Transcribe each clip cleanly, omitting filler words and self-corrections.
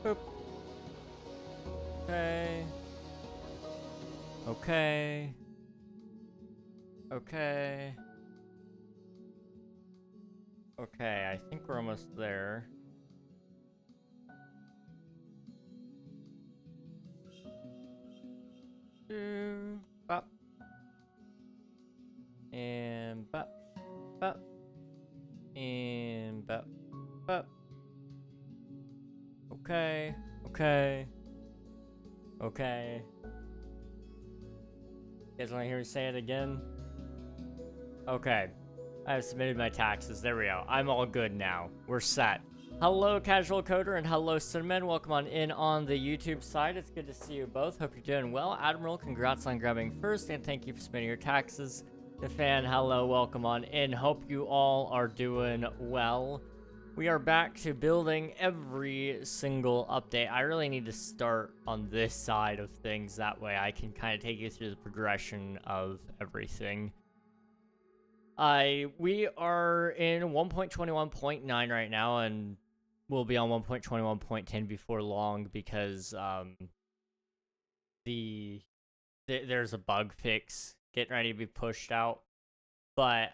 Boop. Okay. Okay. Okay. Okay, I think we're almost there. Bop. And bop. Bop. And bop. Bop. Okay. Okay. Okay. You guys want to hear me say it again? Okay. I've submitted my taxes. There we go. I'm all good now. We're set. Hello, Casual Coder, and hello, Cinnamon. Welcome on in on the YouTube side. It's good to see you both. Hope you're doing well. Admiral, congrats on grabbing first, and thank you for submitting your taxes. Defan, hello, welcome on in. Hope you all are doing well. We are back to building every single update. I really need to start on this side of things. That way I can kind of take you through the progression of everything. We are in 1.21.9 right now, and we'll be on 1.21.10 before long because there's a bug fix getting ready to be pushed out. But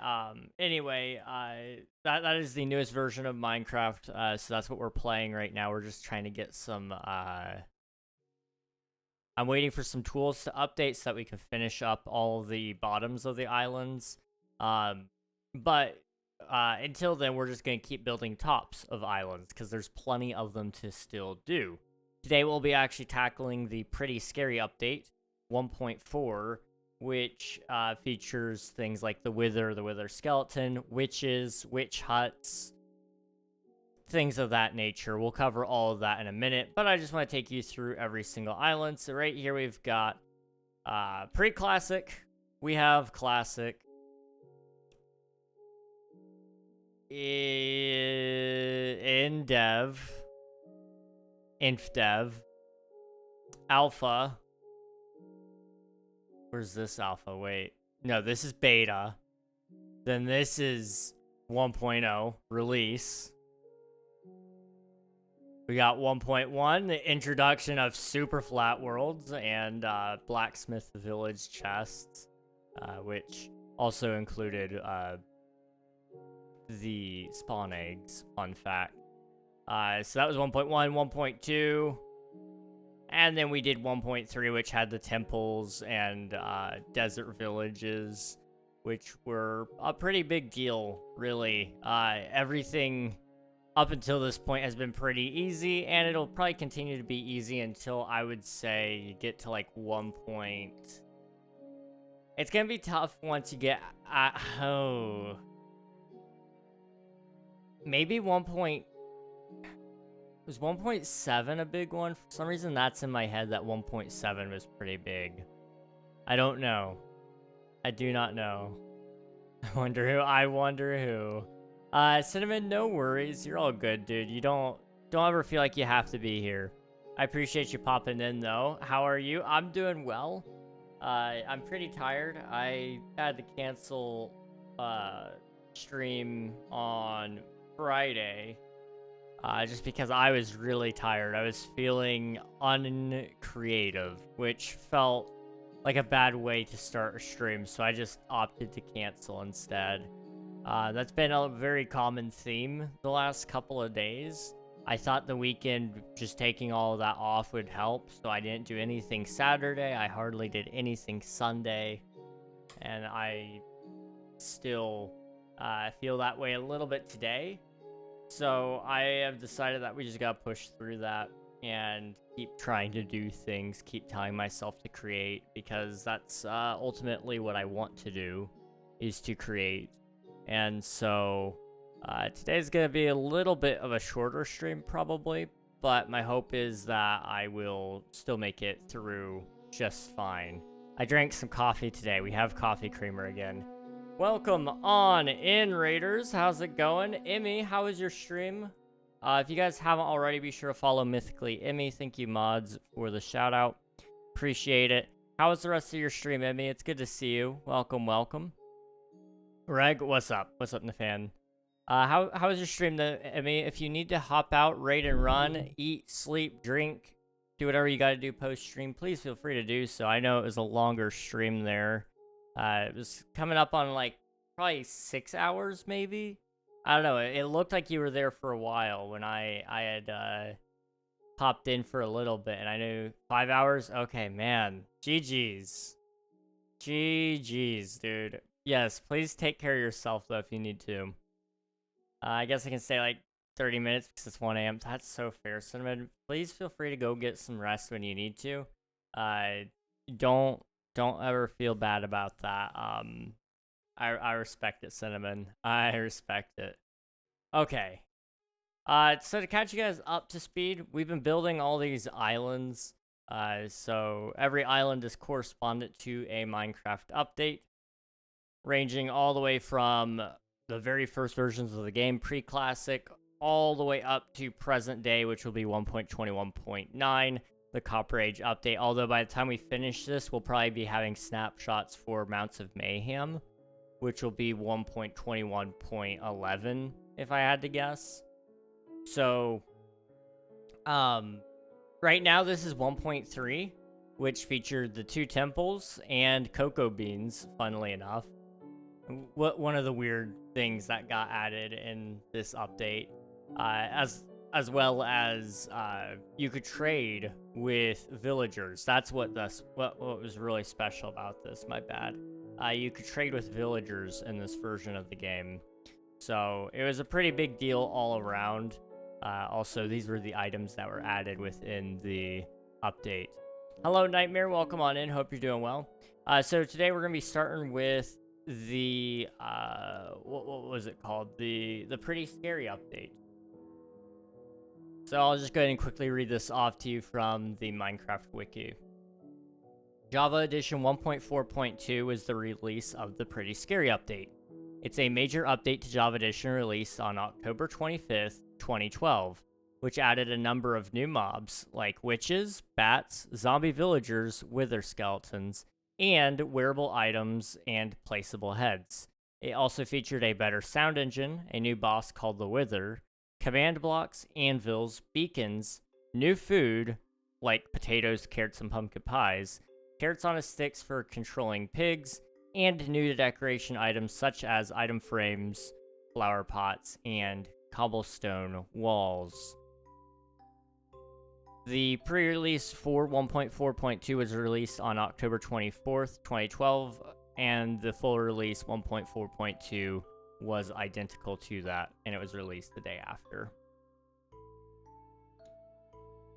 anyway, that is the newest version of Minecraft, so that's what we're playing right now. We're just trying to get some I'm waiting for some tools to update so that we can finish up all the bottoms of the islands. But until then, we're just going to keep building tops of islands because there's plenty of them to still do. Today, we'll be actually tackling the pretty scary update, 1.4, which features things like the Wither skeleton, witches, witch huts, things of that nature. We'll cover all of that in a minute, but I just want to take you through every single island. So right here, we've got pre-classic, we have classic, in dev, inf dev, alpha. Where's this alpha? Wait. No, this is beta. Then this is 1.0 release. We got 1.1, the introduction of super flat worlds and blacksmith village chests, which also included the spawn eggs, fun fact. So that was 1.1, 1.2, and then we did 1.3, which had the temples and desert villages, which were a pretty big deal, really. Everything up until this point has been pretty easy, and it'll probably continue to be easy until I would say you get to like 1 point. It's gonna be tough once you get maybe 1 point. Was 1.7 a big one? For some reason that's in my head that 1.7 was pretty big. I don't know. I do not know. I wonder who. Cinnamon, no worries. You're all good, dude. You don't ever feel like you have to be here. I appreciate you popping in, though. How are you? I'm doing well. I'm pretty tired. I had to cancel stream on Friday just because I was really tired. I was feeling uncreative, which felt like a bad way to start a stream, so I just opted to cancel instead. That's been a very common theme the last couple of days. I thought the weekend, just taking all of that off would help, so I didn't do anything Saturday. I hardly did anything Sunday, and I still feel that way a little bit today. So I have decided that we just gotta push through that and keep trying to do things, keep telling myself to create, because that's ultimately what I want to do, is to create. And so today's going to be a little bit of a shorter stream probably, but my hope is that I will still make it through just fine. I drank some coffee today. We have coffee creamer again. Welcome on in, Raiders. How's it going? Emmy, how was your stream? If you guys haven't already, be sure to follow Mythically Emmy. Thank you, mods, for the shout out. Appreciate it. How was the rest of your stream, Emmy? It's good to see you. Welcome, welcome. Reg, what's up? What's up, Nathan? How was your stream? I mean, if you need to hop out, raid and run, eat, sleep, drink, do whatever you got to do post stream, please feel free to do so. I know it was a longer stream there. It was coming up on like probably 6 hours, maybe. I don't know. It looked like you were there for a while when I had popped in for a little bit, and I knew 5 hours. Okay, man. GG's. GG's, dude. Yes, please take care of yourself though if you need to. I guess I can stay like 30 minutes because it's 1 a.m. That's so fair, Cinnamon. Please feel free to go get some rest when you need to. Uh, don't ever feel bad about that. I respect it, Cinnamon. I respect it. Okay. So to catch you guys up to speed, we've been building all these islands. So every island is correspondent to a Minecraft update, ranging all the way from the very first versions of the game, pre-classic, all the way up to present day, which will be 1.21.9, the Copper Age update. Although by the time we finish this, we'll probably be having snapshots for Mounts of Mayhem, which will be 1.21.11, if I had to guess. So, right now this is 1.3, which featured the 2 temples and cocoa beans, funnily enough. One of the weird things that got added in this update, as well as you could trade with villagers. That's what was really special about this. My bad. You could trade with villagers in this version of the game, so it was a pretty big deal all around. Also, these were the items that were added within the update. Hello, Nightmare. Welcome on in. Hope you're doing well. So today we're gonna be starting with the what was it called? The Pretty Scary update. So I'll just go ahead and quickly read this off to you from the Minecraft wiki. Java Edition 1.4.2 is the release of the Pretty Scary update. It's a major update to Java Edition released on October 25th, 2012, which added a number of new mobs like witches, bats, zombie villagers, wither skeletons, and wearable items and placeable heads. It also featured a better sound engine, a new boss called the Wither, command blocks, anvils, beacons, new food like potatoes, carrots, and pumpkin pies, carrots on a sticks for controlling pigs, and new decoration items such as item frames, flower pots, and cobblestone walls. The pre-release for 1.4.2 was released on October 24th, 2012, and the full release 1.4.2 was identical to that, and it was released the day after.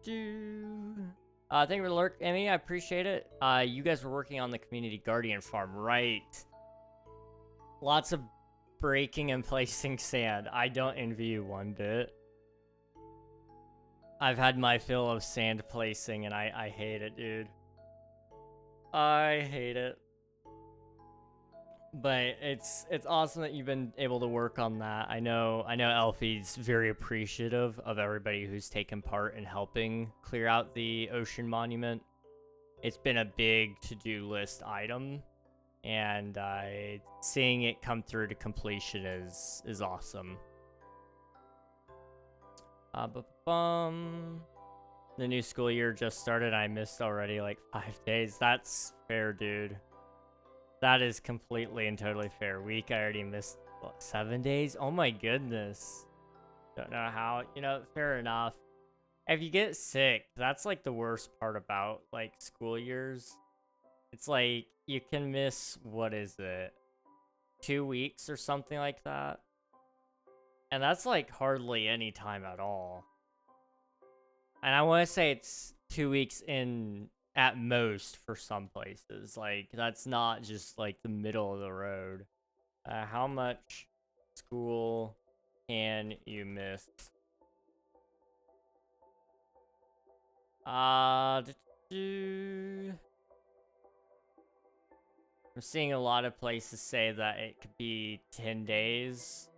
Thank you for the lurk, Emmy. I appreciate it. You guys were working on the Community Guardian farm, right? Lots of breaking and placing sand. I don't envy you one bit. I've had my fill of sand placing, and I hate it, dude. I hate it. But it's awesome that you've been able to work on that. I know Elfie's very appreciative of everybody who's taken part in helping clear out the ocean monument. It's been a big to-do list item, and seeing it come through to completion is awesome. The new school year just started. I missed already like 5 days. That's fair, dude. That is completely and totally fair. Week, I already missed, what, 7 days? Oh my goodness. Don't know how, fair enough. If you get sick, that's like the worst part about like school years. It's like you can miss, what is it, 2 weeks or something like that. And that's like hardly any time at all. And I want to say it's 2 weeks in at most for some places. Like, that's not just like the middle of the road. How much school can you miss? I'm seeing a lot of places say that it could be 10 days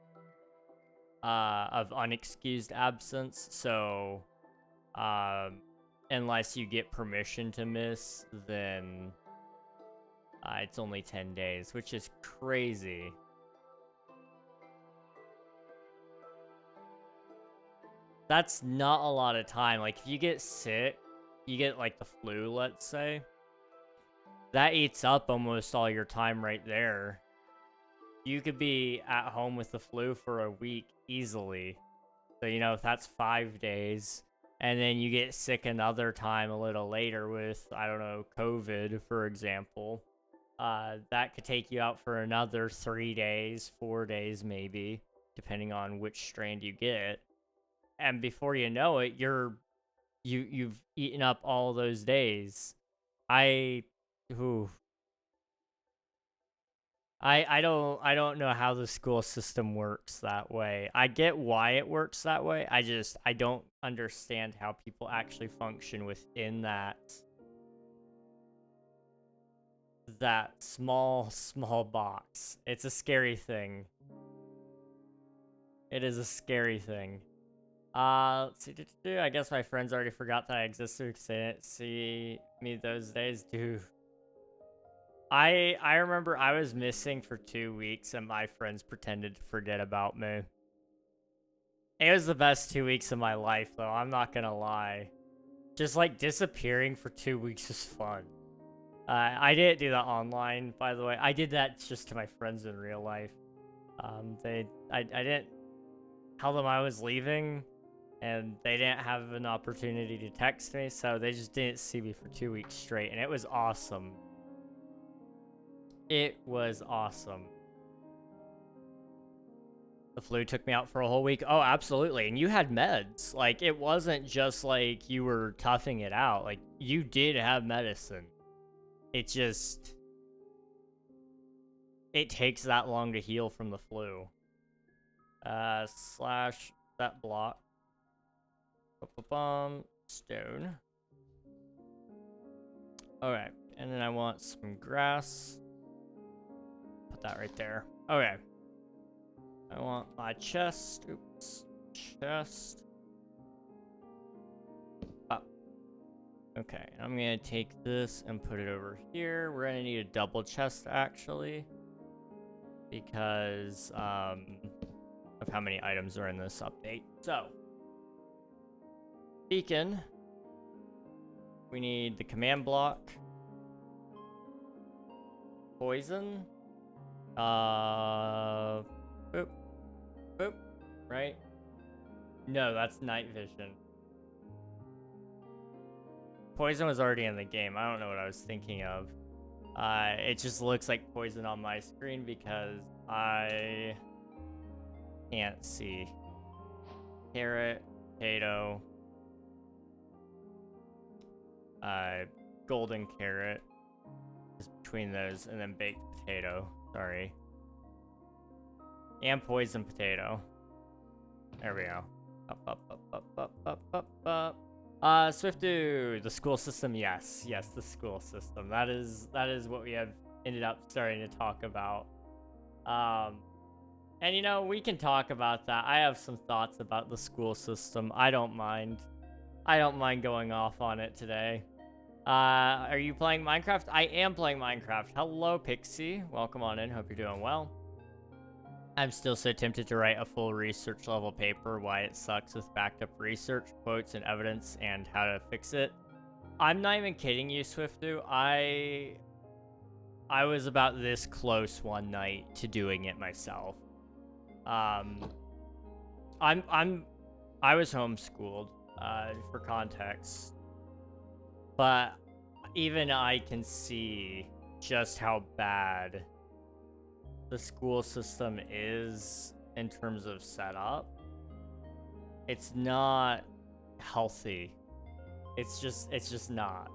of unexcused absence. So, unless you get permission to miss, then it's only 10 days, which is crazy. that's not a lot of time. Like, if you get sick, you get, like, the flu, let's say, that eats up almost all your time right there. You could be at home with the flu for a week easily. So, you know, if that's 5 days, and then you get sick another time a little later with, I don't know, COVID, for example, that could take you out for another 3 days, 4 days maybe, depending on which strain you get. And before you know it, you've eaten up all those days. I, ooh, I don't know how the school system works that way. I get why it works that way. I don't understand how people actually function within that small box. It's a scary thing. It is a scary thing. Let's see. I guess my friends already forgot that I existed because they didn't see me those days. Dude, I remember I was missing for 2 weeks and my friends pretended to forget about me. It was the best 2 weeks of my life, though. I'm not gonna lie. Just like disappearing for 2 weeks was fun. I didn't do that online, by the way. I did that just to my friends in real life. I didn't tell them I was leaving, and they didn't have an opportunity to text me, so they just didn't see me for 2 weeks straight, and it was awesome. It was awesome. The flu took me out for a whole week. Oh, absolutely. And you had meds. Like, it wasn't just like you were toughing it out. Like, you did have medicine. It just... It takes that long to heal from the flu. Slash that block. Stone. Okay. And then I want some grass. Put that right there. Okay. I want my chest. Oops. Chest. Up. Okay, I'm gonna take this and put it over here. We're gonna need a double chest, actually. Because, of how many items are in this update. So. Beacon. We need the command block. Poison. Boop. Boop. Right? No, that's night vision. Poison was already in the game. I don't know what I was thinking of. It just looks like poison on my screen because I can't see. Carrot, potato, golden carrot is between those, and then baked potato. Sorry. And poison potato. There we go. Up. Swiftu, the school system. Yes, the school system. That is what we have ended up starting to talk about. And you know, we can talk about that. I have some thoughts about the school system. I don't mind going off on it today. Are you playing Minecraft? I am playing Minecraft. Hello, Pixie. Welcome on in. Hope you're doing well. I'm still so tempted to write a full research level paper why it sucks with backed up research, quotes, and evidence, and how to fix it. I'm not even kidding you, Swiftu. I was about this close one night to doing it myself. I was homeschooled, for context. But even I can see just how bad the school system is in terms of setup. It's not healthy. It's just not.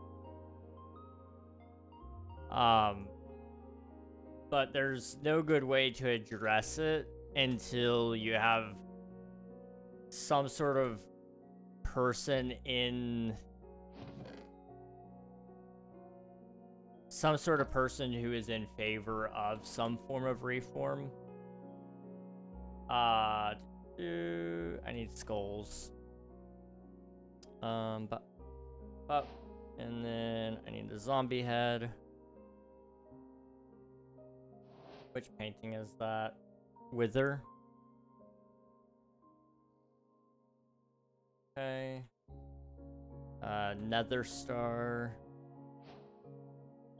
But there's no good way to address it until you have some sort of person who is in favor of some form of reform. I need skulls. And then I need the zombie head. Which painting is that? Wither. Okay. Nether star.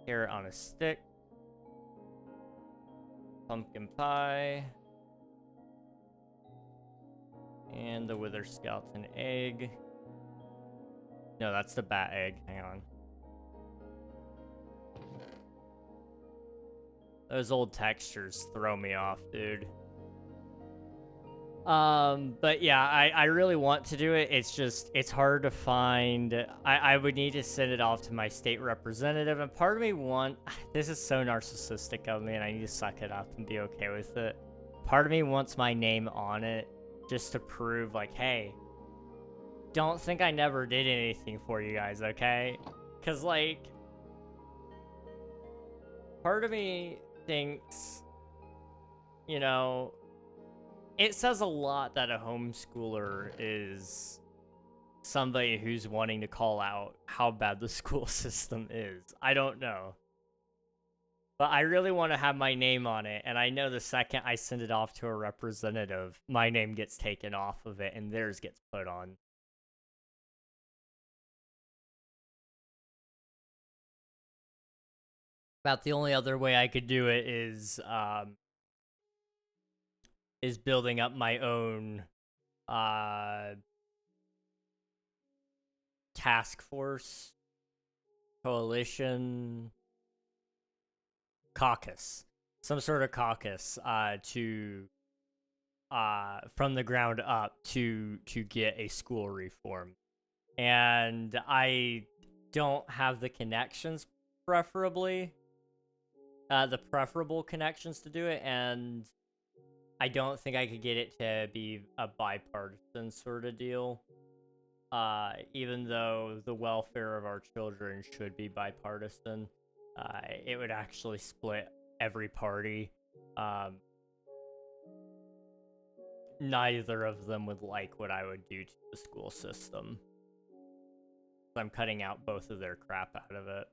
Carrot on a stick. Pumpkin pie. And the wither skeleton egg. No, that's the bat egg. Hang on. Those old textures throw me off, dude. But yeah, I really want to do it. It's just, it's hard to find. I would need to send it off to my state representative, and part of me this is so narcissistic of me, and I need to suck it up and be okay with it. Part of me wants my name on it, just to prove, like, hey, don't think I never did anything for you guys, okay? Because, like, part of me thinks, you know, it says a lot that a homeschooler is somebody who's wanting to call out how bad the school system is. I don't know. But I really want to have my name on it, and I know the second I send it off to a representative, my name gets taken off of it and theirs gets put on. About the only other way I could do it is building up my own task force, coalition, caucus, some sort of caucus to from the ground up to get a school reform. And I don't have the connections, preferably the preferable connections to do it, and I don't think I could get it to be a bipartisan sort of deal. Even though the welfare of our children should be bipartisan, it would actually split every party. Neither of them would like what I would do to the school system. I'm cutting out both of their crap out of it.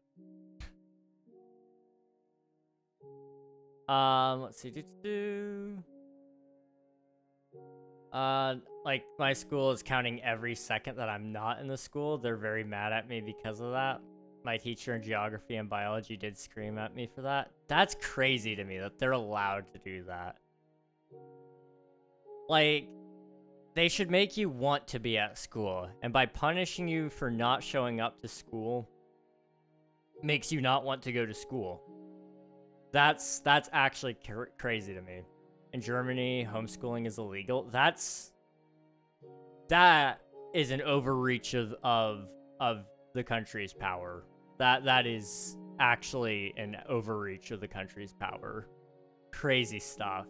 Let's see. Like, my school is counting every second that I'm not in the school. They're very mad at me because of that. My teacher in geography and biology did scream at me for that. That's crazy to me that they're allowed to do that. Like, they should make you want to be at school, and by punishing you for not showing up to school, makes you not want to go to school. That's actually crazy to me. In Germany, homeschooling is illegal. That is an overreach of the country's power. That is actually an overreach of the country's power. Crazy stuff.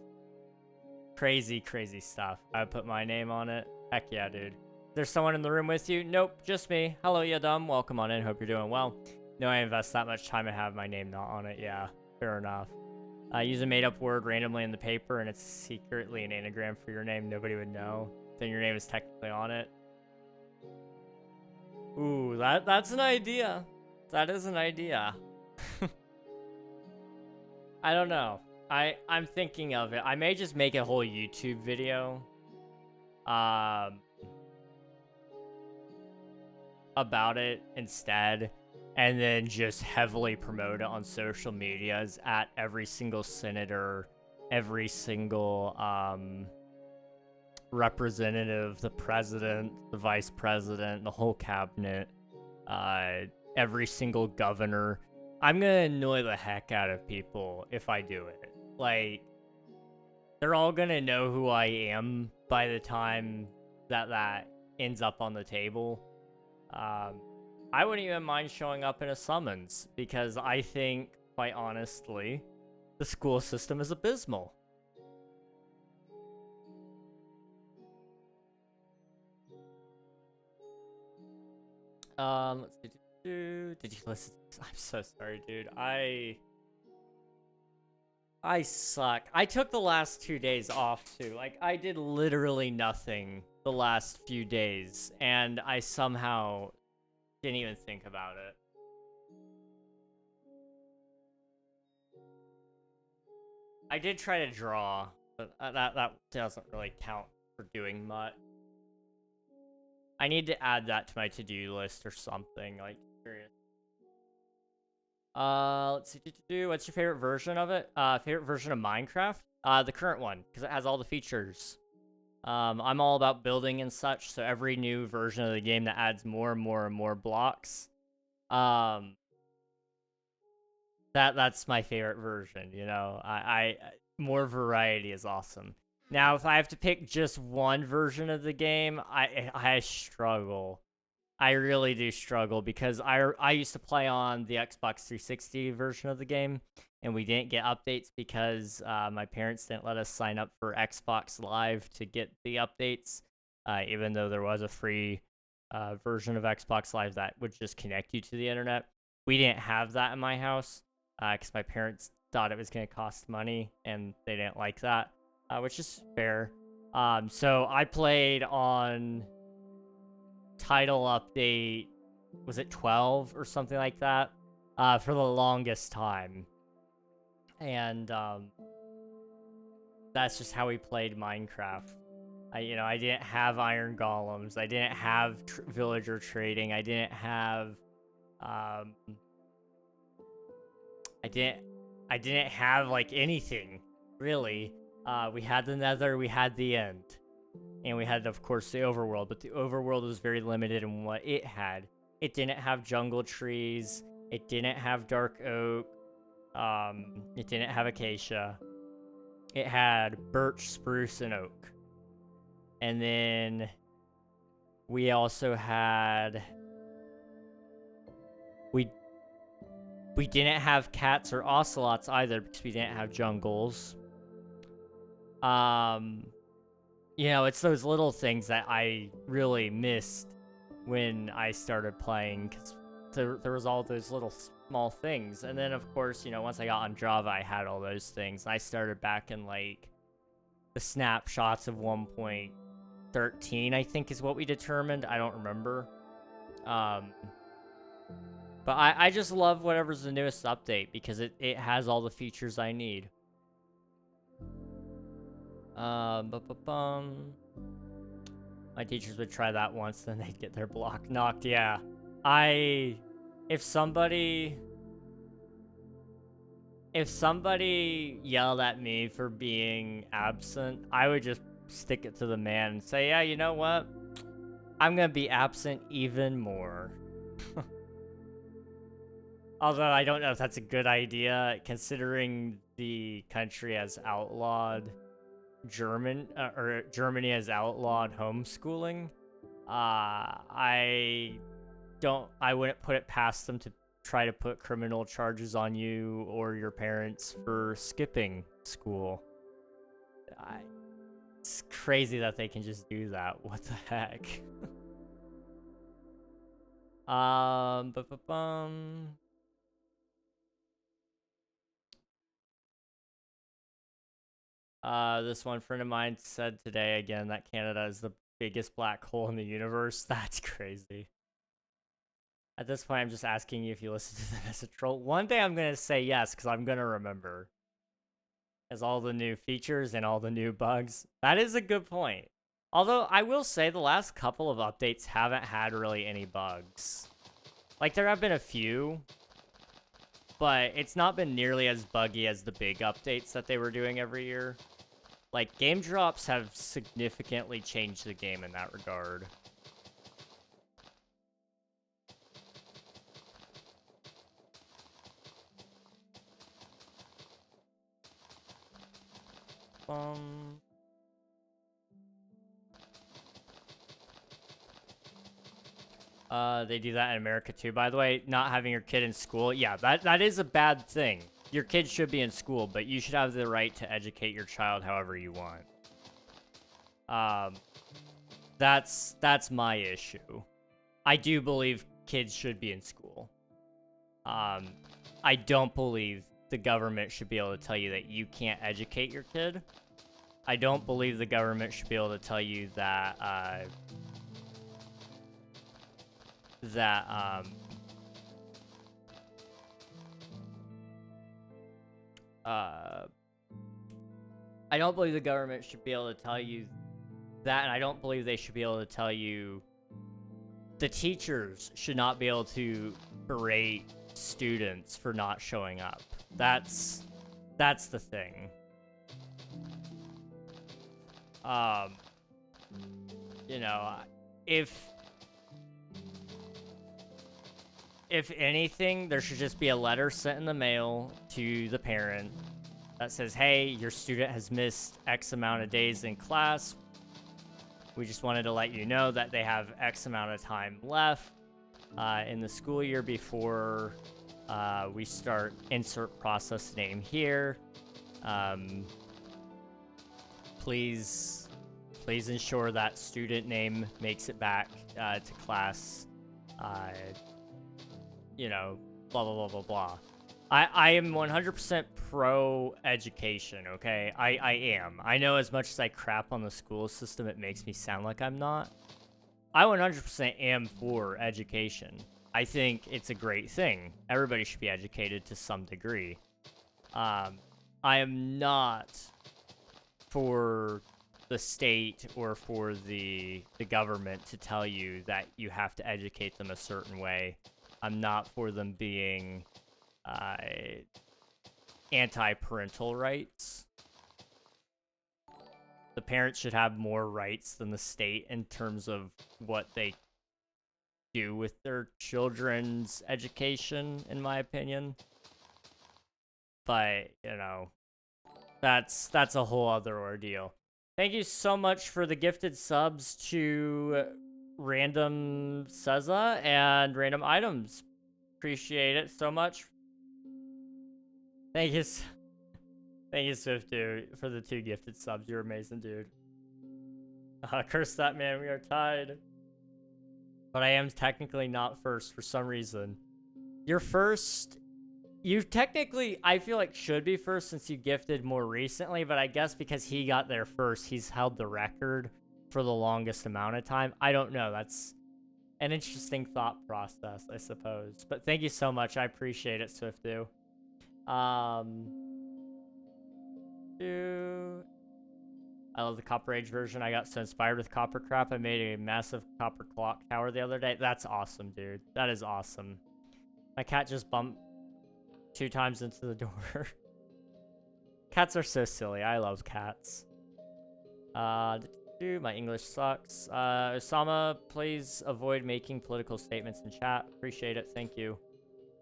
Crazy stuff. I put my name on it. Heck yeah, dude. There's someone in the room with you? Nope, just me. Hello, ya dumb. Welcome on in. Hope you're doing well. No, I invest that much time and have my name not on it. Yeah, fair enough. Use a made-up word randomly in the paper, and it's secretly an anagram for your name. Nobody would know. Then your name is technically on it. Ooh, that's an idea. That is an idea. I don't know. I'm thinking of it. I may just make a whole YouTube video about it instead, and then just heavily promote it on social medias at every single senator, every single representative, the president, the vice president, the whole cabinet, every single governor. I'm gonna annoy the heck out of people if I do it. Like, they're all gonna know who I am by the time that ends up on the table. I wouldn't even mind showing up in a summons, because I think, quite honestly, the school system is abysmal. Let's see. Did you listen? I'm so sorry, dude. I suck. I took the last 2 days off, too. Like, I did literally nothing the last few days, and I somehow didn't even think about it. I did try to draw, but that doesn't really count for doing much. I need to add that to my to-do list or something. Like, serious. Let's see. What's your favorite version of it? Favorite version of Minecraft? The current one, because it has all the features. I'm all about building and such, so every new version of the game that adds more and more and more blocks, that's my favorite version. You know, I more variety is awesome. Now, if I have to pick just one version of the game, I struggle. I really do struggle because I used to play on the Xbox 360 version of the game, and we didn't get updates because my parents didn't let us sign up for Xbox Live to get the updates, even though there was a free version of Xbox Live that would just connect you to the internet. We didn't have that in my house because my parents thought it was going to cost money, and they didn't like that, which is fair. So I played on title update, was it 12 or something like that, for the longest time. And that's just how we played Minecraft. I didn't have iron golems. I didn't have villager trading. I didn't have I didn't have like anything really. We had the Nether, we had the End, and we had, of course, the overworld. But the overworld was very limited in what it had. It didn't have jungle trees. It didn't have dark oak. It didn't have acacia. It had birch, spruce, and oak. And then we also had we didn't have cats or ocelots either because we didn't have jungles. It's those little things that I really missed when I started playing, because there was all those little small things. And then, of course, once I got on Java, I had all those things. I started back in, like, the snapshots of 1.13, I think is what we determined. I don't remember. But I just love whatever's the newest update because it has all the features I need. My teachers would try that once, then they'd get their block knocked. Yeah. If somebody yelled at me for being absent, I would just stick it to the man and say, yeah, you know what? I'm gonna be absent even more. Although I don't know if that's a good idea, considering the country has outlawed Germany has outlawed homeschooling. I wouldn't put it past them to try to put criminal charges on you or your parents for skipping school. It's crazy that they can just do that. What the heck? This one friend of mine said today again that Canada is the biggest black hole in the universe. That's crazy. At this point, I'm just asking you if you listen to them as a troll. One day I'm going to say yes, because I'm going to remember. As all the new features and all the new bugs. That is a good point. Although, I will say the last couple of updates haven't had really any bugs. Like, there have been a few, but it's not been nearly as buggy as the big updates that they were doing every year. Like, game drops have significantly changed the game in that regard. They do that in America too, by the way. Not having your kid in school. Yeah, that is a bad thing. Your kid should be in school, but you should have the right to educate your child however you want. That's my issue. I do believe kids should be in school. I don't believe the government should be able to tell you that you can't educate your kid. I don't believe the government should be able to tell you that, I don't believe the government should be able to tell you that, and I don't believe they should be able to tell you the teachers should not be able to berate students for not showing up. That's the thing. You know, if anything, there should just be a letter sent in the mail to the parent that says, hey, your student has missed X amount of days in class. We just wanted to let you know that they have X amount of time left in the school year before we start insert process name here. Please ensure that student name makes it back to class. You know, blah, blah, blah, blah, blah. I am 100% pro-education, okay? I am. I know as much as I crap on the school system, it makes me sound like I'm not. I 100% am for education. I think it's a great thing. Everybody should be educated to some degree. I am not for the state or for the government to tell you that you have to educate them a certain way. I'm not for them being anti-parental rights. The parents should have more rights than the state in terms of what they do with their children's education, in my opinion. But, you know, that's a whole other ordeal. Thank you so much for the gifted subs to Random Seza and Random Items. Appreciate it so much. Thank you, Swift, dude, for the 2 gifted subs. You're amazing, dude. Curse that man, we are tied. But I am technically not first for some reason. You're first. You technically, I feel like, should be first since you gifted more recently, but I guess because he got there first, he's held the record for the longest amount of time. I don't know. That's an interesting thought process, I suppose. But thank you so much. I appreciate it, Swiftu. I love the Copper Age version. I got so inspired with copper crap. I made a massive copper clock tower the other day. That's awesome, dude. That is awesome. My cat just bumped 2 times into the door. Cats are so silly. I love cats. My English sucks. Osama, please avoid making political statements in chat. Appreciate it. Thank you.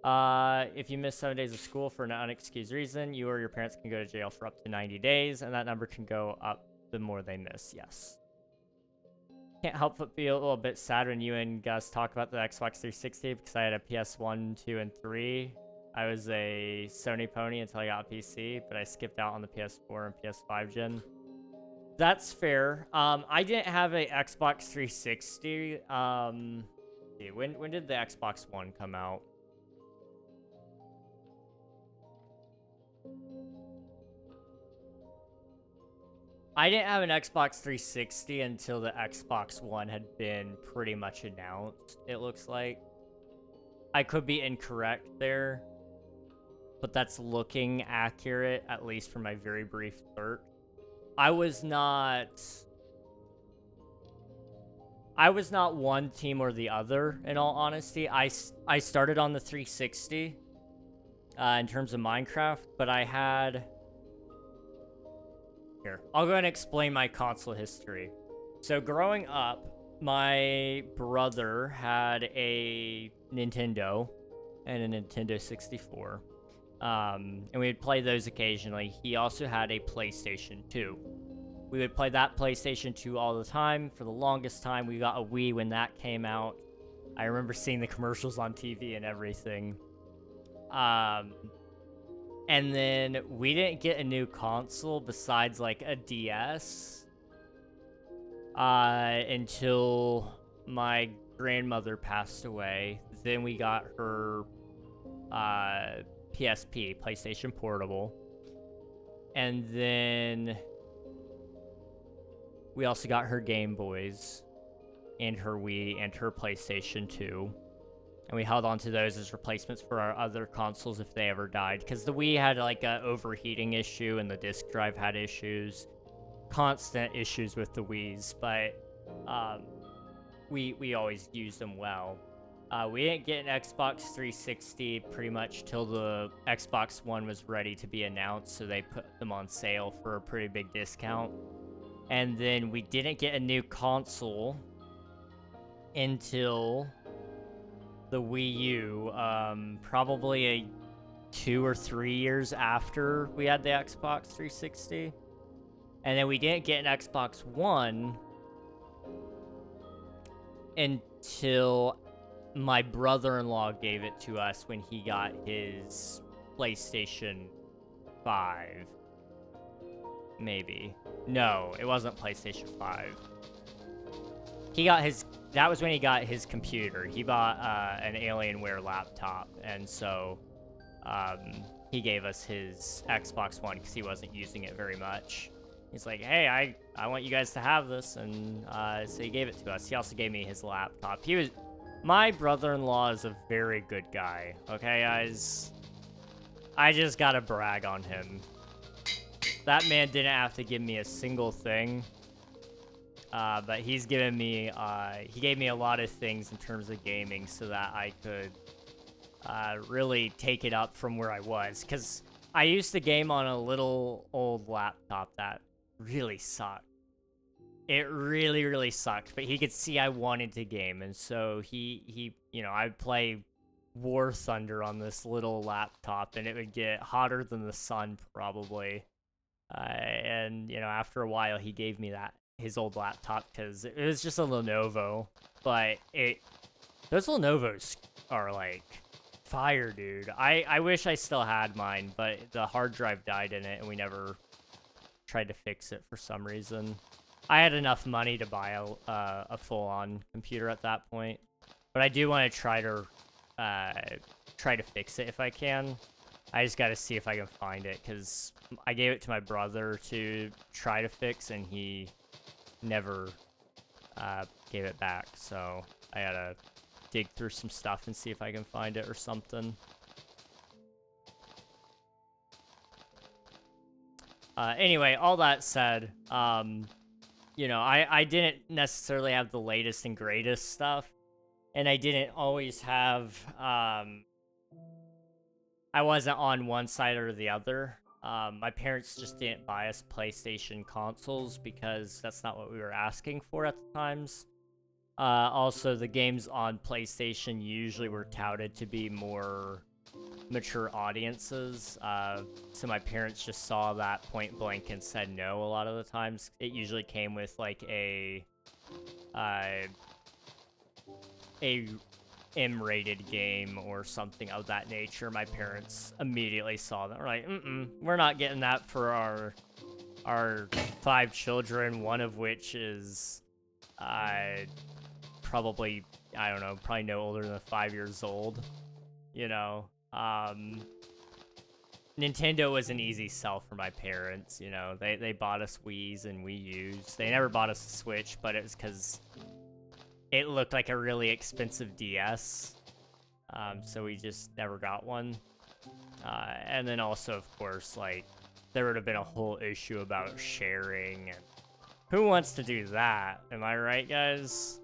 If you miss 7 days of school for an unexcused reason, you or your parents can go to jail for up to 90 days, and that number can go up the more they miss. Yes. Can't help but feel a little bit sad when you and Gus talk about the Xbox 360 because I had a PS1, 2, and 3. I was a Sony pony until I got a PC, but I skipped out on the PS4 and PS5 gen. That's fair. I didn't have a Xbox 360. When did the Xbox One come out? I didn't have an Xbox 360 until the Xbox One had been pretty much announced, it looks like. I could be incorrect there, but that's looking accurate, at least for my very brief search. I was not one team or the other, in all honesty. I started on the 360 in terms of Minecraft, but I had... Here, I'll go ahead and explain my console history. So growing up, my brother had a Nintendo and a Nintendo 64. And we would play those occasionally. He also had a PlayStation 2. We would play that PlayStation 2 all the time. For the longest time, we got a Wii when that came out. I remember seeing the commercials on TV and everything. And then we didn't get a new console besides like a DS until my grandmother passed away. Then we got her PSP, PlayStation Portable. And then we also got her Game Boys and her Wii and her PlayStation 2. And we held on to those as replacements for our other consoles if they ever died. Because the Wii had like a overheating issue and the disk drive had issues. Constant issues with the Wiis. But we always used them well. We didn't get an Xbox 360 pretty much till the Xbox One was ready to be announced, so they put them on sale for a pretty big discount. And then we didn't get a new console until the Wii U, probably 2 or 3 years after we had the Xbox 360. And then we didn't get an Xbox One until my brother-in-law gave it to us when he got his PlayStation 5. Maybe. No, it wasn't PlayStation 5. He got his... That was when he got his computer. He bought an Alienware laptop, and so he gave us his Xbox One because he wasn't using it very much. He's like, hey, I want you guys to have this, and so he gave it to us. He also gave me his laptop. My brother-in-law is a very good guy, okay, guys? I just gotta brag on him. That man didn't have to give me a single thing, but he's given me, he gave me a lot of things in terms of gaming so that I could really take it up from where I was, because I used to game on a little old laptop that really sucked. It really, really sucked, but he could see I wanted to game, and so he you know, I'd play War Thunder on this little laptop, and it would get hotter than the sun, probably. And, you know, after a while, he gave me his old laptop, because it was just a Lenovo, but those Lenovo's are, like, fire, dude. I wish I still had mine, but the hard drive died in it, and we never tried to fix it for some reason. I had enough money to buy a full-on computer at that point, but I do want to try to fix it if I can. I just got to see if I can find it, because I gave it to my brother to try to fix, and he never gave it back, so I gotta dig through some stuff and see if I can find it or something. Anyway, all that said, you know, I didn't necessarily have the latest and greatest stuff, and I didn't always have, I wasn't on one side or the other. My parents just didn't buy us PlayStation consoles because that's not what we were asking for at the times. Also, the games on PlayStation usually were touted to be more mature audiences, so my parents just saw that point blank and said no a lot of the times. It usually came with like a M-rated game or something of that nature. My parents immediately saw that. We're like, we're not getting that for our 5 children, one of which is probably, I don't know, probably no older than 5 years old, you know. Nintendo was an easy sell for my parents, you know. They bought us Wii's and Wii U's. They never bought us a Switch, but it was because it looked like a really expensive DS. So we just never got one. And then also, of course, like, there would have been a whole issue about sharing, and who wants to do that? Am I right, guys?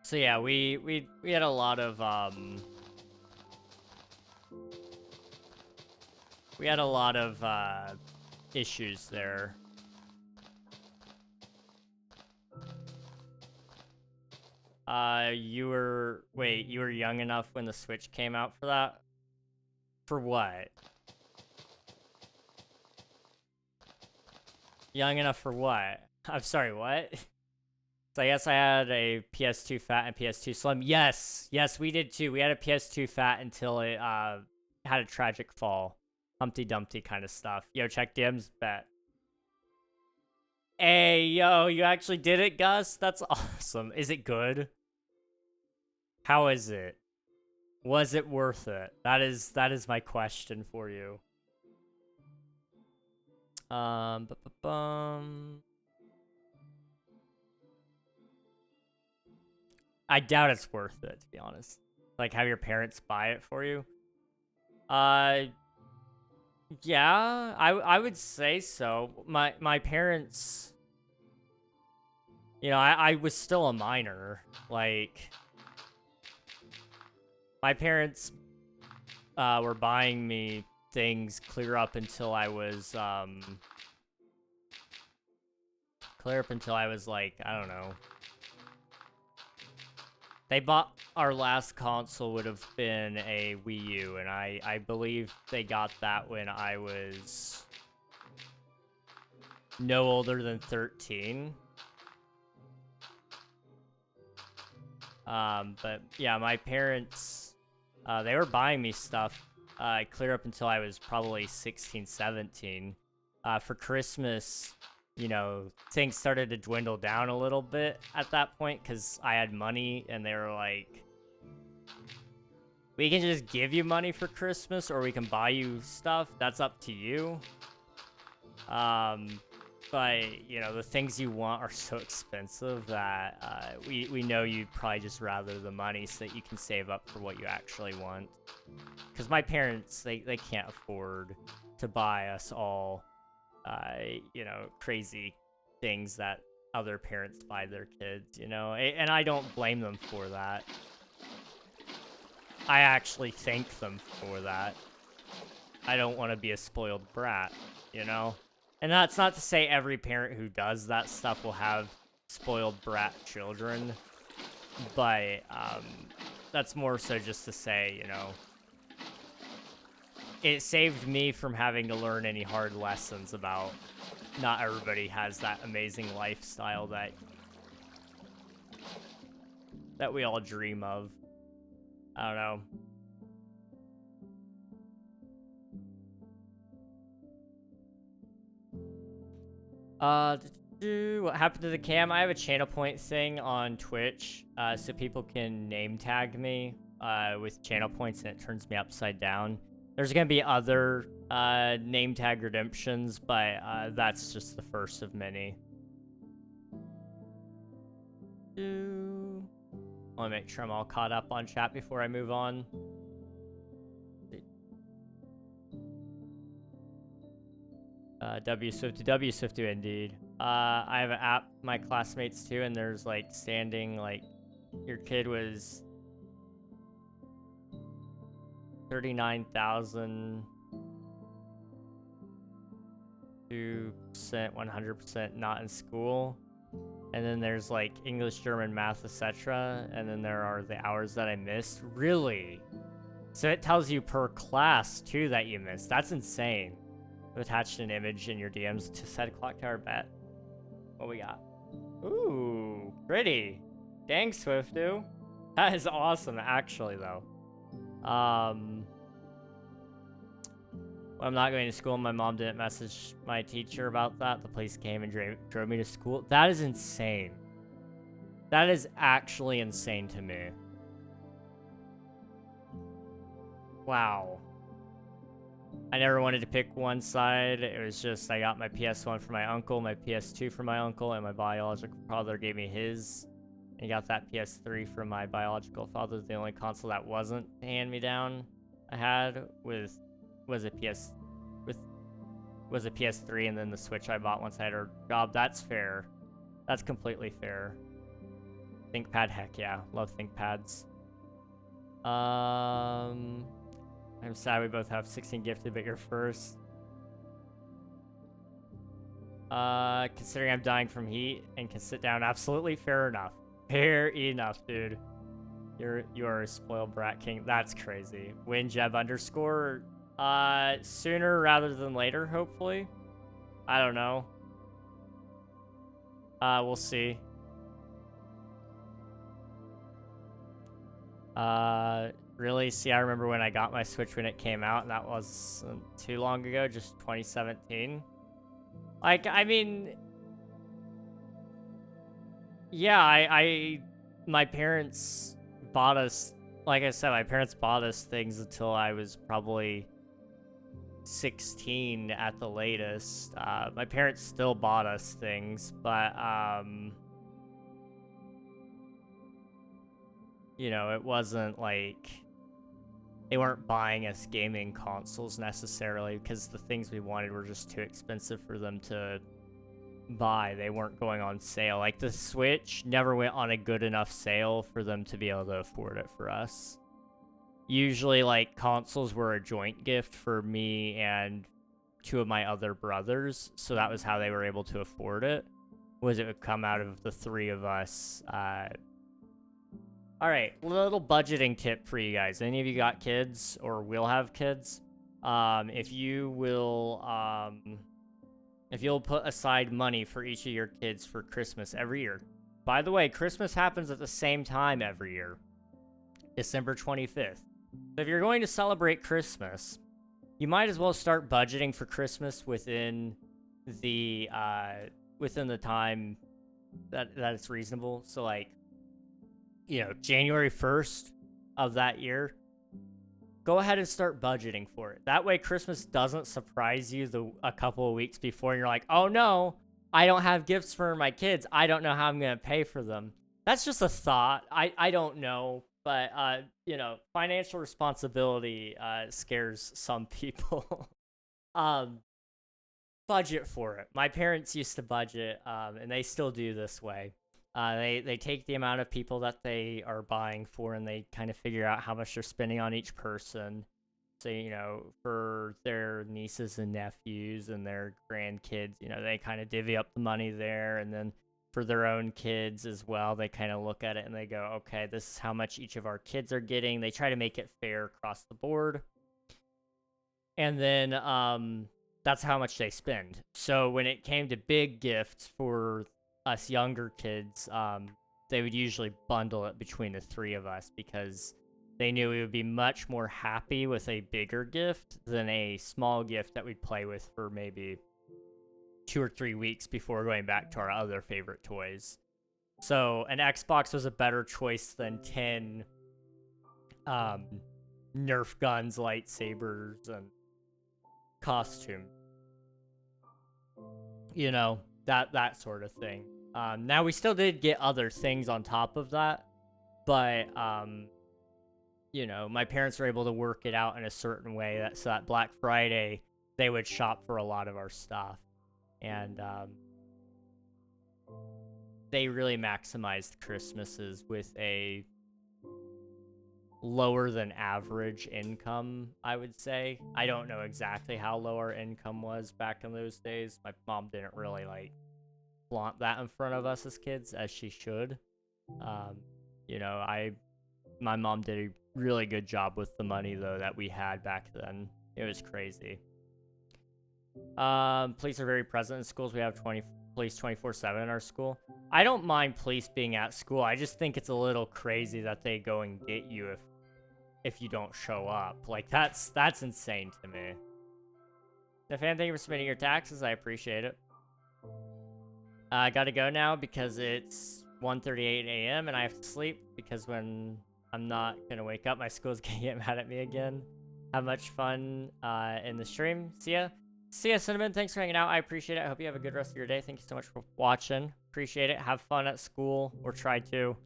So yeah, we had a lot of issues there. You were young enough when the Switch came out for that? For what? Young enough for what? I'm sorry, what? So I guess I had a PS2 Fat and PS2 Slim. Yes, we did too. We had a PS2 Fat until it had a tragic fall. Humpty Dumpty kind of stuff. Yo, check DMs, bet. Hey, yo, you actually did it, Gus? That's awesome. Is it good? How is it? Was it worth it? That is my question for you. I doubt it's worth it, to be honest. Like, have your parents buy it for you? Yeah, I would say so. My parents, you know, I was still a minor. Like, my parents were buying me things clear up until I was like, I don't know. They bought our last console would have been a Wii U, and I believe they got that when I was no older than 13. But yeah, my parents, they were buying me stuff clear up until I was probably 16, 17. For Christmas, you know, things started to dwindle down a little bit at that point because I had money, and they were like, we can just give you money for Christmas, or we can buy you stuff. That's up to you. But, you know, the things you want are so expensive that we know you'd probably just rather the money so that you can save up for what you actually want. Because my parents, they can't afford to buy us all, you know, crazy things that other parents buy their kids, you know? And I don't blame them for that. I actually thank them for that. I don't want to be a spoiled brat, you know? And that's not to say every parent who does that stuff will have spoiled brat children, but that's more so just to say, you know, it saved me from having to learn any hard lessons about not everybody has that amazing lifestyle that we all dream of. I don't know. What happened to the cam? I have a channel point thing on Twitch, so people can name tag me with channel points, and it turns me upside down. There's gonna be other name tag redemptions, but that's just the first of many. I want to make sure I'm all caught up on chat before I move on. W Swifty indeed. I have an app, my classmates too, and there's like standing, like, your kid was 39,000 2%, 100% not in school. And then there's like English, German, math, etc. And then there are the hours that I missed. Really? So it tells you per class too that you missed. That's insane. I've attached an image in your DMs to set a clock tower bet. What we got? Ooh, pretty. Dang, Swiftu. That is awesome, actually, though. I'm not going to school. My mom didn't message my teacher about that. The police came and drove me to school. That is insane. That is actually insane to me. Wow. I never wanted to pick one side. It was just I got my PS1 for my uncle, my PS2 for my uncle, and my biological father gave me his. And he got that PS3 from my biological father. The only console that wasn't hand-me-down I had was a PS3, and then the Switch I bought once I had a job. That's fair. That's completely fair. ThinkPad, heck yeah. Love ThinkPads. I'm sad we both have 16 gifted, but you're first. Considering I'm dying from heat and can sit down, absolutely fair enough. Fair enough, dude. You are a spoiled brat king. That's crazy. WinJeb underscore. Sooner rather than later, hopefully. I don't know. We'll see. Really? See, I remember when I got my Switch when it came out, and that wasn't too long ago, just 2017. Like, I mean... Yeah, my parents bought us... Like I said, my parents bought us things until I was probably 16 at the latest. My parents still bought us things, but, you know, it wasn't like they weren't buying us gaming consoles necessarily because the things we wanted were just too expensive for them to buy. They weren't going on sale. Like the Switch never went on a good enough sale for them to be able to afford it for us. Usually, like, consoles were a joint gift for me and two of my other brothers, so that was how they were able to afford it, was it would come out of the three of us. All right, little budgeting tip for you guys. Any of you got kids or will have kids? If you'll put aside money for each of your kids for Christmas every year. By the way, Christmas happens at the same time every year, December 25th. So if you're going to celebrate Christmas, you might as well start budgeting for Christmas within the time that it's reasonable. So like, January 1st of that year, go ahead and start budgeting for it. That way Christmas doesn't surprise you a couple of weeks before and you're like, oh no, I don't have gifts for my kids. I don't know how I'm going to pay for them. That's just a thought. I don't know. But, financial responsibility scares some people. Budget for it. My parents used to budget, and they still do this way. They take the amount of people that they are buying for, and they kind of figure out how much they're spending on each person. So, for their nieces and nephews and their grandkids, they kind of divvy up the money there, and then for their own kids as well, they kind of look at it and they go, okay, this is how much each of our kids are getting. They try to make it fair across the board. And then that's how much they spend. So when it came to big gifts for us younger kids, they would usually bundle it between the three of us because they knew we would be much more happy with a bigger gift than a small gift that we'd play with for maybe 2 or 3 weeks before going back to our other favorite toys. So an Xbox was a better choice than 10 Nerf guns, lightsabers, and costumes. That sort of thing. Now we still did get other things on top of that, but my parents were able to work it out in a certain way so that Black Friday they would shop for a lot of our stuff. And they really maximized Christmases with a lower than average income, I would say. I don't know exactly how low our income was back in those days. My mom didn't really, flaunt that in front of us as kids, as she should. My mom did a really good job with the money, though, that we had back then. It was crazy. Police are very present in schools. We have police 24/7 in our school. I don't mind police being at school. I just think it's a little crazy that they go and get you if you don't show up. Like, that's insane to me. Stefan, thank you for submitting your taxes. I appreciate it. I gotta go now because it's 1:38 a.m. and I have to sleep because when I'm not gonna wake up, my school's gonna get mad at me again. Have much fun in the stream. See ya. See ya, Cinnamon. Thanks for hanging out. I appreciate it. I hope you have a good rest of your day. Thank you so much for watching. Appreciate it. Have fun at school, or try to.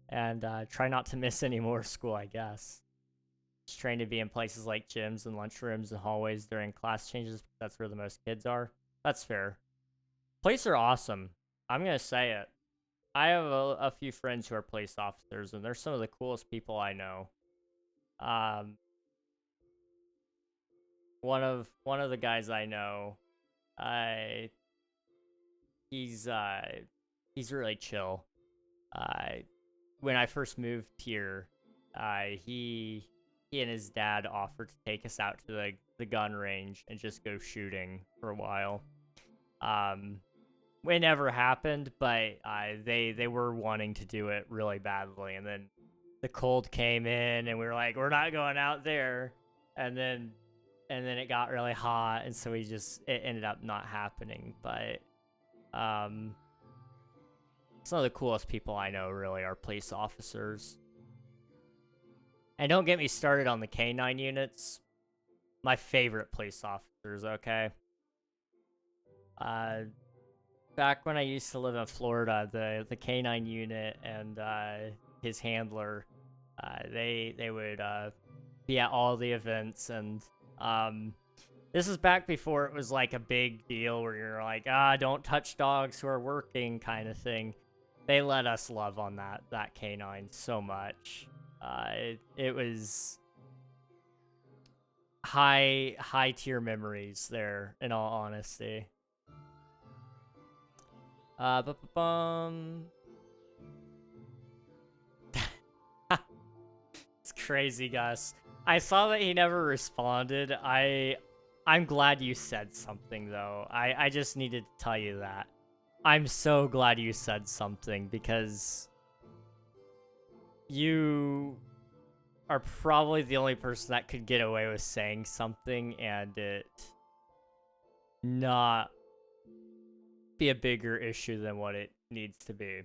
And try not to miss any more school, I guess. Just trying to be in places like gyms and lunchrooms and hallways during class changes. That's where the most kids are. That's fair. Police are awesome. I'm going to say it. I have a few friends who are police officers, and they're some of the coolest people I know. One of the guys I know, he's really chill. When I first moved here, he and his dad offered to take us out to the gun range and just go shooting for a while. It never happened, but they were wanting to do it really badly, and then the cold came in, and we were like, we're not going out there, and then it got really hot, and so it ended up not happening. But some of the coolest people I know really are police officers. And don't get me started on the K9 units. My favorite police officers, okay? Back when I used to live in Florida, the K9 unit and his handler, they would be at all the events, and this is back before it was like a big deal where you're like, don't touch dogs who are working kind of thing. They let us love on that canine so much. It was high tier memories there, in all honesty. It's crazy, Gus. I saw that he never responded. I'm glad you said something, though. I just needed to tell you that. I'm so glad you said something, because you are probably the only person that could get away with saying something and it not be a bigger issue than what it needs to be.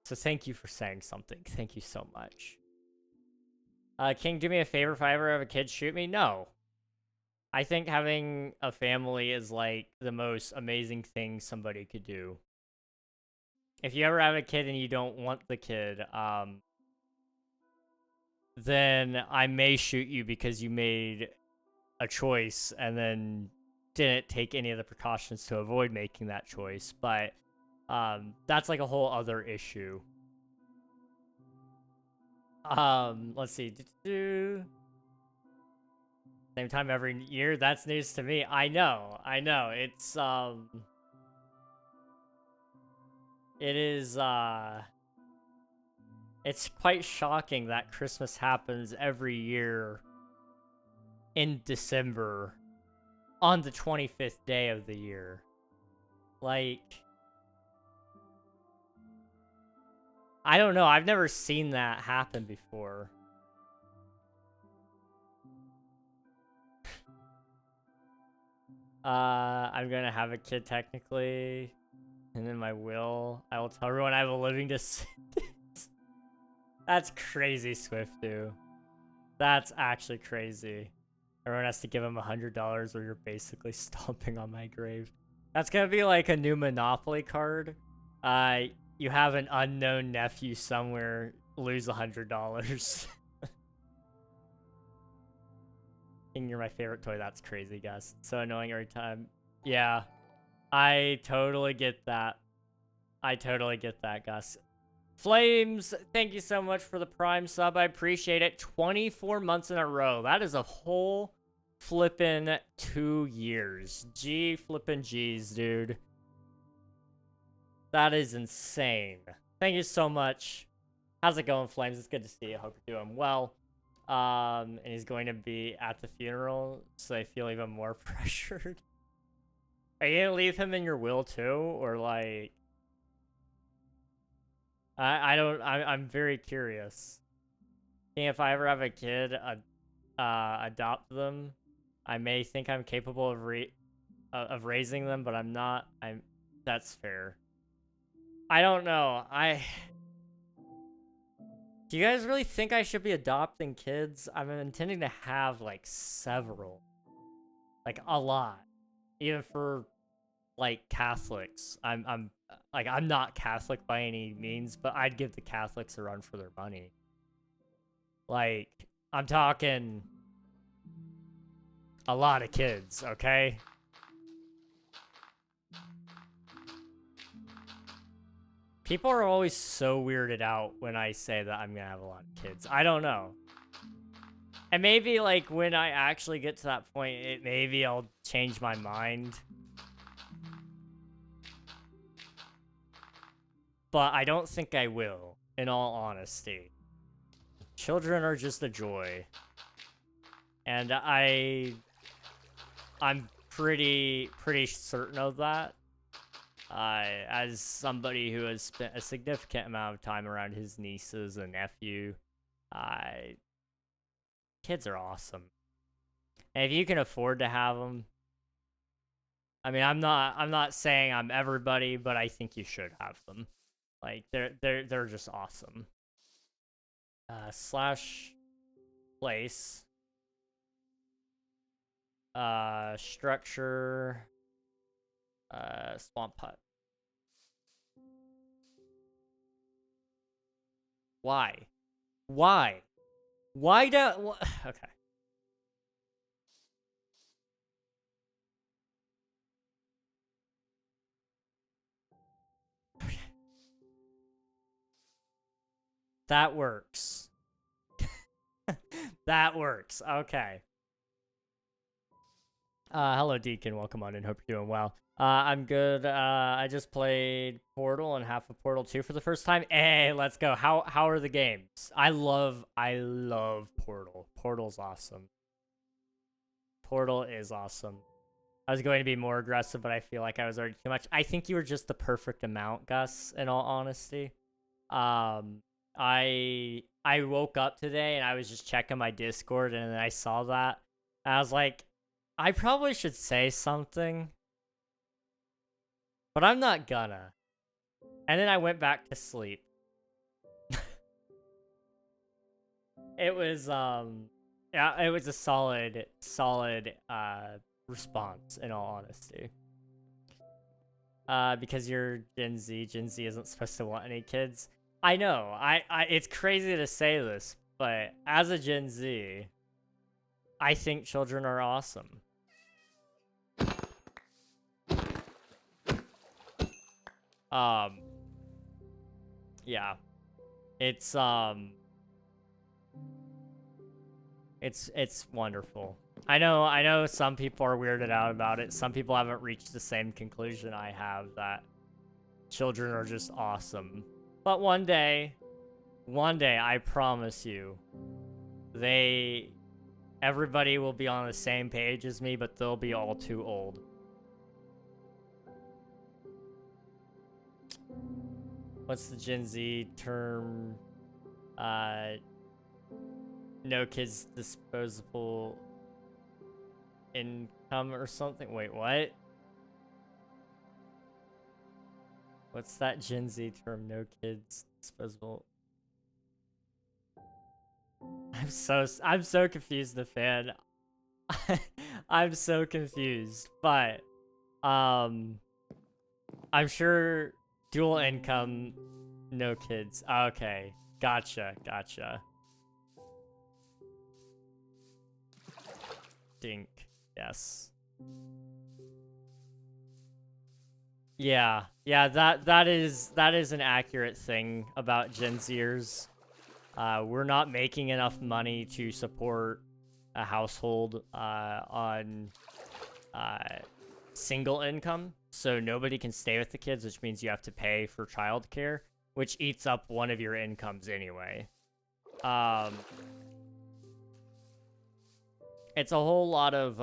So thank you for saying something. Thank you so much. King, do me a favor. If I ever have a kid shoot me? No. I think having a family is like the most amazing thing somebody could do. If you ever have a kid and you don't want the kid, then I may shoot you because you made a choice and then didn't take any of the precautions to avoid making that choice. But that's like a whole other issue. Let's see. Same time every year? That's news to me. I know. It's, it is, it's quite shocking that Christmas happens every year in December on the 25th day of the year. Like, I don't know. I've never seen that happen before. I'm gonna have a kid technically, and in my will, I will tell everyone I have a living descendant. That's crazy, Swiftu. That's actually crazy. Everyone has to give him $100 or you're basically stomping on my grave. That's gonna be like a new Monopoly card. You have an unknown nephew somewhere, lose $100. You're my favorite toy. That's crazy, Gus. It's so annoying every time. Yeah, I totally get that. Gus. Flames, thank you so much for the Prime sub. I appreciate it. 24 months in a row. That is a whole flippin' 2 years. G flippin' G's, dude. That is insane. Thank you so much. How's it going, Flames? It's good to see you. Hope you're doing well. And he's going to be at the funeral, so I feel even more pressured. Are you gonna leave him in your will too, or like? I'm very curious. If I ever have a kid, adopt them. I may think I'm capable of raising them, but I'm not. That's fair. I don't know. Do you guys really think I should be adopting kids? I'm intending to have, like, several. Like, a lot. Even for, like, Catholics. I'm not Catholic by any means, but I'd give the Catholics a run for their money. Like, I'm talking a lot of kids, okay? People are always so weirded out when I say that I'm gonna have a lot of kids. I don't know. And maybe, like, when I actually get to that point, maybe I'll change my mind. But I don't think I will, in all honesty. Children are just a joy. And I'm pretty certain of that. As somebody who has spent a significant amount of time around his nieces and nephew, kids are awesome. And if you can afford to have them, I mean, I'm not saying I'm everybody, but I think you should have them. Like, they're just awesome. Slash place. Structure. Swamp hut. Why? Okay. That works. That works. Okay. Hello, Deacon. Welcome on in. Hope you're doing well. I'm good. I just played Portal and half of Portal 2 for the first time. Hey, let's go. How are the games? I love Portal. Portal's awesome. Portal is awesome. I was going to be more aggressive, but I feel like I was already too much. I think you were just the perfect amount, Gus, in all honesty. I woke up today and I was just checking my Discord and then I saw that. And I was like, I probably should say something, but I'm not gonna. And then I went back to sleep. It was yeah, it was a solid response in all honesty. Because you're Gen Z. Gen Z isn't supposed to want any kids. I know. It's crazy to say this, but as a Gen Z, I think children are awesome. Yeah. It's wonderful. I know some people are weirded out about it. Some people haven't reached the same conclusion I have, that children are just awesome. But one day, I promise you, everybody will be on the same page as me, but they'll be all too old. What's the Gen Z term? No kids disposable income or something? Wait, what? What's that Gen Z term? No kids disposable. I'm so confused, the fan. I'm so confused, but I'm sure dual income, no kids. Okay, gotcha. Dink, yes. Yeah, that is an accurate thing about Gen Zers. We're not making enough money to support a household on single income, so nobody can stay with the kids, which means you have to pay for childcare, which eats up one of your incomes anyway. It's a whole lot of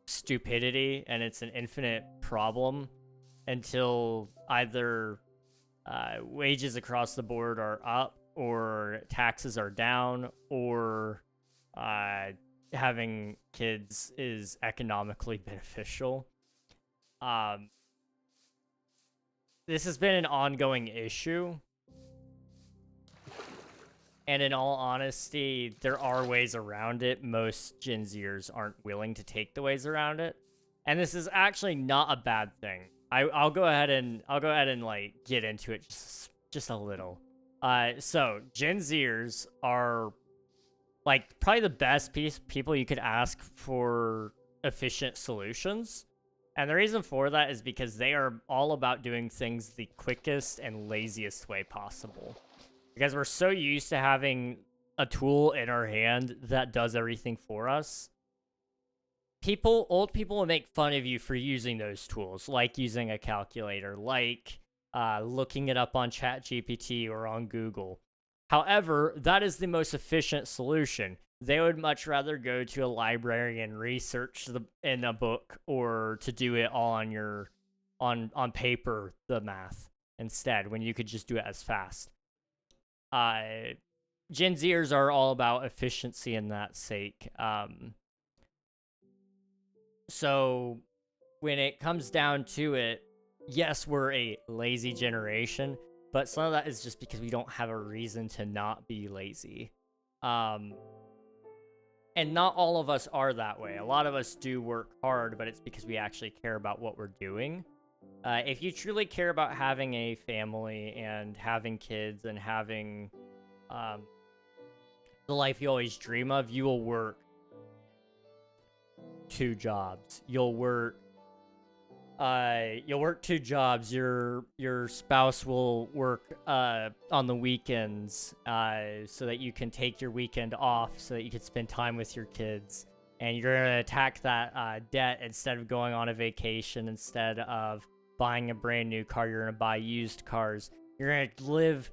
stupidity, and it's an infinite problem until either wages across the board are up, or taxes are down, or having kids is economically beneficial. This has been an ongoing issue. And in all honesty, there are ways around it. Most Gen Zers aren't willing to take the ways around it. And this is actually not a bad thing. I'll go ahead and like get into it just a little. So Gen Zers are like probably the best people you could ask for efficient solutions. And the reason for that is because they are all about doing things the quickest and laziest way possible. Because we're so used to having a tool in our hand that does everything for us. Old people will make fun of you for using those tools, like using a calculator, like looking it up on ChatGPT or on Google. However, that is the most efficient solution. They would much rather go to a library and research in a book, or to do it all on paper, the math, instead, when you could just do it as fast. Gen Zers are all about efficiency in that sake. So when it comes down to it, yes, we're a lazy generation, but some of that is just because we don't have a reason to not be lazy. And not all of us are that way. A lot of us do work hard, but it's because we actually care about what we're doing. If you truly care about having a family and having kids and having the life you always dream of, you will work 2 jobs. You'll work You'll work 2 jobs. Your spouse will work on the weekends so that you can take your weekend off so that you can spend time with your kids. And you're going to attack that debt instead of going on a vacation, instead of buying a brand new car. You're going to buy used cars. You're going to live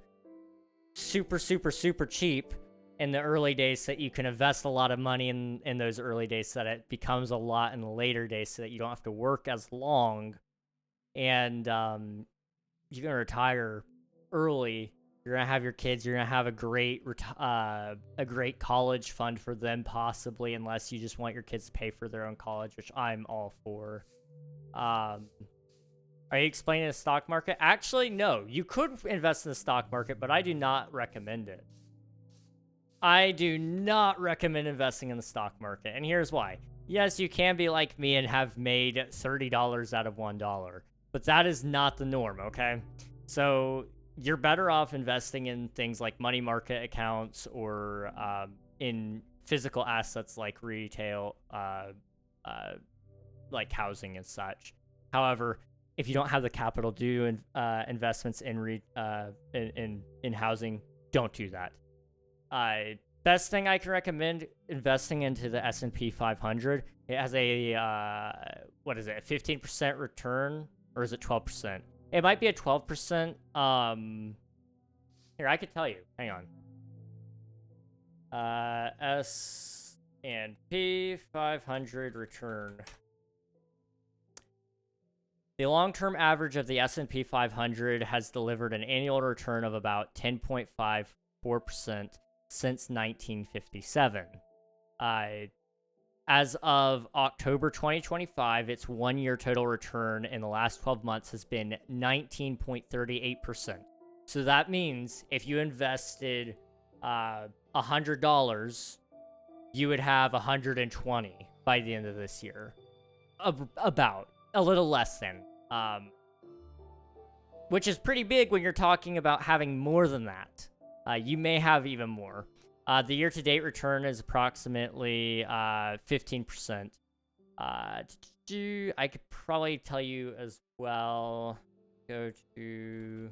super, super, super cheap in the early days so that you can invest a lot of money in those early days so that it becomes a lot in the later days so that you don't have to work as long. And you're going to retire early. You're going to have your kids. You're going to have a great college fund for them, possibly, unless you just want your kids to pay for their own college, which I'm all for. Are you explaining the stock market? Actually, no. You could invest in the stock market, but I do not recommend it. I do not recommend investing in the stock market, and here's why. Yes, you can be like me and have made $30 out of $1, but that is not the norm, okay? So you're better off investing in things like money market accounts or in physical assets like retail, like housing and such. However, if you don't have the capital to do investments in housing, don't do that. Best thing I can recommend, investing into the S&P 500. It has a, a 15% return, or is it 12%? It might be a 12%. Here, I could tell you. Hang on. S&P 500 return. The long-term average of the S&P 500 has delivered an annual return of about 10.54% since 1957. As of October 2025, its one-year total return in the last 12 months has been 19.38%. So that means if you invested $100, you would have 120 by the end of this year. About a little less than. Which is pretty big when you're talking about having more than that. You may have even more. The year-to-date return is approximately 15%. I could probably tell you as well. Go to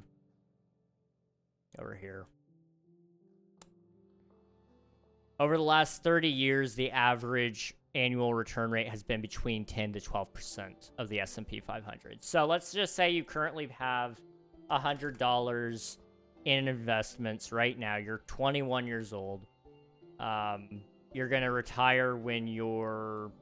over here. Over the last 30 years, the average annual return rate has been between 10 to 12% of the S&P 500. So let's just say you currently have $100 in investments right now. You're 21 years old. You're going to retire when you're...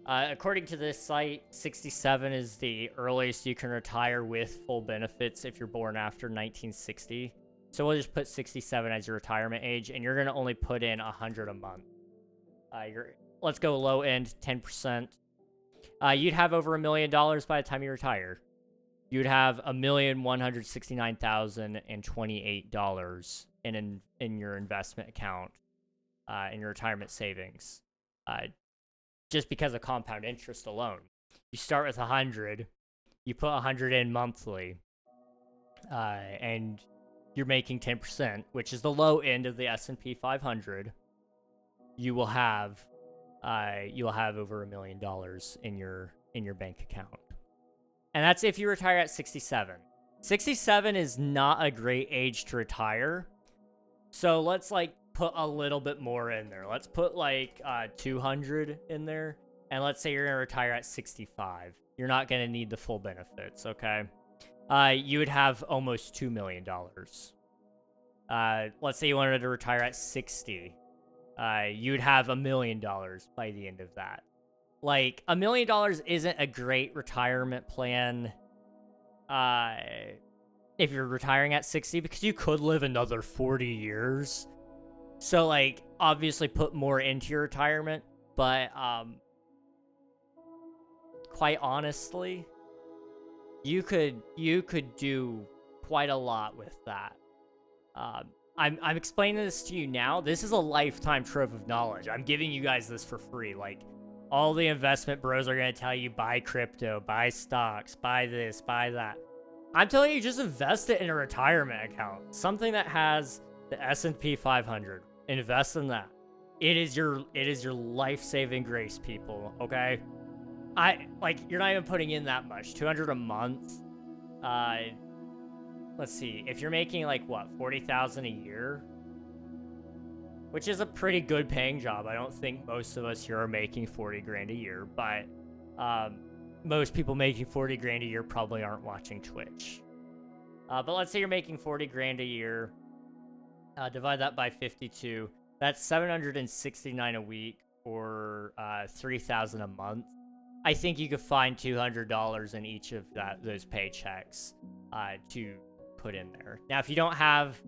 according to this site, 67 is the earliest you can retire with full benefits if you're born after 1960. So we'll just put 67 as your retirement age, and you're going to only put in 100 a month. Let's go low end, 10%. You'd have over $1 million by the time you retire. You'd have $1,169,028 in your investment account, in your retirement savings, just because of compound interest alone. You start with 100, you put 100 in monthly, and you're making 10%, which is the low end of the S&P 500. You will have over $1 million in your bank account. And that's if you retire at 67. 67 is not a great age to retire. So let's put a little bit more in there. Let's put 200 in there. And let's say you're going to retire at 65. You're not going to need the full benefits, okay? You would have almost $2 million. Let's say you wanted to retire at 60. You'd have $1 million by the end of that. $1 million isn't a great retirement plan if you're retiring at 60, because you could live another 40 years. So, obviously put more into your retirement, but quite honestly, you could do quite a lot with that. I'm explaining this to you now. This is a lifetime trove of knowledge. I'm giving you guys this for free. All the investment bros are going to tell you, buy crypto, buy stocks, buy this, buy that. I'm telling you, just invest it in a retirement account. Something that has the S&P 500. Invest in that. It is your life-saving grace, people, okay? You're not even putting in that much. 200 a month. Let's see. If you're making like what, 40,000 a year, which is a pretty good paying job. I don't think most of us here are making 40 grand a year, but most people making 40 grand a year probably aren't watching Twitch. But let's say you're making 40 grand a year. Divide that by 52. That's 769 a week, or 3,000 a month. I think you could find $200 in each of those paychecks to put in there. Now, if you don't have,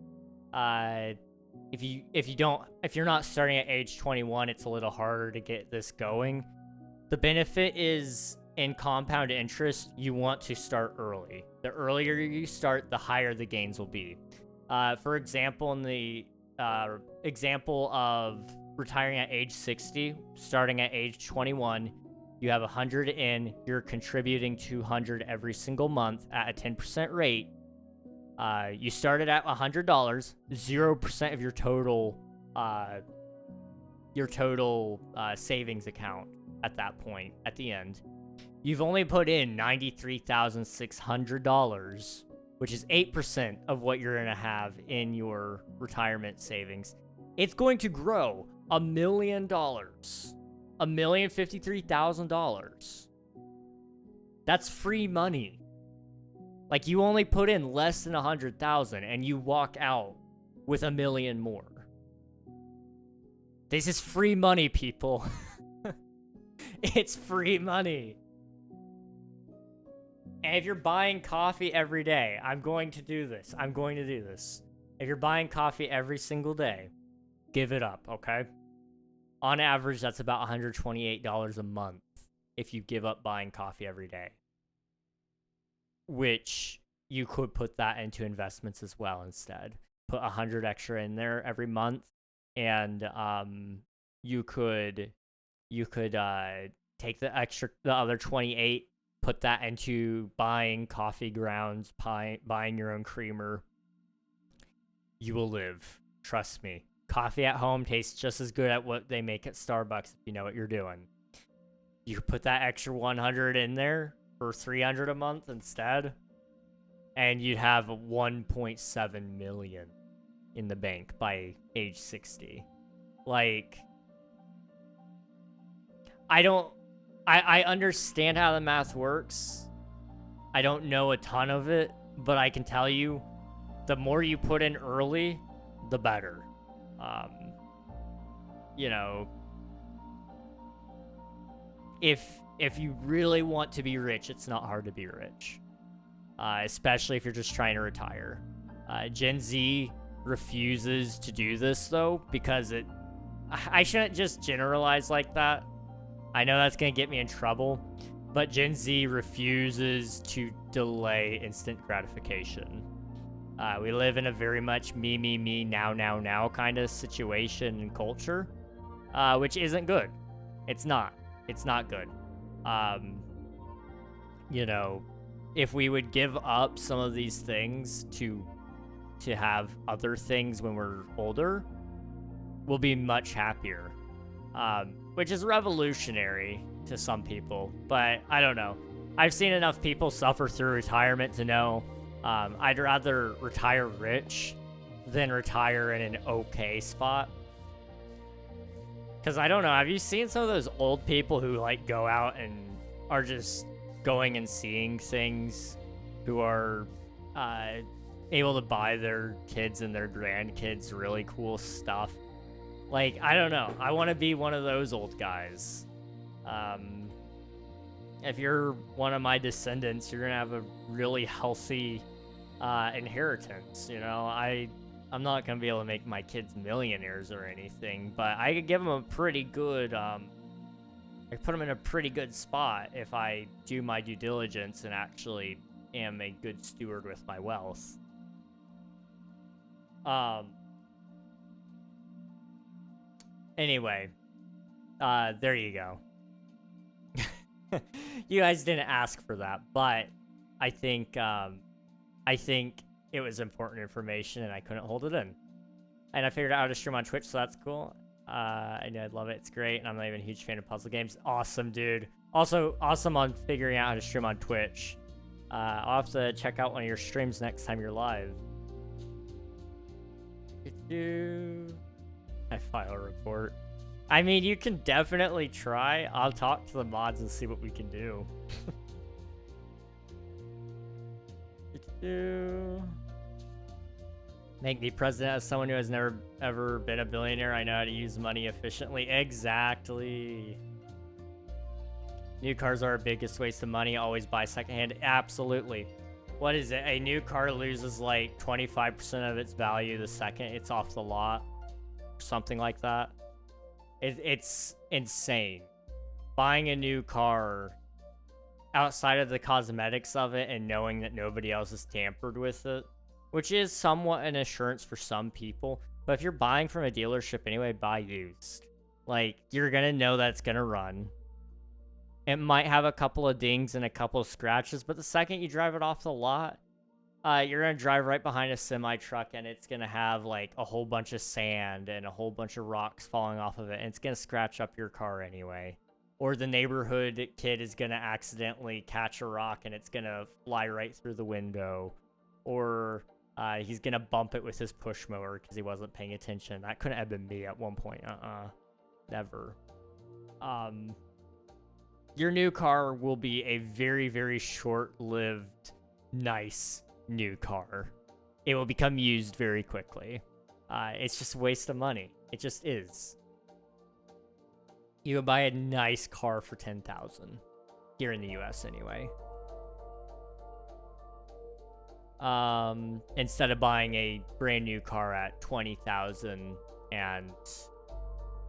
if you're not starting at age 21, it's a little harder to get this going. The benefit is in compound interest, you want to start early. The earlier you start, the higher the gains will be. For example, in the example of retiring at age 60, starting at age 21, you have 100 in, you're contributing 200 every single month at a 10% rate. You started at $100, 0% of your total savings account at that point, at the end. You've only put in $93,600, which is 8% of what you're going to have in your retirement savings. It's going to grow $1 million. $1,053,000. That's free money. Like, you only put in less than 100,000 and you walk out with $1 million more. This is free money, people. It's free money. And if you're buying coffee every day, I'm going to do this. If you're buying coffee every single day, give it up, okay? On average, that's about $128 a month if you give up buying coffee every day. Which you could put that into investments as well instead. Put 100 extra in there every month, and you could take the other 28, put that into buying coffee grounds, buying your own creamer. You will live. Trust me. Coffee at home tastes just as good at what they make at Starbucks if you know what you're doing. You could put that extra 100 in there for 300 a month instead, and you'd have 1.7 million in the bank by age 60. Like, I understand how the math works. I don't know a ton of it, but I can tell you, the more you put in early, the better. You know, if you really want to be rich, it's not hard to be rich. Especially if you're just trying to retire. Gen Z refuses to do this, though, because I shouldn't just generalize like that. I know that's going to get me in trouble, but Gen Z refuses to delay instant gratification. We live in a very much me, now kind of situation and culture, which isn't good. It's not good. You know, if we would give up some of these things to have other things when we're older, we'll be much happier. Which is revolutionary to some people, but I don't know. I've seen enough people suffer through retirement to know I'd rather retire rich than retire in an okay spot. Because I don't know, have you seen some of those old people who like go out and are just going and seeing things, who are able to buy their kids and their grandkids really cool stuff? Like, I don't know. I want to be one of those old guys. If you're one of my descendants, you're going to have a really healthy inheritance. You know, I'm not going to be able to make my kids millionaires or anything, but I could give them a pretty good, I put them in a pretty good spot if I do my due diligence and actually am a good steward with my wealth. Anyway, there you go. You guys didn't ask for that, but I think it was important information and I couldn't hold it in. And I figured out how to stream on Twitch, so that's cool. I know, I'd love it. It's great, and I'm not even a huge fan of puzzle games. Awesome, dude. Also, awesome on figuring out how to stream on Twitch. I'll have to check out one of your streams next time you're live. I file a report. I mean, you can definitely try. I'll talk to the mods and see what we can do. Make me president as someone who has never ever been a billionaire. I know how to use money efficiently. Exactly. New cars are our biggest waste of money. Always buy secondhand. Absolutely. What is it? A new car loses like 25% of its value the second it's off the lot. Something like that. It's insane. Buying a new car outside of the cosmetics of it and knowing that nobody else has tampered with it, which is somewhat an assurance for some people. But if you're buying from a dealership anyway, buy used. Like, you're going to know that it's going to run. It might have a couple of dings and a couple of scratches, but the second you drive it off the lot, you're going to drive right behind a semi-truck and it's going to have like a whole bunch of sand and a whole bunch of rocks falling off of it, and it's going to scratch up your car anyway. Or the neighborhood kid is going to accidentally catch a rock and it's going to fly right through the window. Or he's going to bump it with his push mower because he wasn't paying attention. That couldn't have been me at one point. Never. Your new car will be a very, very short-lived, nice new car. It will become used very quickly. It's just a waste of money. It just is. You would buy a nice car for $10,000 here in the US anyway. Instead of buying a brand new car at $20,000, and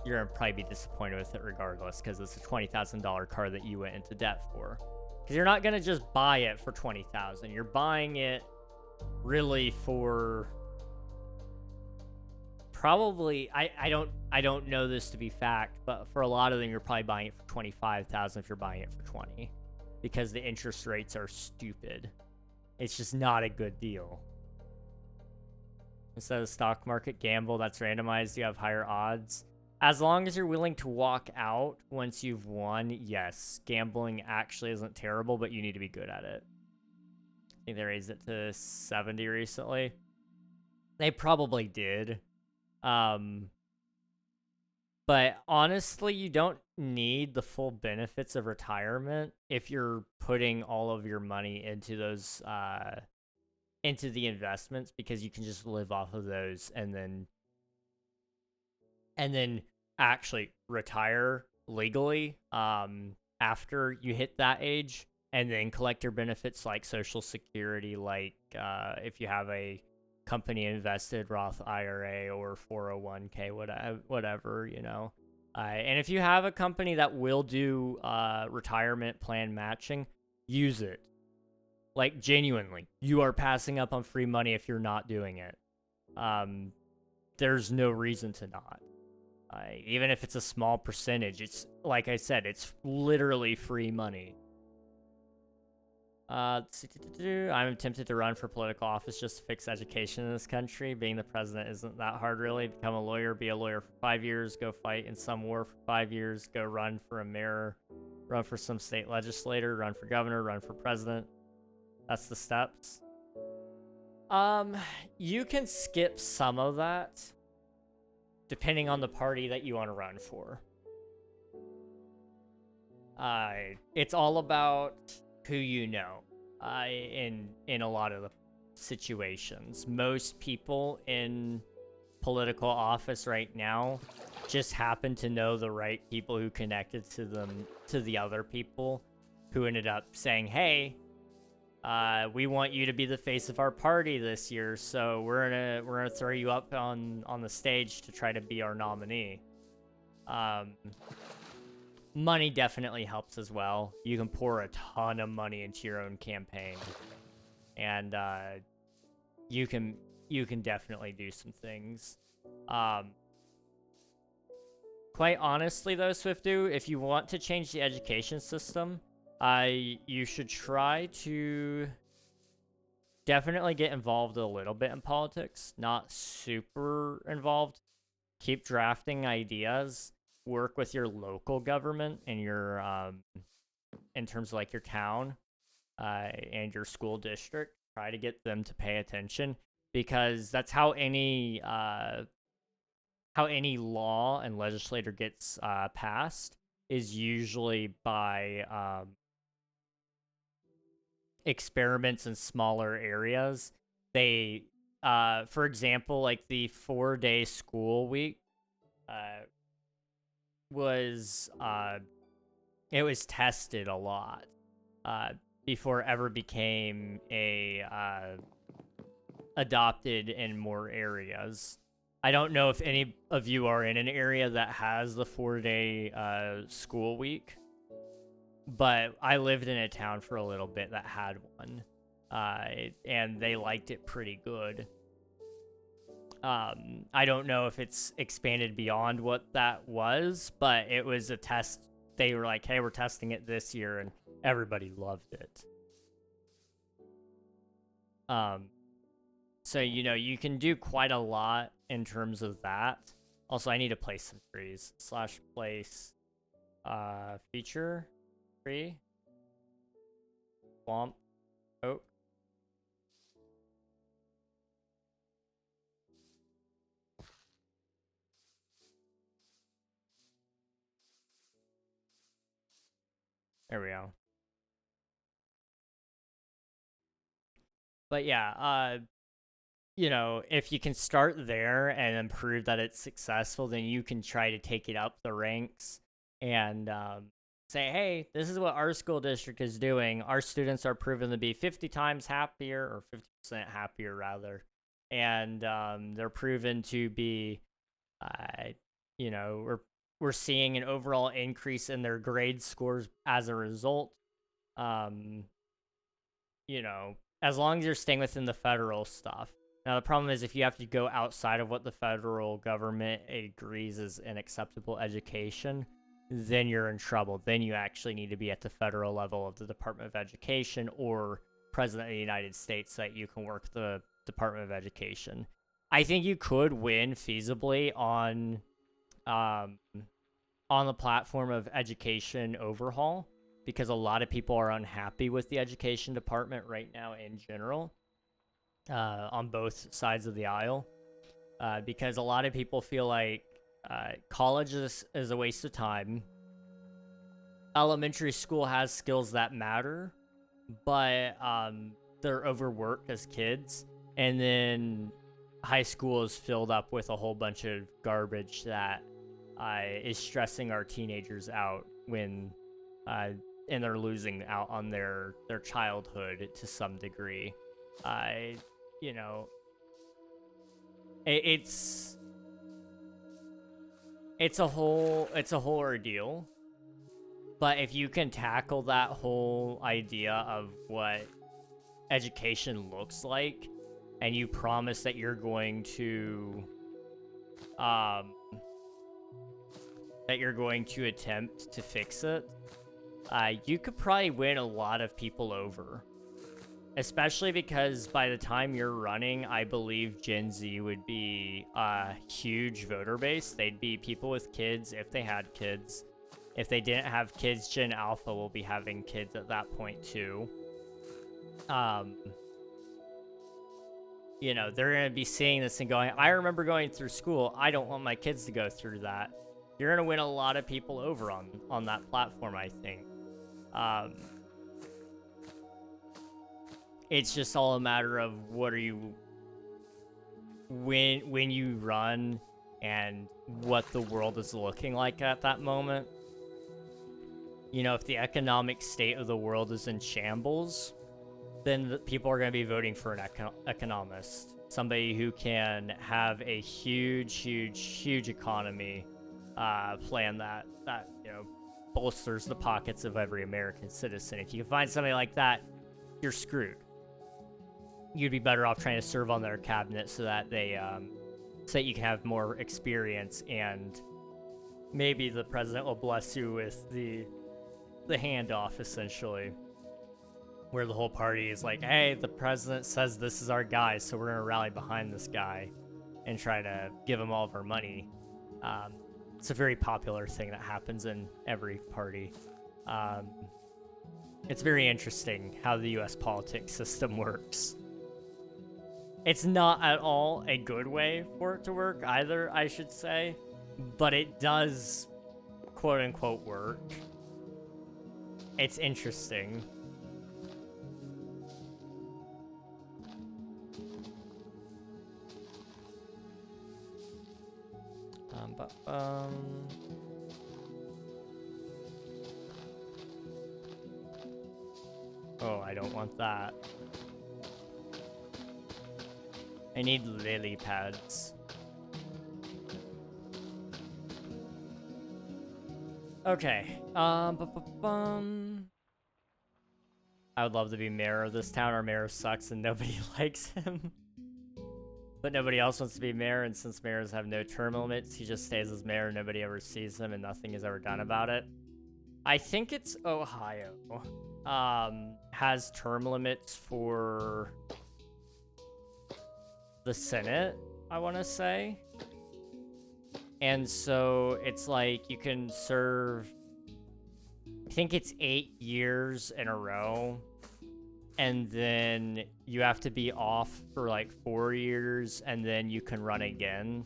you're gonna probably be disappointed with it regardless because it's a $20,000 car that you went into debt for. Because you're not gonna just buy it for $20,000. You're buying it really for probably, I don't know this to be fact, but for a lot of them you're probably buying it for $25,000 if you're buying it for $20,000, because the interest rates are stupid. It's just not a good deal. Instead of stock market gamble that's randomized, you have higher odds. As long as you're willing to walk out once you've won, yes. Gambling actually isn't terrible, but you need to be good at it. I think they raised it to 70 recently. They probably did. But honestly, you don't need the full benefits of retirement if you're putting all of your money into those, into the investments, because you can just live off of those and then actually retire legally after you hit that age, and then collect your benefits like Social Security, like if you have a company invested Roth IRA or 401k, whatever, you know. And if you have a company that will do retirement plan matching, use it. Like, genuinely, you are passing up on free money if you're not doing it. There's no reason to not. Even if it's a small percentage, it's, like I said, it's literally free money. I'm tempted to run for political office just to fix education in this country. Being the president isn't that hard, really. Become a lawyer, be a lawyer for 5 years, go fight in some war for 5 years, go run for a mayor, run for some state legislator, run for governor, run for president. That's the steps. You can skip some of that, depending on the party that you want to run for. It's all about who you know in a lot of the situations. Most people in political office right now just happen to know the right people who connected to them, to the other people who ended up saying, hey, we want you to be the face of our party this year, so we're gonna throw you up on the stage to try to be our nominee. Money definitely helps as well. You can pour a ton of money into your own campaign, and you can definitely do some things. Quite honestly, though, Swiftu, if you want to change the education system, you should try to definitely get involved a little bit in politics. Not super involved. keep drafting ideas, work with your local government and your in terms of like your town and your school district. Try to get them to pay attention, because that's how any law and legislator gets passed, is usually by experiments in smaller areas. They, for example, like the 4-day school week was it was tested a lot before it ever became a adopted in more areas. I don't know if any of you are in an area that has the 4-day school week, but I lived in a town for a little bit that had one, and they liked it pretty good. I don't know if it's expanded beyond what that was, but it was a test. They were like, hey, we're testing it this year, and everybody loved it. So, you know, you can do quite a lot in terms of that. Also, I need to place some trees. / place feature tree. Swamp oak. There we go. But yeah, you know, if you can start there and then prove that it's successful, then you can try to take it up the ranks and say, hey, this is what our school district is doing. Our students are proven to be 50 times happier, or 50% happier, rather. And they're proven to be, you know, we're seeing an overall increase in their grade scores as a result. You know, as long as you're staying within the federal stuff. Now, the problem is if you have to go outside of what the federal government agrees is an acceptable education, then you're in trouble. Then you actually need to be at the federal level of the Department of Education or President of the United States so that you can work the Department of Education. I think you could win feasibly on the platform of education overhaul, because a lot of people are unhappy with the education department right now in general, on both sides of the aisle, because a lot of people feel like college is a waste of time. Elementary school has skills that matter, but they're overworked as kids, and then high school is filled up with a whole bunch of garbage that is stressing our teenagers out when and they're losing out on their childhood to some degree. You know, it's a whole ordeal. But if you can tackle that whole idea of what education looks like, and you promise that you're going to attempt to fix it, you could probably win a lot of people over. Especially because by the time you're running, I believe Gen Z would be a huge voter base. They'd be people with kids if they had kids. If they didn't have kids, Gen Alpha will be having kids at that point too. You know, they're going to be seeing this and going, I remember going through school. I don't want my kids to go through that. You're going to win a lot of people over on that platform, I think. It's just all a matter of what are you, when you run, and what the world is looking like at that moment. You know, if the economic state of the world is in shambles, then people are going to be voting for an economist. Somebody who can have a huge economy plan that you know, bolsters the pockets of every American citizen. If you can find somebody like that, you're screwed. You'd be better off trying to serve on their cabinet so that they so that you can have more experience, and maybe the president will bless you with the handoff, essentially, where the whole party is like, hey, the president says this is our guy, so we're gonna rally behind this guy and try to give him all of our money. It's a very popular thing that happens in every party. It's very interesting how the US politics system works. It's not at all a good way for it to work either, I should say, but it does, quote unquote, work. It's interesting. Oh, I don't want that. I need lily pads. Okay. I would love to be mayor of this town. Our mayor sucks and nobody likes him. But nobody else wants to be mayor, and since mayors have no term limits, he just stays as mayor, nobody ever sees him, and nothing is ever done about it. I think it's Ohio. Has term limits for the Senate, I want to say. And so it's like you can serve, I think it's 8 years in a row. And then you have to be off for like 4 years, and then you can run again.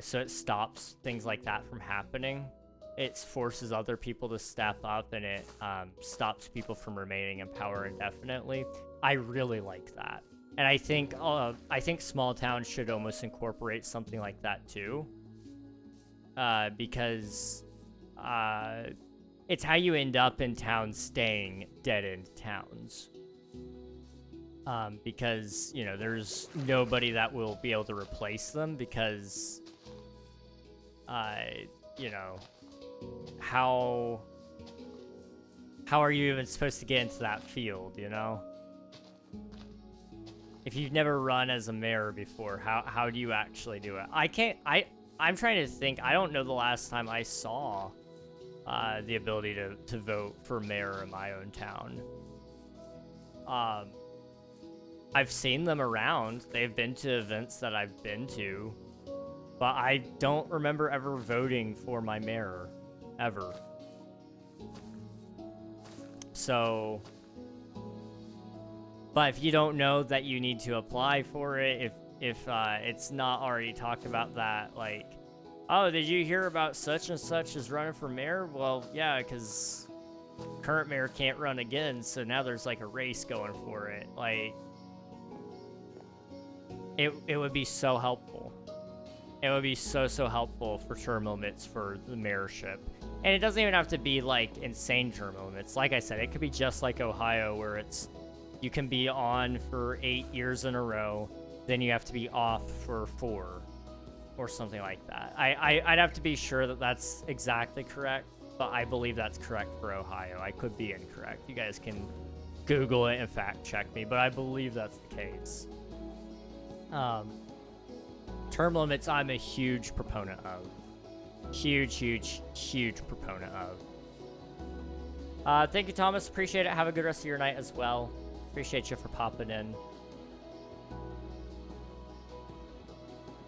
So it stops things like that from happening. It forces other people to step up, and it stops people from remaining in power indefinitely. I really like that. And I think small towns should almost incorporate something like that too. Because it's how you end up in towns staying dead-end towns. Because, you know, there's nobody that will be able to replace them because, you know, how are you even supposed to get into that field, you know? If you've never run as a mayor before, how do you actually do it? I'm trying to think. I don't know the last time I saw the ability to vote for mayor in my own town. I've seen them around. They've been to events that I've been to, but I don't remember ever voting for my mayor, ever. So, but if you don't know that you need to apply for it, if it's not already talked about that, like, oh, did you hear about such and such is running for mayor? Well, yeah, because current mayor can't run again, so now there's like a race going for it. Like, it would be so helpful. It would be so helpful for term limits for the mayorship. And it doesn't even have to be like insane term limits. Like I said, it could be just like Ohio, where it's you can be on for 8 years in a row, then you have to be off for 4 or something like that. I'd have to be sure that that's exactly correct, but I believe that's correct for Ohio. I could be incorrect. You guys can Google it and fact check me, but I believe that's the case. Term limits, I'm a huge proponent of. Huge proponent of. Thank you, Thomas. Appreciate it. Have a good rest of your night as well. Appreciate you for popping in.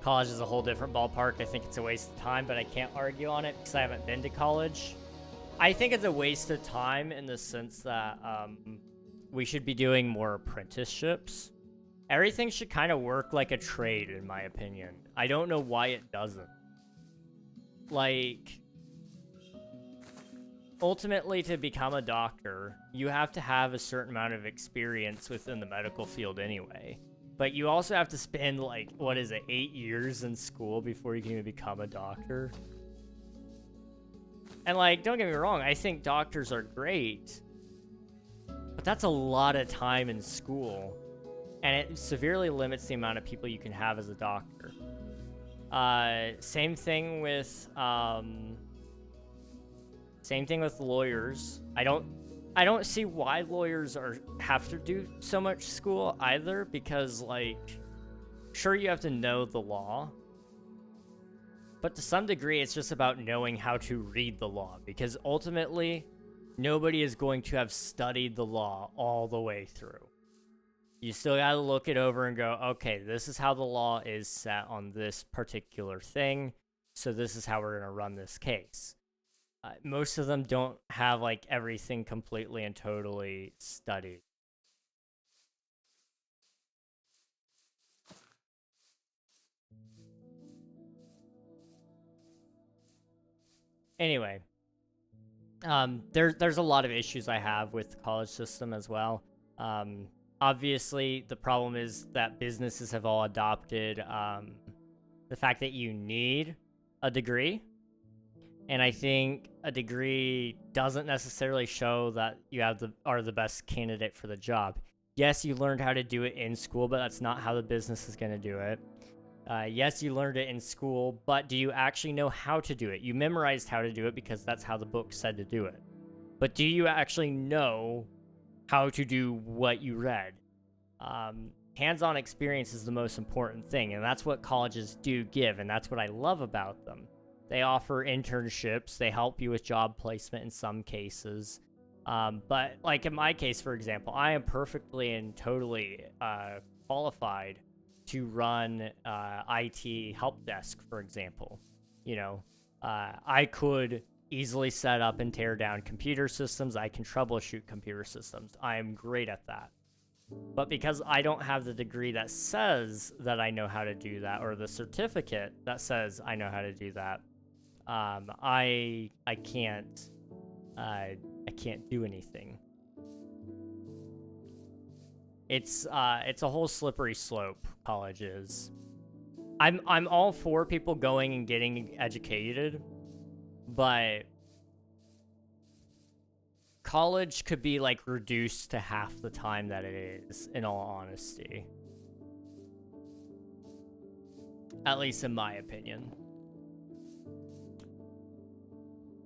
College is a whole different ballpark. I think it's a waste of time, but I can't argue on it because I haven't been to college. I think it's a waste of time in the sense that we should be doing more apprenticeships. Everything should kind of work like a trade, in my opinion. I don't know why it doesn't. Like, ultimately, to become a doctor, you have to have a certain amount of experience within the medical field anyway. But you also have to spend, like, 8 years in school before you can even become a doctor? And, like, don't get me wrong, I think doctors are great. But that's a lot of time in school. And it severely limits the amount of people you can have as a doctor. Same thing with lawyers. I don't see why lawyers have to do so much school either, because, like, sure, you have to know the law, but to some degree it's just about knowing how to read the law, because ultimately nobody is going to have studied the law all the way through. You still gotta look it over and go, okay, this is how the law is set on this particular thing. so this is how we're going to run this case. Most of them don't have like everything completely and totally studied. Anyway, there's a lot of issues I have with the college system as well. Obviously, the problem is that businesses have all adopted the fact that you need a degree. And I think a degree doesn't necessarily show that you are the best candidate for the job. Yes, you learned how to do it in school, but that's not how the business is going to do it. Yes, you learned it in school, but do you actually know how to do it? You memorized how to do it because that's how the book said to do it. But do you actually know how to do what you read? Hands-on experience is the most important thing, and that's what colleges do give, and that's what I love about them. They offer internships, they help you with job placement in some cases. But like in my case, for example, I am perfectly and totally qualified to run IT help desk, for example. You know, I could easily set up and tear down computer systems. I can troubleshoot computer systems. I am great at that. But because I don't have the degree that says that I know how to do that, or the certificate that says I know how to do that, I can't do anything. It's a whole slippery slope, college is. I'm all for people going and getting educated, but college could be like reduced to half the time that it is, in all honesty. At least in my opinion.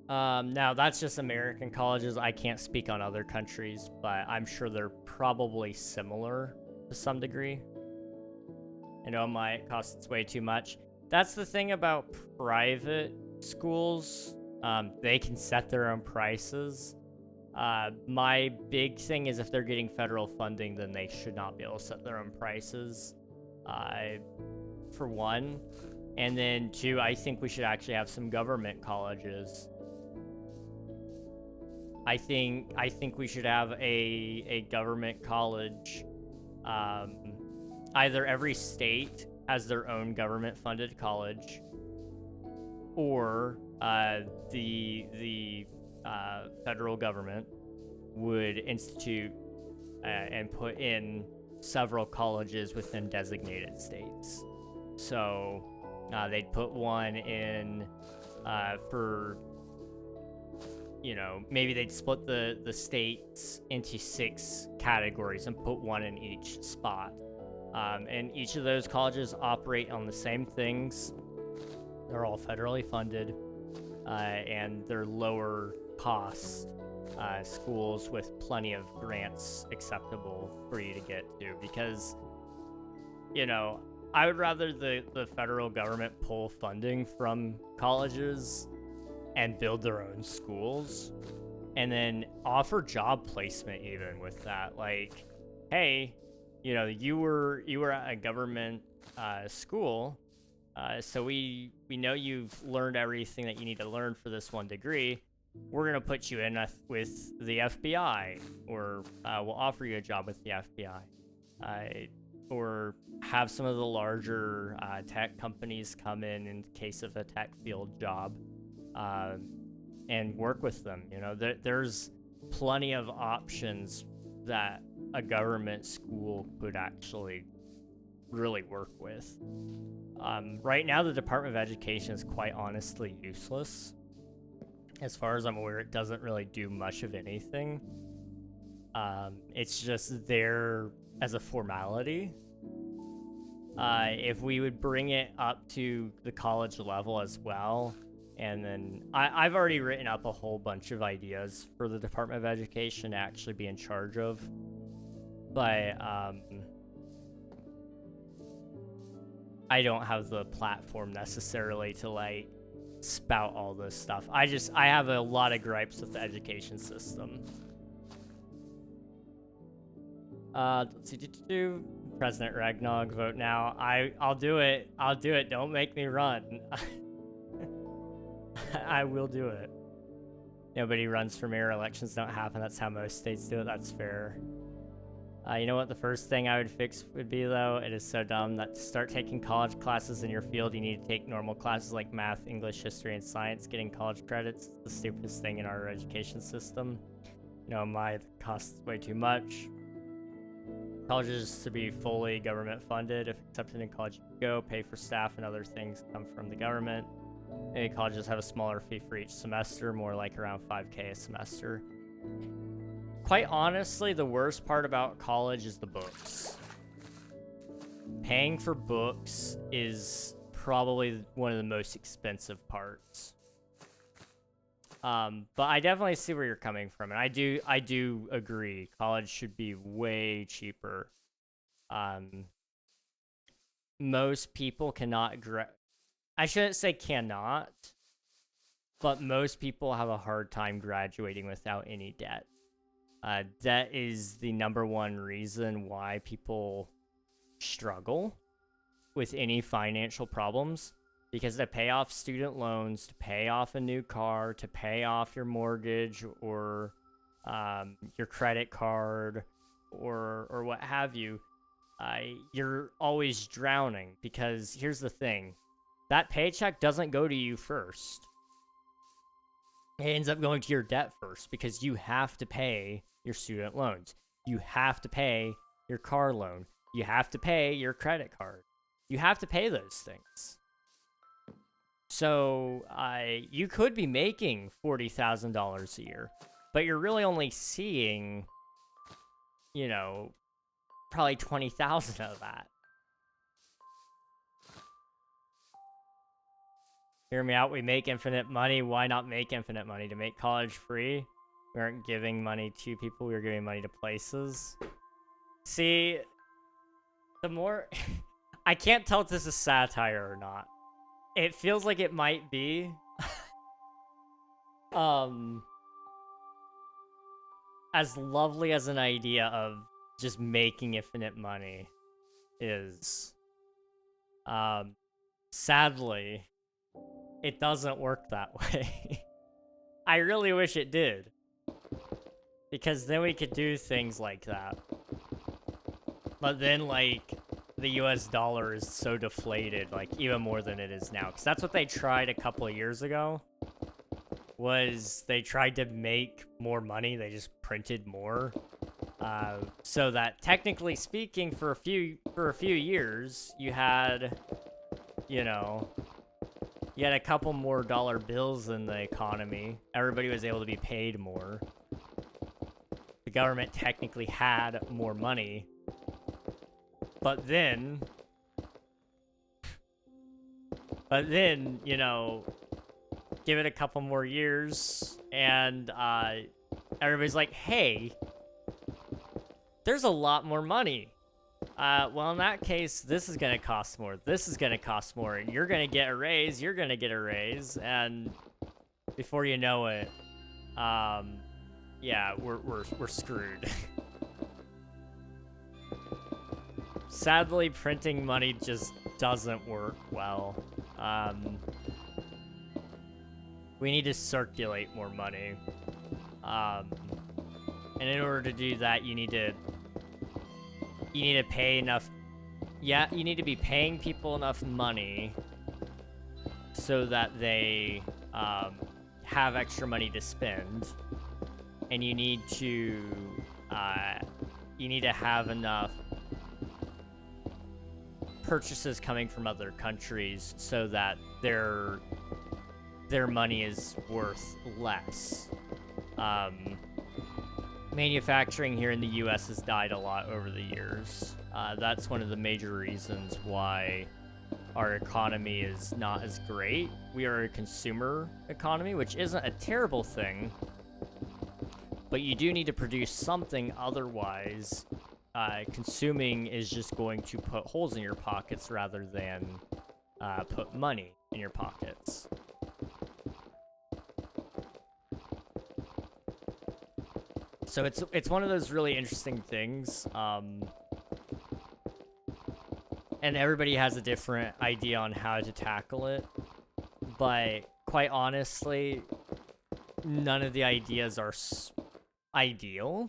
Now that's just American colleges. I can't speak on other countries, but I'm sure they're probably similar to some degree. I know it might cost its way too much. That's the thing about private schools. They can set their own prices. My big thing is if they're getting federal funding, then they should not be able to set their own prices, for one. And then two, I think we should actually have some government colleges. I think we should have a government college. Either every state has their own government-funded college, or the federal government would institute and put in several colleges within designated states. So they'd put one in for, you know, maybe they'd split the states into 6 categories and put one in each spot. And each of those colleges operate on the same things. They're all federally funded, and they're lower cost schools with plenty of grants acceptable for you to get to. Because, you know, I would rather the federal government pull funding from colleges and build their own schools, and then offer job placement even with that. Like, hey, you know, you were at a government school, so we know you've learned everything that you need to learn for this one degree. We're gonna put you in with the FBI, or we'll offer you a job with the FBI, or have some of the larger tech companies come in the case of a tech field job, and work with them. You know, there's plenty of options that a government school could actually really work with. Right now, the Department of Education is quite honestly useless. As far as I'm aware, it doesn't really do much of anything. It's just there as a formality. If we would bring it up to the college level as well, and then I've already written up a whole bunch of ideas for the Department of Education to actually be in charge of. But I don't have the platform necessarily to like spout all this stuff. I have a lot of gripes with the education system. Let's see, President Ragnog, vote now. I'll do it. Don't make me run. I will do it. Nobody runs for mayor, elections don't happen. That's how most states do it. That's fair. You know what the first thing I would fix would be, though? It is so dumb that to start taking college classes in your field, you need to take normal classes like math, English, history, and science. Getting college credits is the stupidest thing in our education system. You know, it costs way too much. Colleges to be fully government funded. If accepted in college, you can go pay for staff and other things come from the government. Maybe colleges have a smaller fee for each semester, more like around $5K a semester. Quite honestly, the worst part about college is the books. Paying for books is probably one of the most expensive parts. But I definitely see where you're coming from, and I do agree. College should be way cheaper. Most people cannot I shouldn't say cannot, but most people have a hard time graduating without any debt. Debt is the #1 reason why people struggle with any financial problems, because to pay off student loans, to pay off a new car, to pay off your mortgage or your credit card or what have you, you're always drowning, because here's the thing. That paycheck doesn't go to you first. It ends up going to your debt first, because you have to pay your student loans. You have to pay your car loan. You have to pay your credit card. You have to pay those things. So you could be making $40,000 a year, but you're really only seeing, you know, probably 20,000 of that. Hear me out, we make infinite money. Why not make infinite money? To make college free? We aren't giving money to people, we are giving money to places. See, the more... I can't tell if this is satire or not. It feels like it might be. As lovely as an idea of just making infinite money is, sadly, it doesn't work that way. I really wish it did, because then we could do things like that. But then, like, the US dollar is so deflated, like, even more than it is now. Because that's what they tried a couple of years ago, was they tried to make more money. They just printed more. So that, technically speaking, for a few years, you had, you know, you had a couple more dollar bills in the economy. Everybody was able to be paid more. The government technically had more money. But then, you know, give it a couple more years, and everybody's like, hey, there's a lot more money. Well, in that case, this is going to cost more. This is going to cost more. And you're going to get a raise. You're going to get a raise. And before you know it, yeah, we're screwed. Sadly, printing money just doesn't work well. We need to circulate more money. And in order to do that, you need to pay enough. Yeah, you need to be paying people enough money so that they have extra money to spend, and you need to have enough purchases coming from other countries so that their money is worth less. Manufacturing here in the US has died a lot over the years. That's one of the major reasons why our economy is not as great. We are a consumer economy, which isn't a terrible thing, but you do need to produce something, otherwise consuming is just going to put holes in your pockets rather than put money in your pockets. So it's one of those really interesting things, and everybody has a different idea on how to tackle it, but quite honestly, none of the ideas are ideal.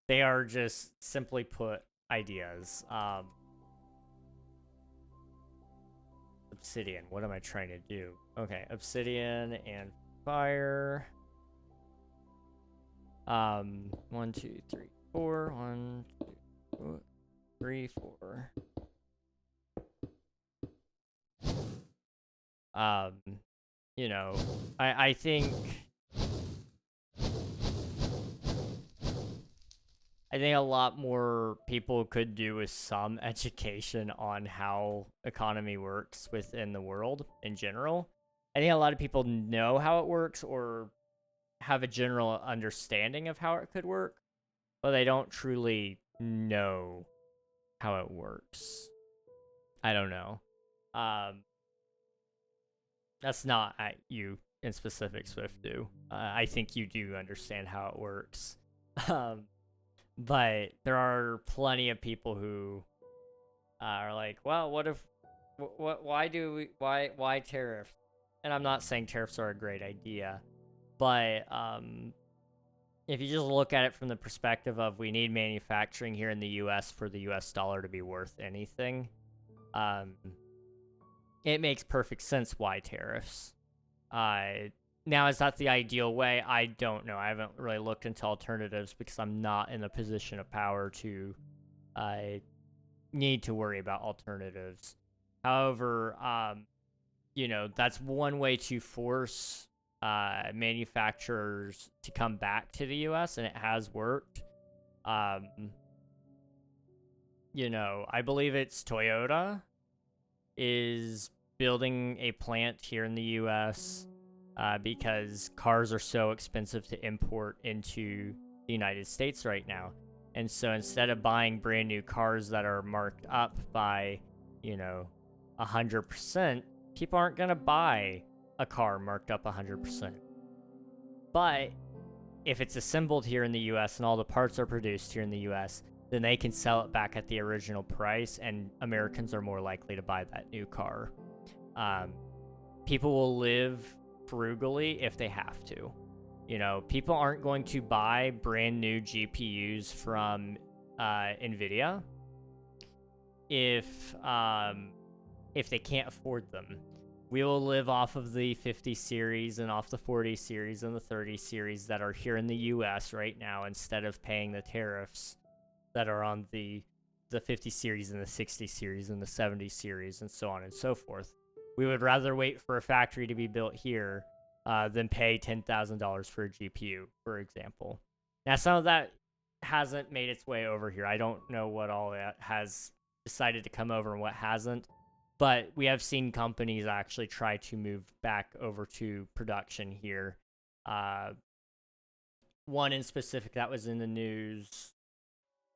They are just simply put ideas. Obsidian. What am I trying to do? Okay, obsidian and fire. 1, 2, 3, 4. 1, 2, 3, 4. You know, I think a lot more people could do with some education on how economy works within the world in general. I think a lot of people know how it works or have a general understanding of how it could work, but they don't truly know how it works. I don't know. That's not at you in specific, Swift do. I think you do understand how it works. But there are plenty of people who are like, well, what if, why tariffs? And I'm not saying tariffs are a great idea, but if you just look at it from the perspective of we need manufacturing here in the U.S. for the U.S. dollar to be worth anything, it makes perfect sense why tariffs. Now, is that the ideal way? I don't know. I haven't really looked into alternatives because I'm not in a position of power to need to worry about alternatives. However, you know, that's one way to force manufacturers to come back to the U.S., and it has worked. You know, I believe it's Toyota is building a plant here in the U.S. Because cars are so expensive to import into the United States right now. And so instead of buying brand new cars that are marked up by, you know, 100%, people aren't going to buy a car marked up 100%. But if it's assembled here in the US and all the parts are produced here in the US, then they can sell it back at the original price, and Americans are more likely to buy that new car. People will live frugally if they have to. You know, people aren't going to buy brand new GPUs from NVIDIA if they can't afford them. We will live off of the 50 series and off the 40 series and the 30 series that are here in the US right now, instead of paying the tariffs that are on the 50 series and the 60 series and the 70 series and so on and so forth. We would rather wait for a factory to be built here than pay $10,000 for a GPU, for example. Now, some of that hasn't made its way over here. I don't know what all that has decided to come over and what hasn't, but we have seen companies actually try to move back over to production here. One in specific that was in the news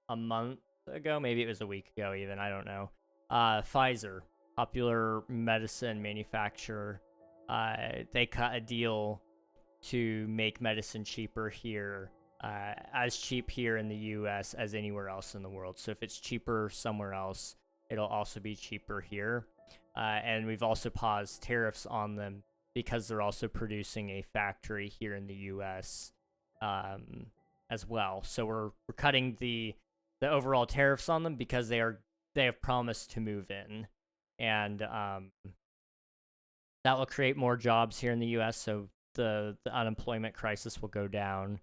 a month ago, maybe it was a week ago even, I don't know. Pfizer, popular medicine manufacturer, they cut a deal to make medicine cheaper here, as cheap here in the US as anywhere else in the world. So if it's cheaper somewhere else, it'll also be cheaper here. And we've also paused tariffs on them because they're also producing a factory here in the US as well. So we're cutting the overall tariffs on them because they have promised to move in, and that will create more jobs here in the U.S. So the unemployment crisis will go down.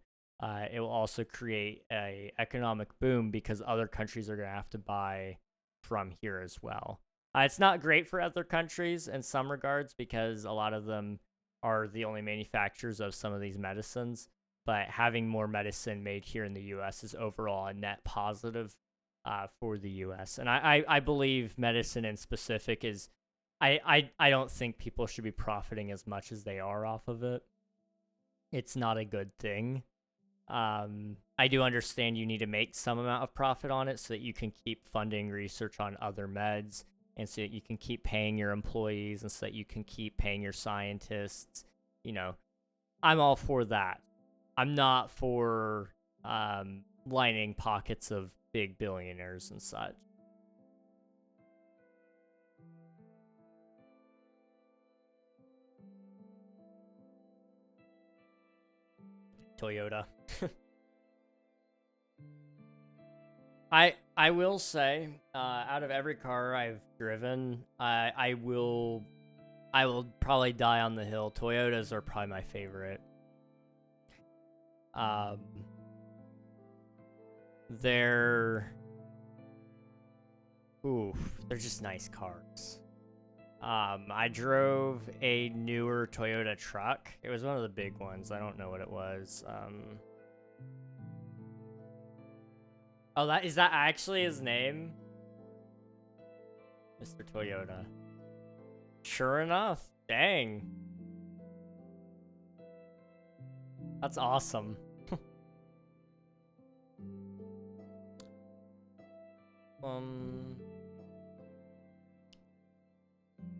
It will also create a economic boom because other countries are going to have to buy from here as well. It's not great for other countries in some regards because a lot of them are the only manufacturers of some of these medicines. But having more medicine made here in the U.S. is overall a net positive for the U.S. And I believe medicine in specific is, I don't think people should be profiting as much as they are off of it. It's not a good thing. I do understand you need to make some amount of profit on it so that you can keep funding research on other meds, and so that you can keep paying your employees, and so that you can keep paying your scientists. You know, I'm all for that. I'm not for lining pockets of big billionaires and such. Toyota. I will say, out of every car I've driven, I will probably die on the hill. Toyotas are probably my favorite. They're just nice cars. I drove a newer Toyota truck. It was one of the big ones. I don't know what it was. Oh, is that actually his name? Mr. Toyota. Sure enough. Dang. That's awesome.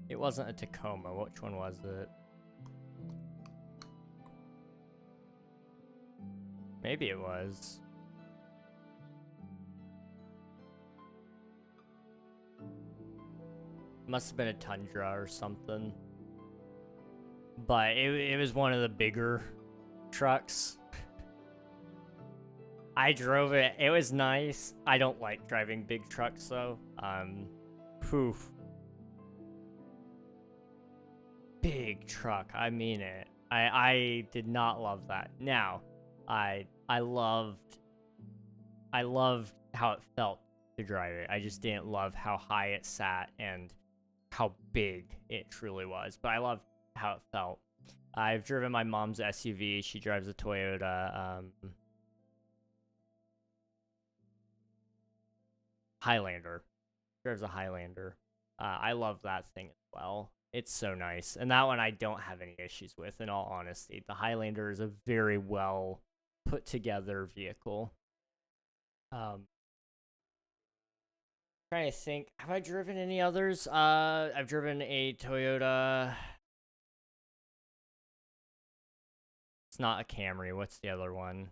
It wasn't a Tacoma. Which one was it? Maybe it was. Must have been a Tundra or something. But it was one of the bigger trucks. I drove it. It was nice. I don't like driving big trucks though. Poof. Big truck. I mean it. I did not love that. Now, I loved how it felt to drive it. I just didn't love how high it sat and how big it truly was. But I loved how it felt. I've driven my mom's SUV. She drives a Toyota Highlander. She drives a Highlander. I love that thing as well. It's so nice. And that one I don't have any issues with, in all honesty. The Highlander is a very well put together vehicle. Trying to think, have I driven any others? I've driven a Toyota. It's not a Camry. What's the other one?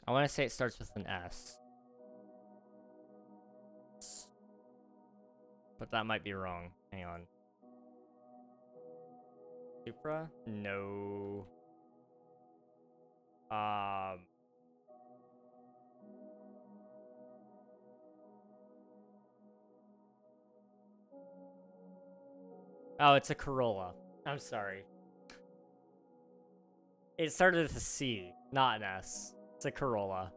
I want to say it starts with an S. But that might be wrong. Hang on. Supra? No. Oh, it's a Corolla. I'm sorry. It started with a C, not an S. It's a Corolla.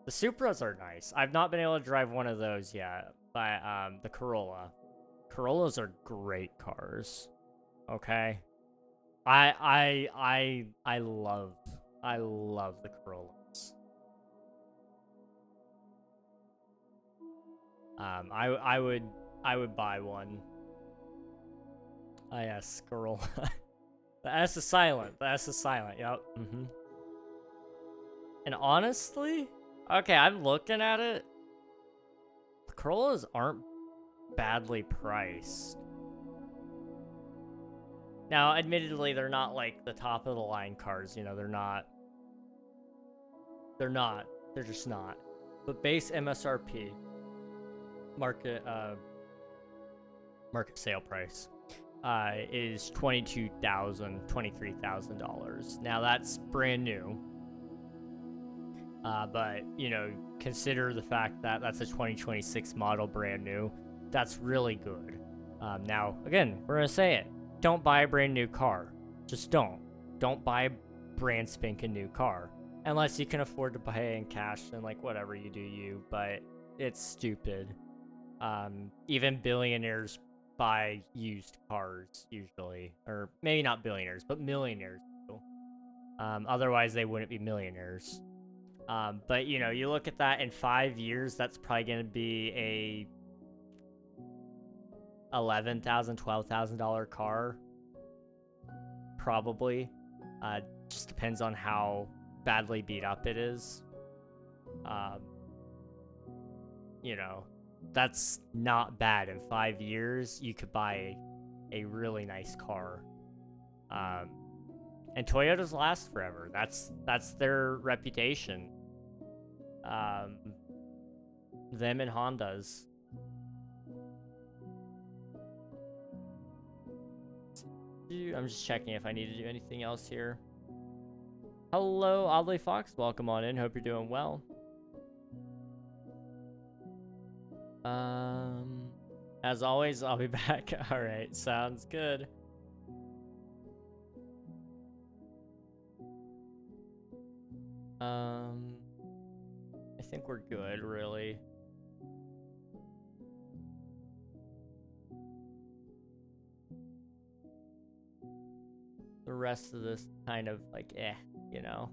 The Supras are nice. I've not been able to drive one of those yet, but the Corolla. Corollas are great cars. Okay. I love the Corollas. I would buy one. Ah, yes, Corolla. The S is silent. The S is silent. Yep. And honestly, okay, I'm looking at it. The Corollas aren't badly priced. Now, admittedly, they're not like the top of the line cars. You know, they're not. They're not. They're just not. But base MSRP, market sale price, is $23,000. Now that's brand new. But you know, consider the fact that that's a 2026 model, brand new. That's really good. Now, again, we're gonna say it. Don't buy a brand new car. Just don't. Don't buy a brand spanking new car. Unless you can afford to buy it in cash, and like whatever, you do you, but it's stupid. Even billionaires buy used cars usually, or maybe not billionaires, but millionaires do. Otherwise they wouldn't be millionaires. But you know, you look at that in 5 years, that's probably going to be a $11,000, $12,000 car. Probably. Just depends on how badly beat up it is. You know, that's not bad. In 5 years, you could buy a really nice car. And Toyotas last forever. That's their reputation. Them and Hondas. I'm just checking if I need to do anything else here. Hello, Oddly Fox. Welcome on in. Hope you're doing well. As always, I'll be back. All right, sounds good. I think we're good, really. The rest of this kind of like, you know,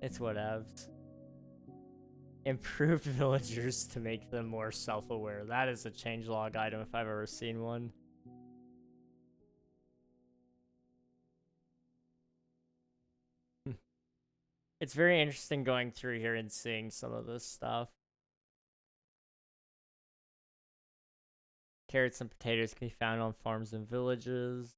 it's whatevs. Improved villagers to make them more self-aware. That is a changelog item if I've ever seen one. It's very interesting going through here and seeing some of this stuff. Carrots and potatoes can be found on farms and villages.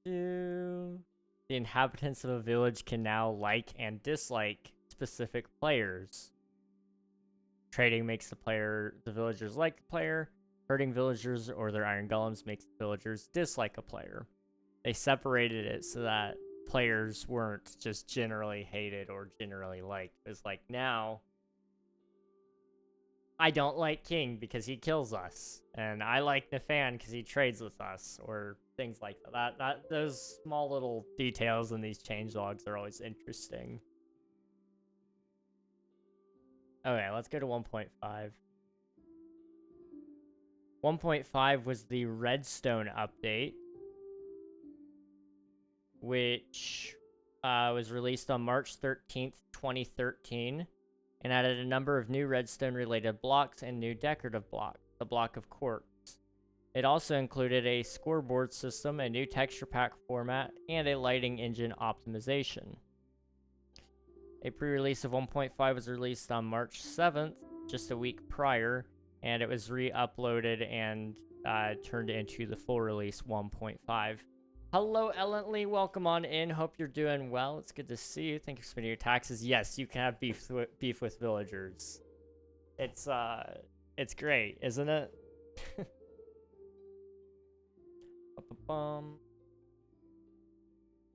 The inhabitants of a village can now like and dislike specific players. Trading makes the villagers like the player. Hurting villagers or their iron golems makes the villagers dislike a player. They separated it so that players weren't just generally hated or generally liked. It's like now, I don't like King because he kills us, and I like Nathan because he trades with us, or things like that. Those small little details in these changelogs are always interesting. Okay, let's go to 1.5. 1.5 was the Redstone update, which was released on March 13th, 2013, and added a number of new redstone-related blocks and new decorative blocks, the block of quartz. It also included a scoreboard system, a new texture pack format, and a lighting engine optimization. A pre-release of 1.5 was released on March 7th, just a week prior, and it was re-uploaded and turned into the full release 1.5. Hello, Ellently. Welcome on in. Hope you're doing well. It's good to see you. Thank you for spending your taxes. Yes, you can have beef with villagers. It's great, isn't it?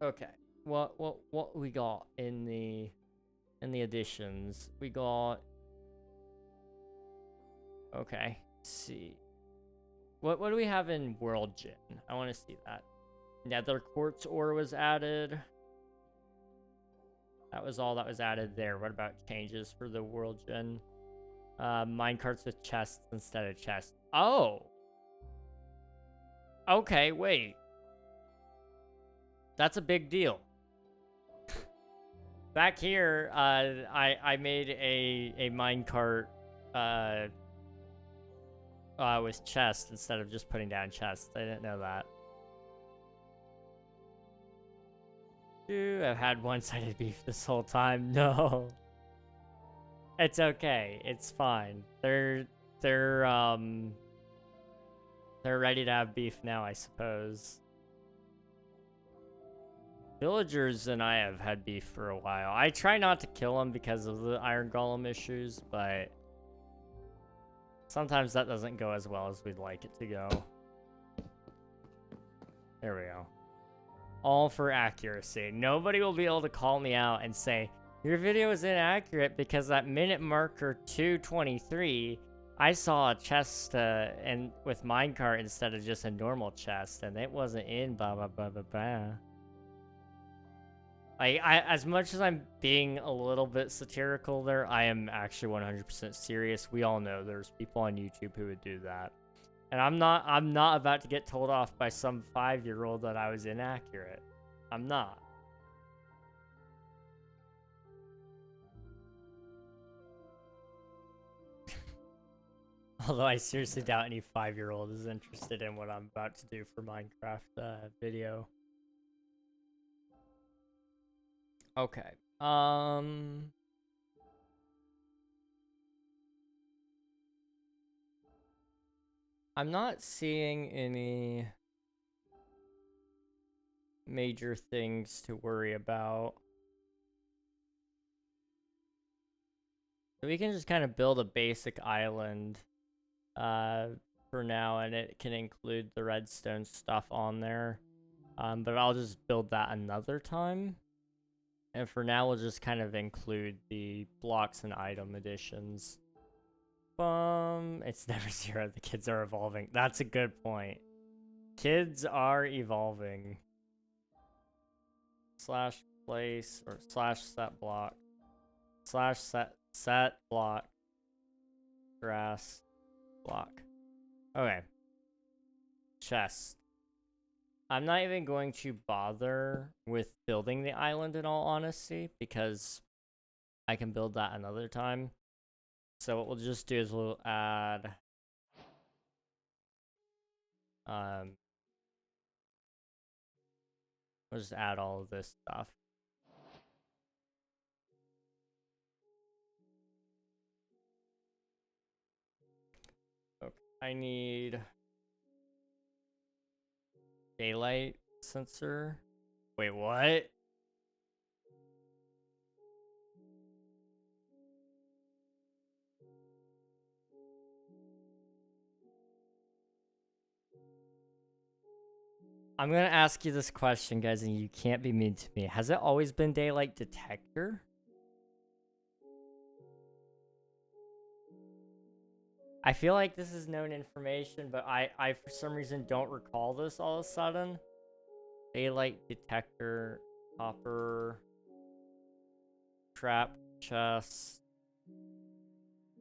Okay. What we got in the additions? We got. Okay. Let's see. What do we have in World Gen? I want to see that. Nether quartz ore was added. That was all that was added there. What about changes for the World Gen? Minecarts with chests instead of chests. Oh. Okay, wait. That's a big deal. Back here, I made a minecart with chests instead of just putting down chests. I didn't know that. Dude, I've had one-sided beef this whole time. No. It's okay. It's fine. They're ready to have beef now, I suppose. Villagers and I have had beef for a while. I try not to kill them because of the iron golem issues, but sometimes that doesn't go as well as we'd like it to go. There we go. All for accuracy. Nobody will be able to call me out and say, your video is inaccurate because at minute marker 223, I saw a chest and with minecart instead of just a normal chest, and it wasn't in blah blah blah blah blah. Like, as much as I'm being a little bit satirical there, I am actually 100% serious. We all know there's people on YouTube who would do that. And I'm not about to get told off by some 5-year-old that I was inaccurate. I'm not. Although I seriously doubt any 5-year-old is interested in what I'm about to do for Minecraft video. Okay. I'm not seeing any major things to worry about. So we can just kind of build a basic island for now, and it can include the redstone stuff on there. But I'll just build that another time. And for now, we'll just kind of include the blocks and item additions. It's never 0. The kids are evolving. That's a good point. Kids are evolving. Slash place or slash set block. Slash set block. Grass block. Okay. Chest. I'm not even going to bother with building the island in all honesty, because I can build that another time. So what we'll just do is we'll add we'll just add all of this stuff. Okay, I need daylight sensor. Wait, what? I'm gonna ask you this question, guys, and you can't be mean to me. Has it always been daylight detector? I feel like this is known information, but I for some reason don't recall this all of a sudden. Daylight detector, copper, trap, chest,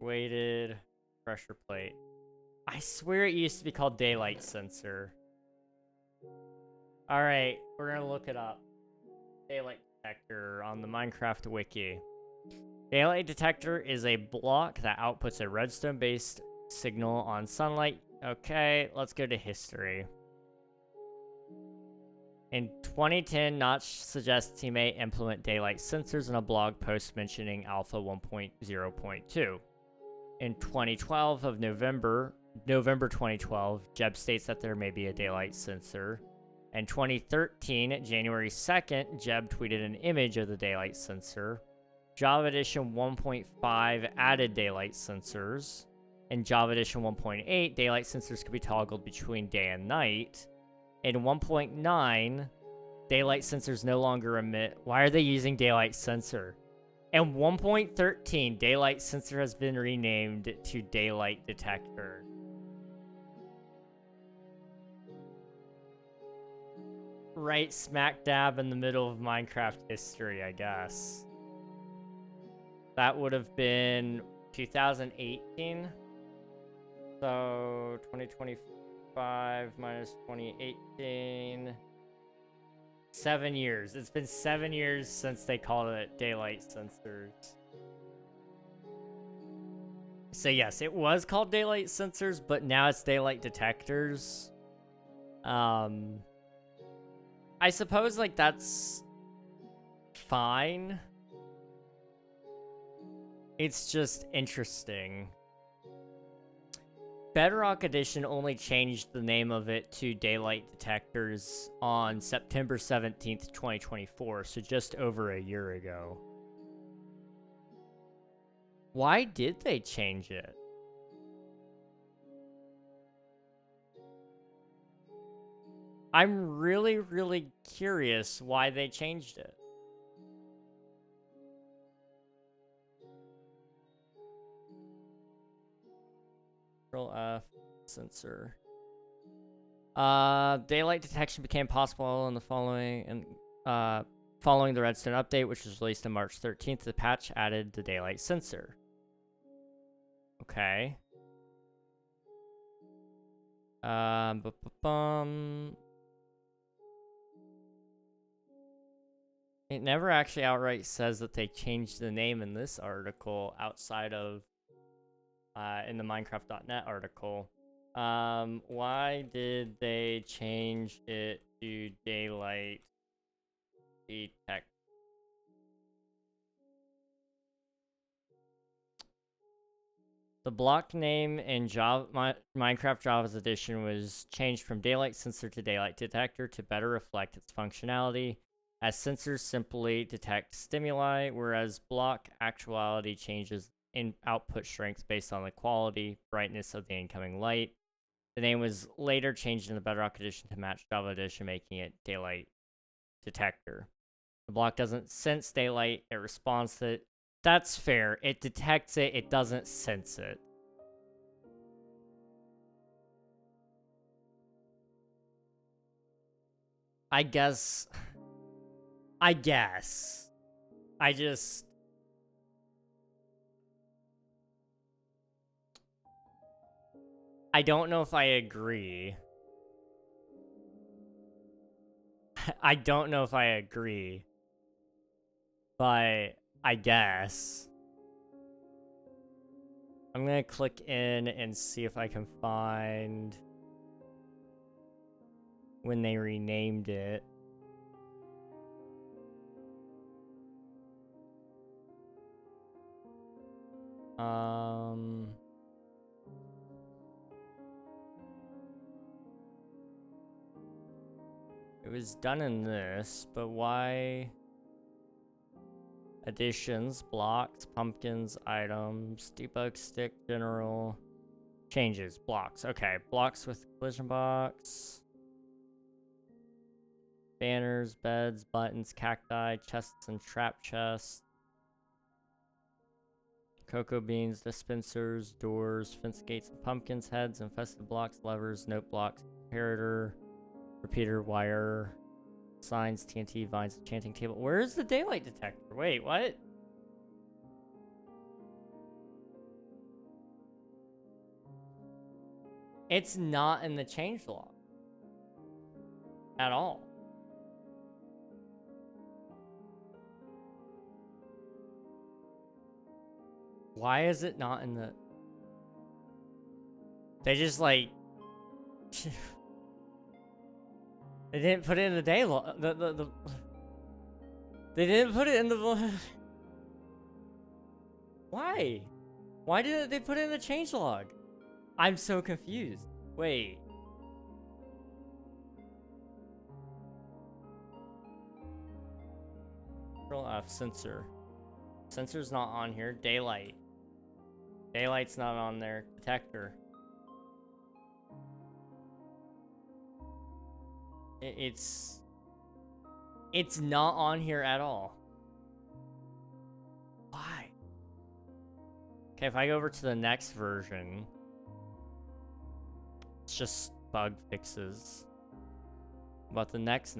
weighted, pressure plate. I swear it used to be called daylight sensor. Alright, we're gonna look it up. Daylight detector on the Minecraft wiki. Daylight detector is a block that outputs a redstone-based signal on sunlight. Okay, let's go to history. In 2010, Notch suggests he may implement daylight sensors in a blog post mentioning Alpha 1.0.2. In 2012 of November 2012, Jeb states that there may be a daylight sensor. In 2013, January 2nd, Jeb tweeted an image of the daylight sensor. Java Edition 1.5 added daylight sensors. In Java Edition 1.8, daylight sensors could be toggled between day and night. In 1.9, daylight sensors no longer emit. Why are they using daylight sensor? In 1.13, daylight sensor has been renamed to daylight detector. Right smack dab in the middle of Minecraft history, I guess. That would have been 2018. So 2025 minus 2018. 7 years. It's been 7 years since they called it daylight sensors. So yes, it was called daylight sensors, but now it's daylight detectors. I suppose, like, that's fine. It's just interesting. Bedrock Edition only changed the name of it to Daylight Detectors on September 17th, 2024, so just over a year ago. Why did they change it? I'm really, really curious why they changed it. Control F, sensor. Daylight detection became possible in the following following the Redstone update, which was released on March 13th. The patch added the daylight sensor. Okay. It never actually outright says that they changed the name in this article outside of in the Minecraft.net article. Why did they change it to daylight detect? The block name in Minecraft Java's edition was changed from daylight sensor to daylight detector to better reflect its functionality, as sensors simply detect stimuli, whereas block actuality changes in output strength based on the quality, brightness of the incoming light. The name was later changed in the Bedrock edition to match Java edition, making it Daylight Detector. The block doesn't sense daylight, it responds to it. That's fair. It detects it, it doesn't sense it. I guess. I don't know if I agree. I don't know if I agree. But I guess. I'm gonna click in and see if I can find when they renamed it. It was done in this, but why? Additions, blocks, pumpkins, items, debug stick, general. Changes, blocks. Okay, blocks with collision box. Banners, beds, buttons, cacti, chests and trap chests. Cocoa beans, dispensers, doors, fence gates, and pumpkins, heads, infested blocks, levers, note blocks, comparator, repeater, wire, signs, TNT, vines, enchanting table. Where's the daylight detector? Wait, what? It's not in the changelog at all. Why is it not in the... They just like... They didn't put it in the day log. They didn't put it in the... Why? Why didn't they put it in the changelog? I'm so confused. Wait. Control F, sensor. Sensor's not on here. Daylight. Daylight's not on there. Detector. It's not on here at all. Why? Okay, if I go over to the next version, it's just bug fixes. What about the next?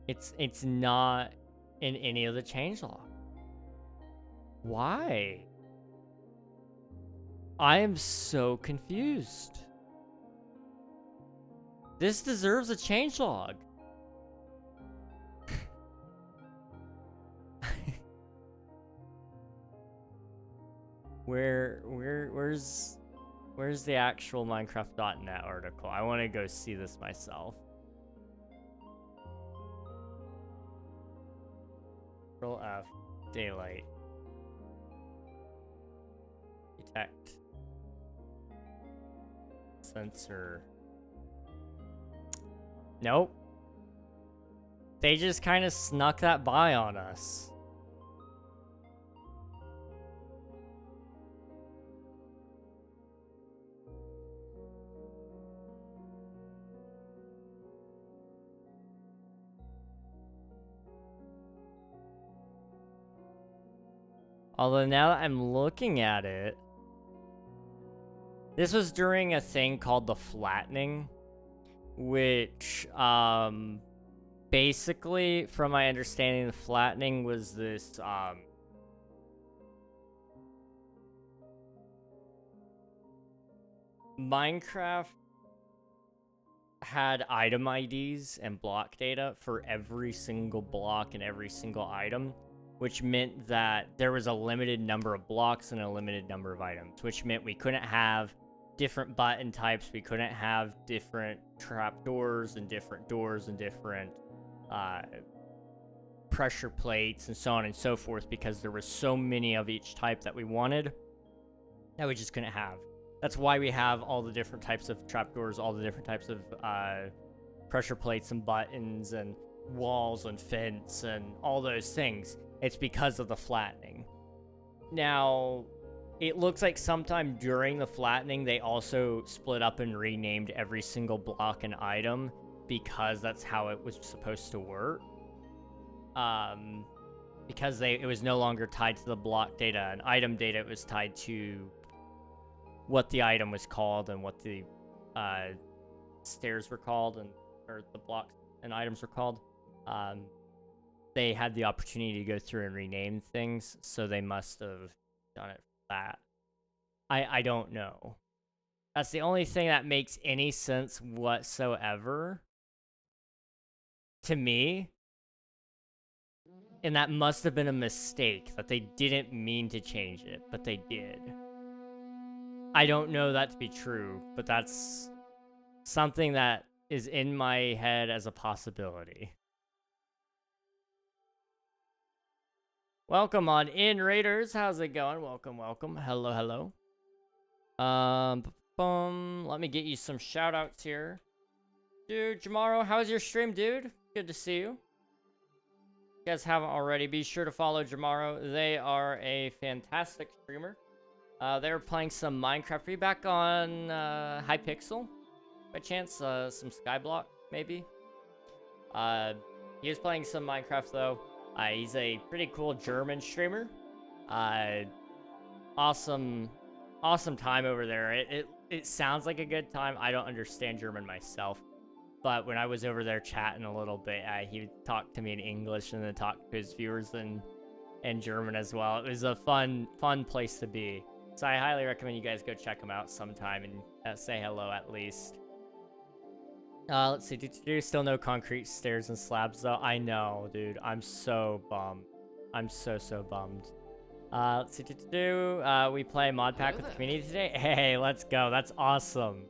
It's not in any of the changelog. Why? I am so confused. This deserves a changelog. Where's the actual Minecraft.net article? I want to go see this myself. Control F, daylight. Detect. Sensor. Nope. They just kind of snuck that by on us. Although now that I'm looking at it, this was during a thing called the flattening, which, basically, from my understanding, the flattening was this, Minecraft had item IDs and block data for every single block and every single item, which meant that there was a limited number of blocks and a limited number of items, which meant we couldn't have different button types, we couldn't have different trapdoors and different doors and different pressure plates and so on and so forth, because there was so many of each type that we wanted that we just couldn't have. That's why we have all the different types of trapdoors, all the different types of pressure plates and buttons and walls and fence and all those things. It's because of the flattening. Now, it looks like sometime during the flattening, they also split up and renamed every single block and item because that's how it was supposed to work. Because it was no longer tied to the block data and item data, it was tied to what the item was called and what the stairs were called, or the blocks and items were called. They had the opportunity to go through and rename things, so they must have done it for that. I don't know. That's the only thing that makes any sense whatsoever to me. And that must have been a mistake, that they didn't mean to change it, but they did. I don't know that to be true, but that's something that is in my head as a possibility. Welcome on in, Raiders. How's it going? Welcome, welcome. Hello, hello. Let me get you some shout outs here. Dude, Jamaro, how's your stream, dude? Good to see you. If you guys haven't already, be sure to follow Jamaro. They are a fantastic streamer. They were playing some Minecraft. Are you back on Hypixel by chance? Some Skyblock, maybe? He was playing some Minecraft, though. He's a pretty cool German streamer. Awesome time over there. It sounds like a good time. I don't understand German myself. But when I was over there chatting a little bit, he would talk to me in English and then talk to his viewers in German as well. It was a fun place to be. So I highly recommend you guys go check him out sometime and say hello at least. Let's see. Still no concrete stairs and slabs though. I know, dude. I'm so bummed. I'm so bummed. Let's see. We play mod pack with the community today. Hey, let's go. That's awesome.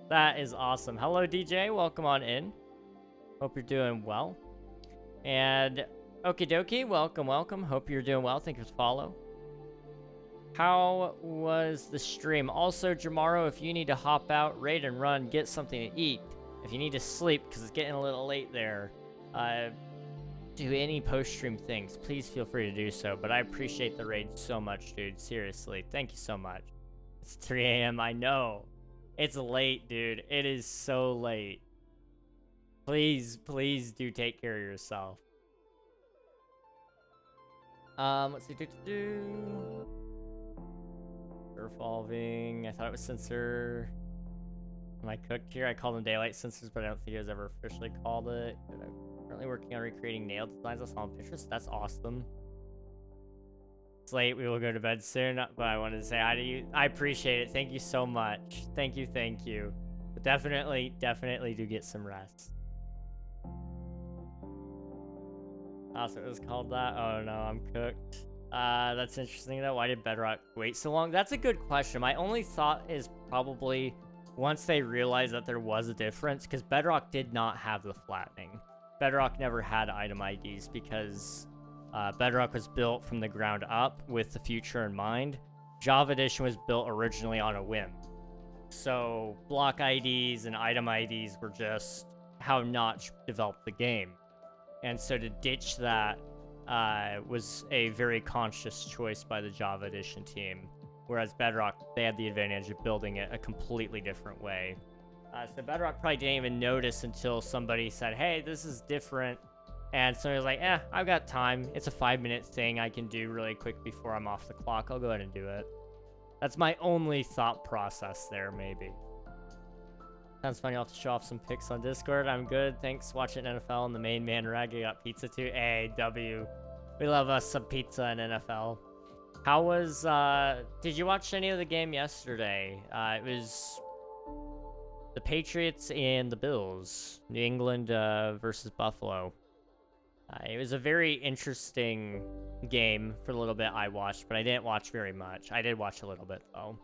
That is awesome. Hello, DJ. Welcome on in. Hope you're doing well. And okie dokie. Welcome. Hope you're doing well. Thank you for the follow. How was the stream? Also, Jamaro, if you need to hop out, raid and run, get something to eat. If you need to sleep, because it's getting a little late there, do any post-stream things, please feel free to do so. But I appreciate the raid so much, dude. Seriously. Thank you so much. It's 3 a.m. I know. It's late, dude. It is so late. Please do take care of yourself. Let's see. Evolving. I thought it was sensor. Am I cooked here? I call them daylight sensors, but I don't think it was ever officially called it. I'm currently working on recreating nail designs. I saw on Pinterest. That's awesome. It's late. We will go to bed soon, but I wanted to say hi to you. I appreciate it. Thank you so much. Thank you. But definitely do get some rest. So it was called that. Oh no, I'm cooked. That's interesting though. Why did Bedrock wait so long? That's a good question. My only thought is probably once they realized that there was a difference, because Bedrock did not have the flattening. Bedrock never had item IDs because Bedrock was built from the ground up with the future in mind. Java Edition was built originally on a whim. So block IDs and item IDs were just how Notch developed the game. And so to ditch that was a very conscious choice by the Java Edition team. Whereas Bedrock, they had the advantage of building it a completely different way. So Bedrock probably didn't even notice until somebody said, hey, this is different. And somebody was like, I've got time. It's a 5-minute thing I can do really quick before I'm off the clock. I'll go ahead and do it. That's my only thought process there, maybe. Sounds funny. I'll have to show off some pics on Discord. I'm good. Thanks. Watching NFL and the main man rag. I got pizza too. Hey, W. We love us some pizza in NFL. How was, did you watch any of the game yesterday? It was the Patriots and the Bills. New England versus Buffalo. It was a very interesting game for the little bit I watched, but I didn't watch very much. I did watch a little bit, though.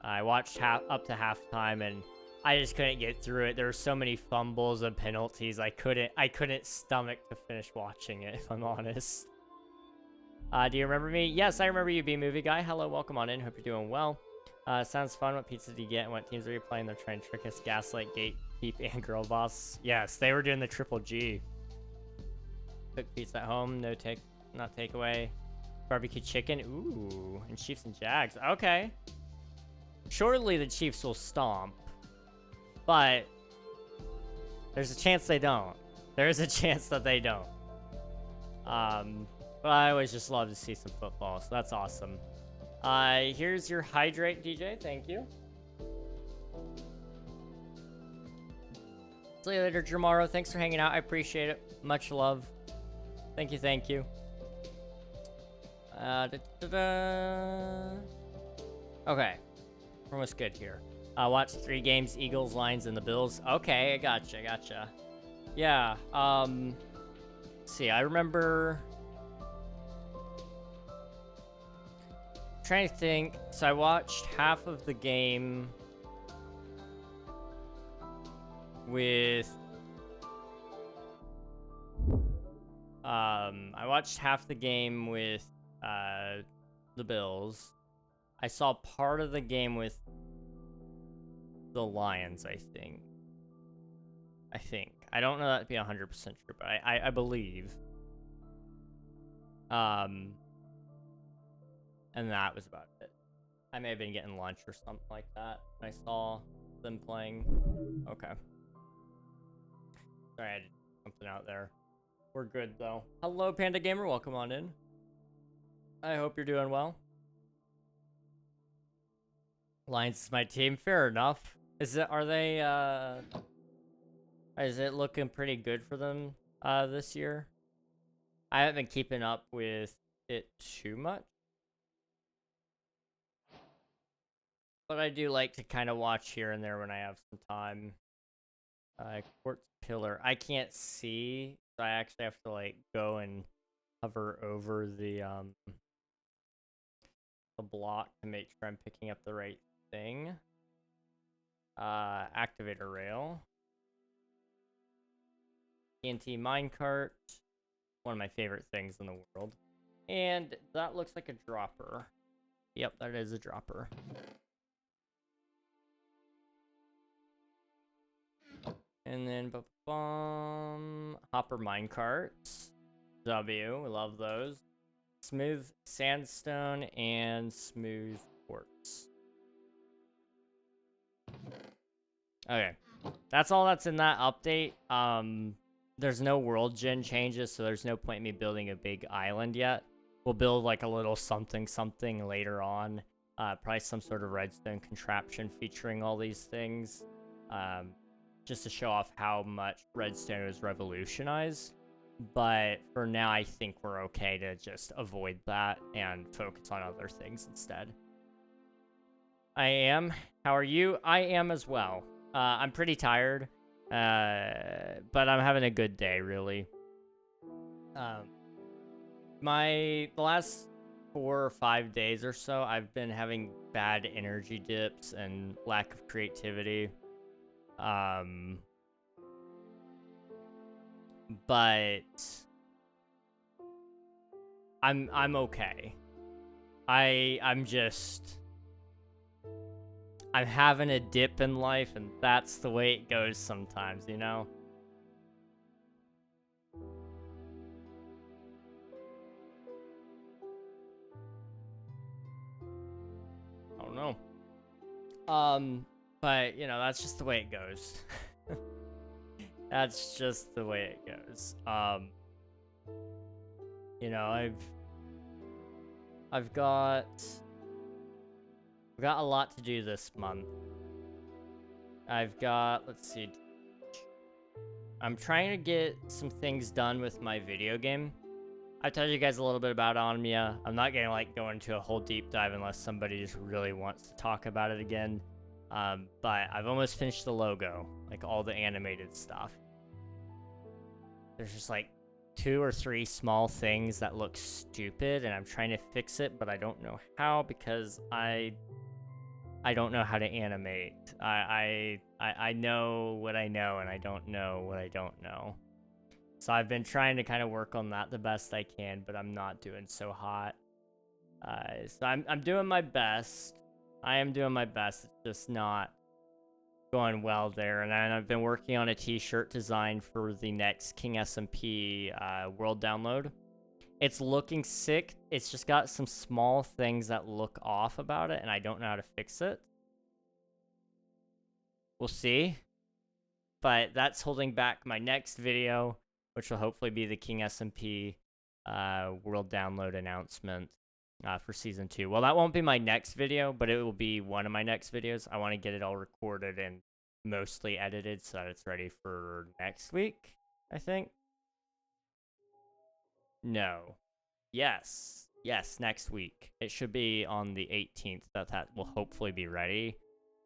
I watched up to halftime, and I just couldn't get through it. There were so many fumbles and penalties. I couldn't stomach to finish watching it, if I'm honest. Do you remember me? Yes, I remember you, B-Movie Guy. Hello, welcome on in. Hope you're doing well. Sounds fun. What pizza do you get and what teams are you playing? They're trying to trick us. Gaslight, Gatekeep, and Girl Boss. Yes, they were doing the triple G. Cook pizza at home. Not takeaway. Barbecue chicken. Ooh, and Chiefs and Jags. Okay. Surely the Chiefs will stomp. But there's a chance they don't. There's a chance that they don't. But I always just love to see some football, so that's awesome. Here's your hydrate, DJ. Thank you. See you later, Jamaro. Thanks for hanging out. I appreciate it. Much love. Thank you, thank you. Okay. We're almost good here. Watch 3 games, Eagles, Lions, and the Bills. Okay, I gotcha. Yeah, let's see, I remember... trying to think. So I watched half of the game with... I watched half the game with, the Bills. I saw part of the game with the Lions, I think. I don't know that to be 100% true, but I believe. And that was about it. I may have been getting lunch or something like that when I saw them playing. Okay. Sorry, I did something out there. We're good, though. Hello, Panda Gamer. Welcome on in. I hope you're doing well. Lions is my team. Fair enough. Is it looking pretty good for them this year? I haven't been keeping up with it too much. But I do like to kind of watch here and there when I have some time. Quartz pillar. I can't see, so I actually have to like go and hover over the block to make sure I'm picking up the right thing. Activator rail. TNT minecart. One of my favorite things in the world. And that looks like a dropper. Yep, that is a dropper. And then hopper minecarts. W, we love those. Smooth sandstone and smooth quartz. Okay, that's all that's in that update. There's no world gen changes, so there's no point in me building a big island yet. We'll build like a little something later on. Probably some sort of redstone contraption featuring all these things. Just to show off how much redstone was revolutionized. But for now, I think we're okay to just avoid that and focus on other things instead. I am. How are you? I am as well. I'm pretty tired, but I'm having a good day, really. The last 4 or 5 days or so, I've been having bad energy dips and lack of creativity. But I'm okay. I'm having a dip in life, and that's the way it goes sometimes, you know? I don't know. But, you know, that's just the way it goes. That's just the way it goes. You know, I've got a lot to do this month. Let's see. I'm trying to get some things done with my video game. I told you guys a little bit about Omnia. I'm not gonna like go into a whole deep dive unless somebody just really wants to talk about it again. But I've almost finished the logo, like all the animated stuff. There's just like 2 or 3 small things that look stupid, and I'm trying to fix it, but I don't know how because I don't know how to animate. I know what I know, and I don't know what I don't know. So I've been trying to kind of work on that the best I can, but I'm not doing so hot. So I'm doing my best. I am doing my best. It's just not going well there. And I've been working on a t-shirt design for the next King SMP world download. It's looking sick. It's just got some small things that look off about it, and I don't know how to fix it. We'll see. But that's holding back my next video, which will hopefully be the King SMP world download announcement for Season 2. Well, that won't be my next video, but it will be one of my next videos. I want to get it all recorded and mostly edited so that it's ready for next week, I think. No. Yes. Yes, next week. It should be on the 18th that will hopefully be ready.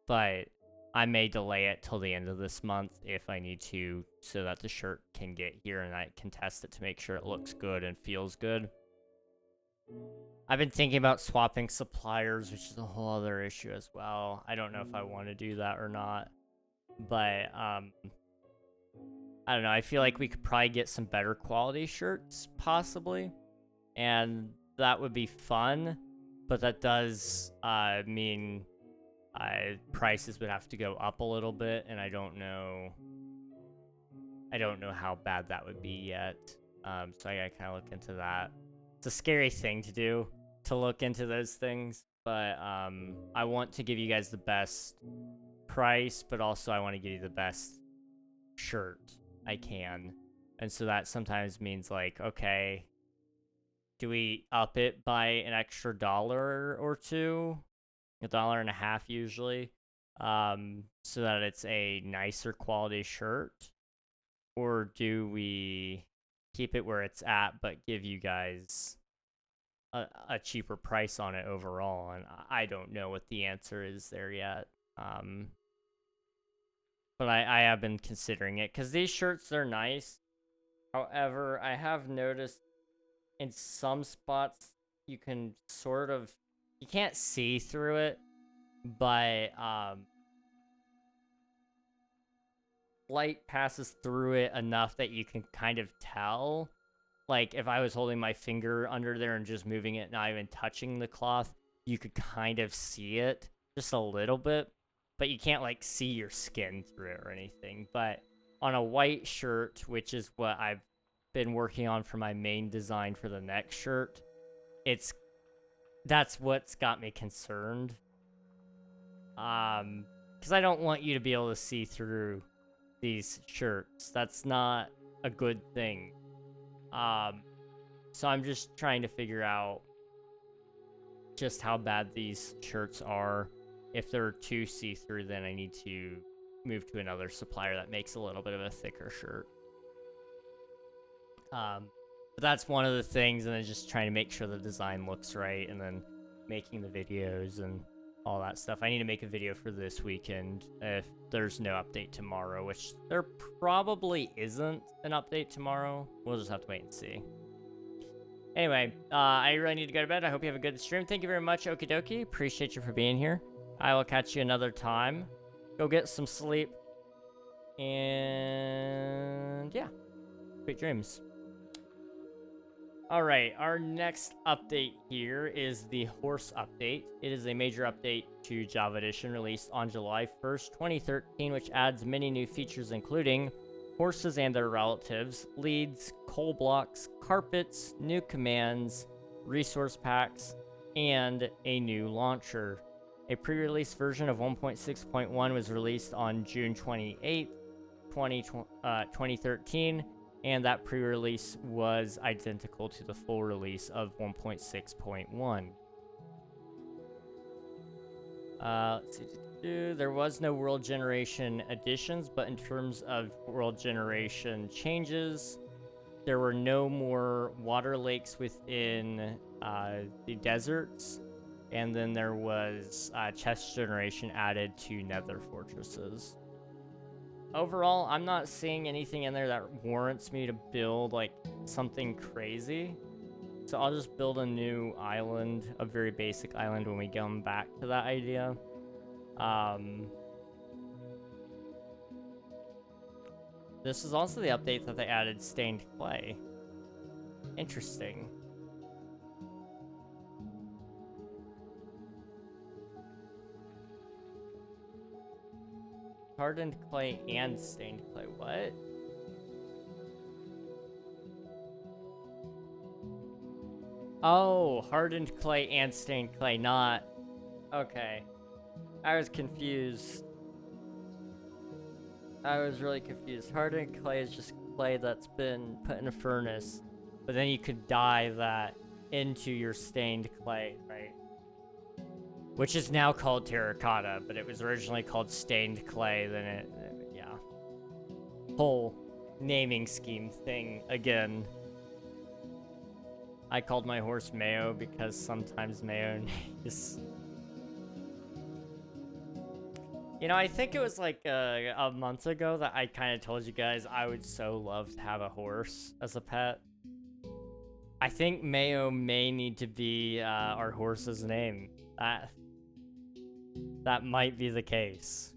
But I may delay it till the end of this month if I need to, so that the shirt can get here and I can test it to make sure it looks good and feels good. I've been thinking about swapping suppliers, which is a whole other issue as well. I don't know if I want to do that or not. But, I don't know. I feel like we could probably get some better quality shirts, possibly. And that would be fun. But that does mean prices would have to go up a little bit, and I don't know how bad that would be yet. So I gotta kind of look into that. It's a scary thing to do, to look into those things, but I want to give you guys the best price, but also I want to give you the best shirt I can. And so that sometimes means like, okay, do we up it by an extra $1 or $2? $1.50 usually, so that it's a nicer quality shirt? Or do we keep it where it's at, but give you guys a cheaper price on it overall? And I don't know what the answer is there yet. But I have been considering it, because these shirts, they're nice. However, I have noticed in some spots you can sort of, you can't see through it, but light passes through it enough that you can kind of tell. Like, if I was holding my finger under there and just moving it, not even touching the cloth, you could kind of see it just a little bit, but you can't, like, see your skin through it or anything. But on a white shirt, which is what I've been working on for my main design for the next shirt, that's what's got me concerned. Because I don't want you to be able to see through these shirts. That's not a good thing. So I'm just trying to figure out just how bad these shirts are. If they're too see-through, then I need to move to another supplier that makes a little bit of a thicker shirt. But that's one of the things, and then just trying to make sure the design looks right, and then making the videos and all that stuff. I need to make a video for this weekend if there's no update tomorrow, which there probably isn't an update tomorrow. We'll just have to wait and see. Anyway, I really need to go to bed. I hope you have a good stream. Thank you very much, okie dokie. Appreciate you for being here. I will catch you another time. Go get some sleep. And yeah, sweet dreams. Alright, our next update here is the horse update. It is a major update to Java Edition released on July 1st, 2013, which adds many new features including horses and their relatives, leads, coal blocks, carpets, new commands, resource packs, and a new launcher. A pre-release version of 1.6.1 was released on June 28th, 2013, and that pre-release was identical to the full release of 1.6.1. Let's see. There was no world generation additions, but in terms of world generation changes, there were no more water lakes within the deserts, and then there was chest generation added to nether fortresses. Overall, I'm not seeing anything in there that warrants me to build, like, something crazy. So I'll just build a new island, a very basic island, when we come back to that idea. This is also the update that they added stained clay. Interesting. Hardened clay and stained clay. What? Oh, hardened clay and stained clay, not... Okay. I was confused. I was really confused. Hardened clay is just clay that's been put in a furnace, but then you could dye that into your stained clay, right? Which is now called terracotta, but it was originally called stained clay, then yeah. Whole naming scheme thing again. I called my horse Mayo because sometimes Mayo is... You know, I think it was like a month ago that I kind of told you guys I would so love to have a horse as a pet. I think Mayo may need to be our horse's name. That might be the case.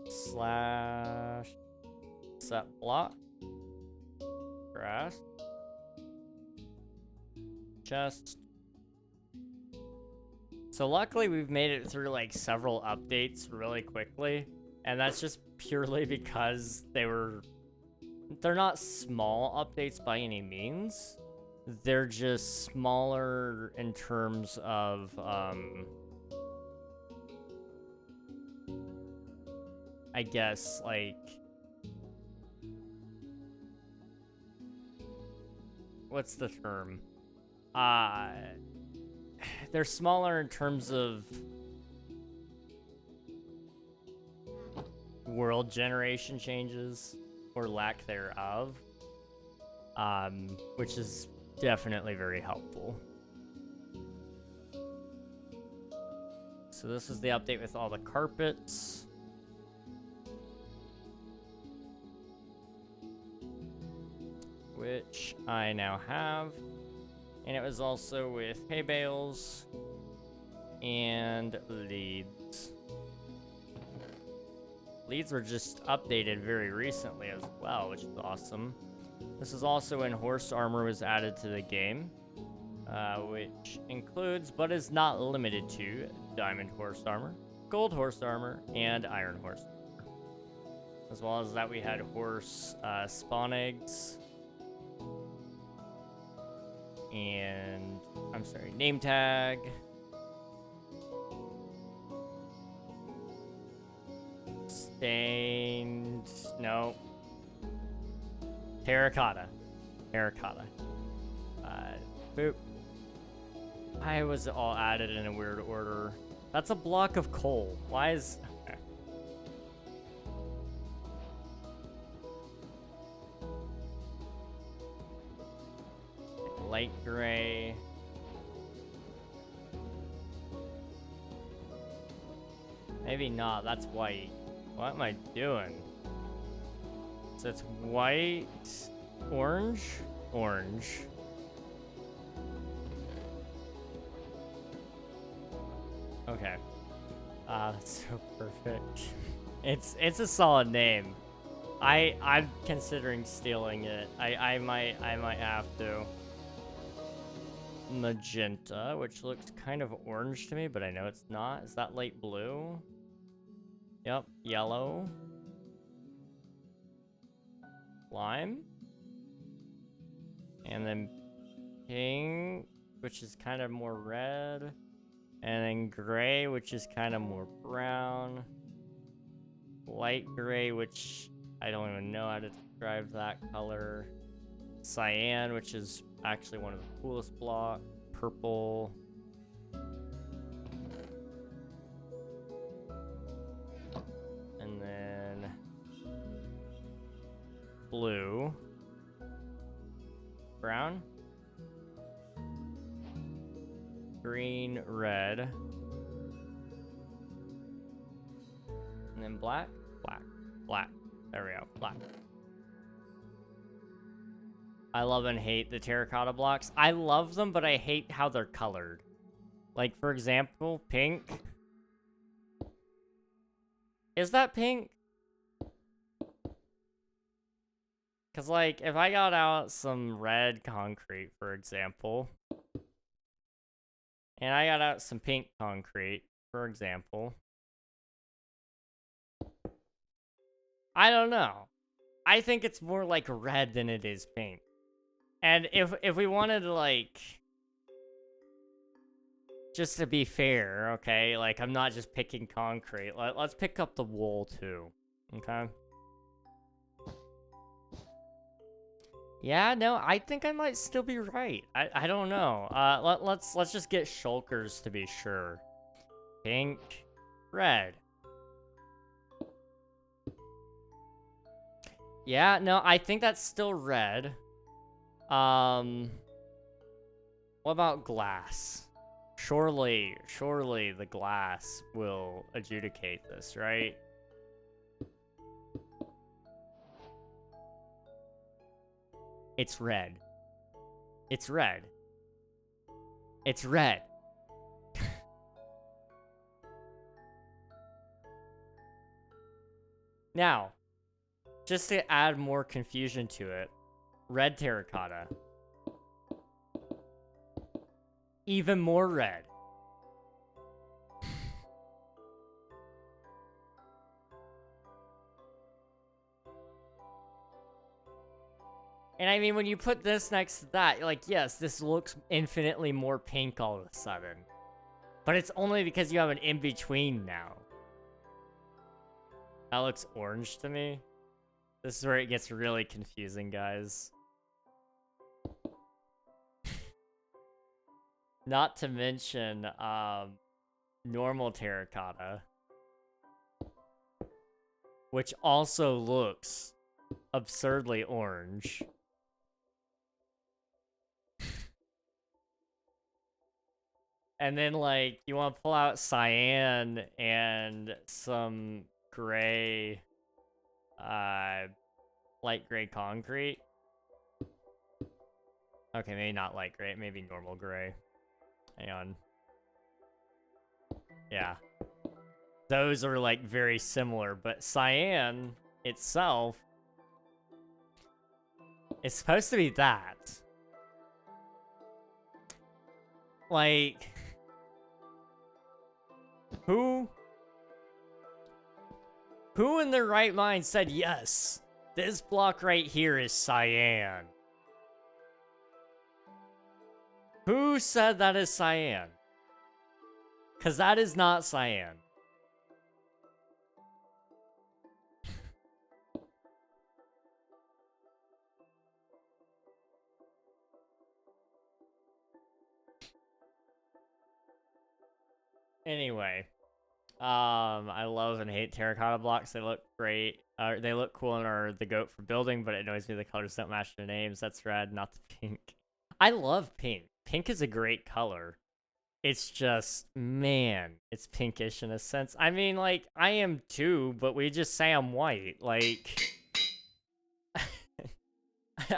Slash set block. Grass. Chest. So luckily we've made it through like several updates really quickly, and that's just purely because they're not small updates by any means. They're just smaller in terms of I guess like what's the term? They're smaller in terms of world generation changes or lack thereof, which is definitely very helpful. So this is the update with all the carpets. Which I now have. And it was also with hay bales and leads. Leads were just updated very recently as well, which is awesome. This is also when horse armor was added to the game, which includes, but is not limited to, diamond horse armor, gold horse armor, and iron horse armor. As well as that, we had horse spawn eggs. And, I'm sorry, name tag. Stained, no. Terracotta. Terracotta. Boop. I was all added in a weird order. That's a block of coal. Why is... Okay. Light gray. Maybe not, that's white. What am I doing? So it's white, orange, orange. Okay. That's so perfect. It's a solid name. I'm considering stealing it. I might have to. Magenta, which looks kind of orange to me, but I know it's not. Is that light blue? Yep, yellow. Lime. And then pink, which is kind of more red. And then gray, which is kind of more brown. Light gray, which I don't even know how to describe that color. Cyan, which is actually one of the coolest blocks. Purple. And then blue. Brown. Green, red. And then black, black, black. There we go, black. I love and hate the terracotta blocks. I love them, but I hate how they're colored. Like, for example, pink. Is that pink? Because, like, if I got out some red concrete, for example, and I got out some pink concrete, for example, I don't know. I think it's more like red than it is pink. And if we wanted to, like, just to be fair, okay? Like, I'm not just picking concrete. Let's pick up the wool, too. Okay? Yeah, no, I think I might still be right. I don't know. Let's just get shulkers to be sure. Pink, red. Yeah, no, I think that's still red. What about glass? Surely the glass will adjudicate this, right? It's red. It's red. It's red. Now, just to add more confusion to it, red terracotta. Even more red. And I mean, when you put this next to that, you're like, yes, this looks infinitely more pink all of a sudden. But it's only because you have an in-between now. That looks orange to me. This is where it gets really confusing, guys. Not to mention, normal terracotta. Which also looks absurdly orange. And then, like, you want to pull out cyan and some gray, light gray concrete. Okay, maybe not light gray, maybe normal gray. Hang on. Yeah. Those are, like, very similar, but cyan itself is supposed to be that. Like... Who in their right mind said, yes, this block right here is cyan? Who said that is cyan? Because that is not cyan. Anyway. I love and hate terracotta blocks. They look great. They look cool and are the goat for building, but it annoys me the colors don't match the names. That's red, not the pink. I love pink. Pink is a great color. It's just, man, it's pinkish in a sense. I mean, like, I am too, but we just say I'm white. Like,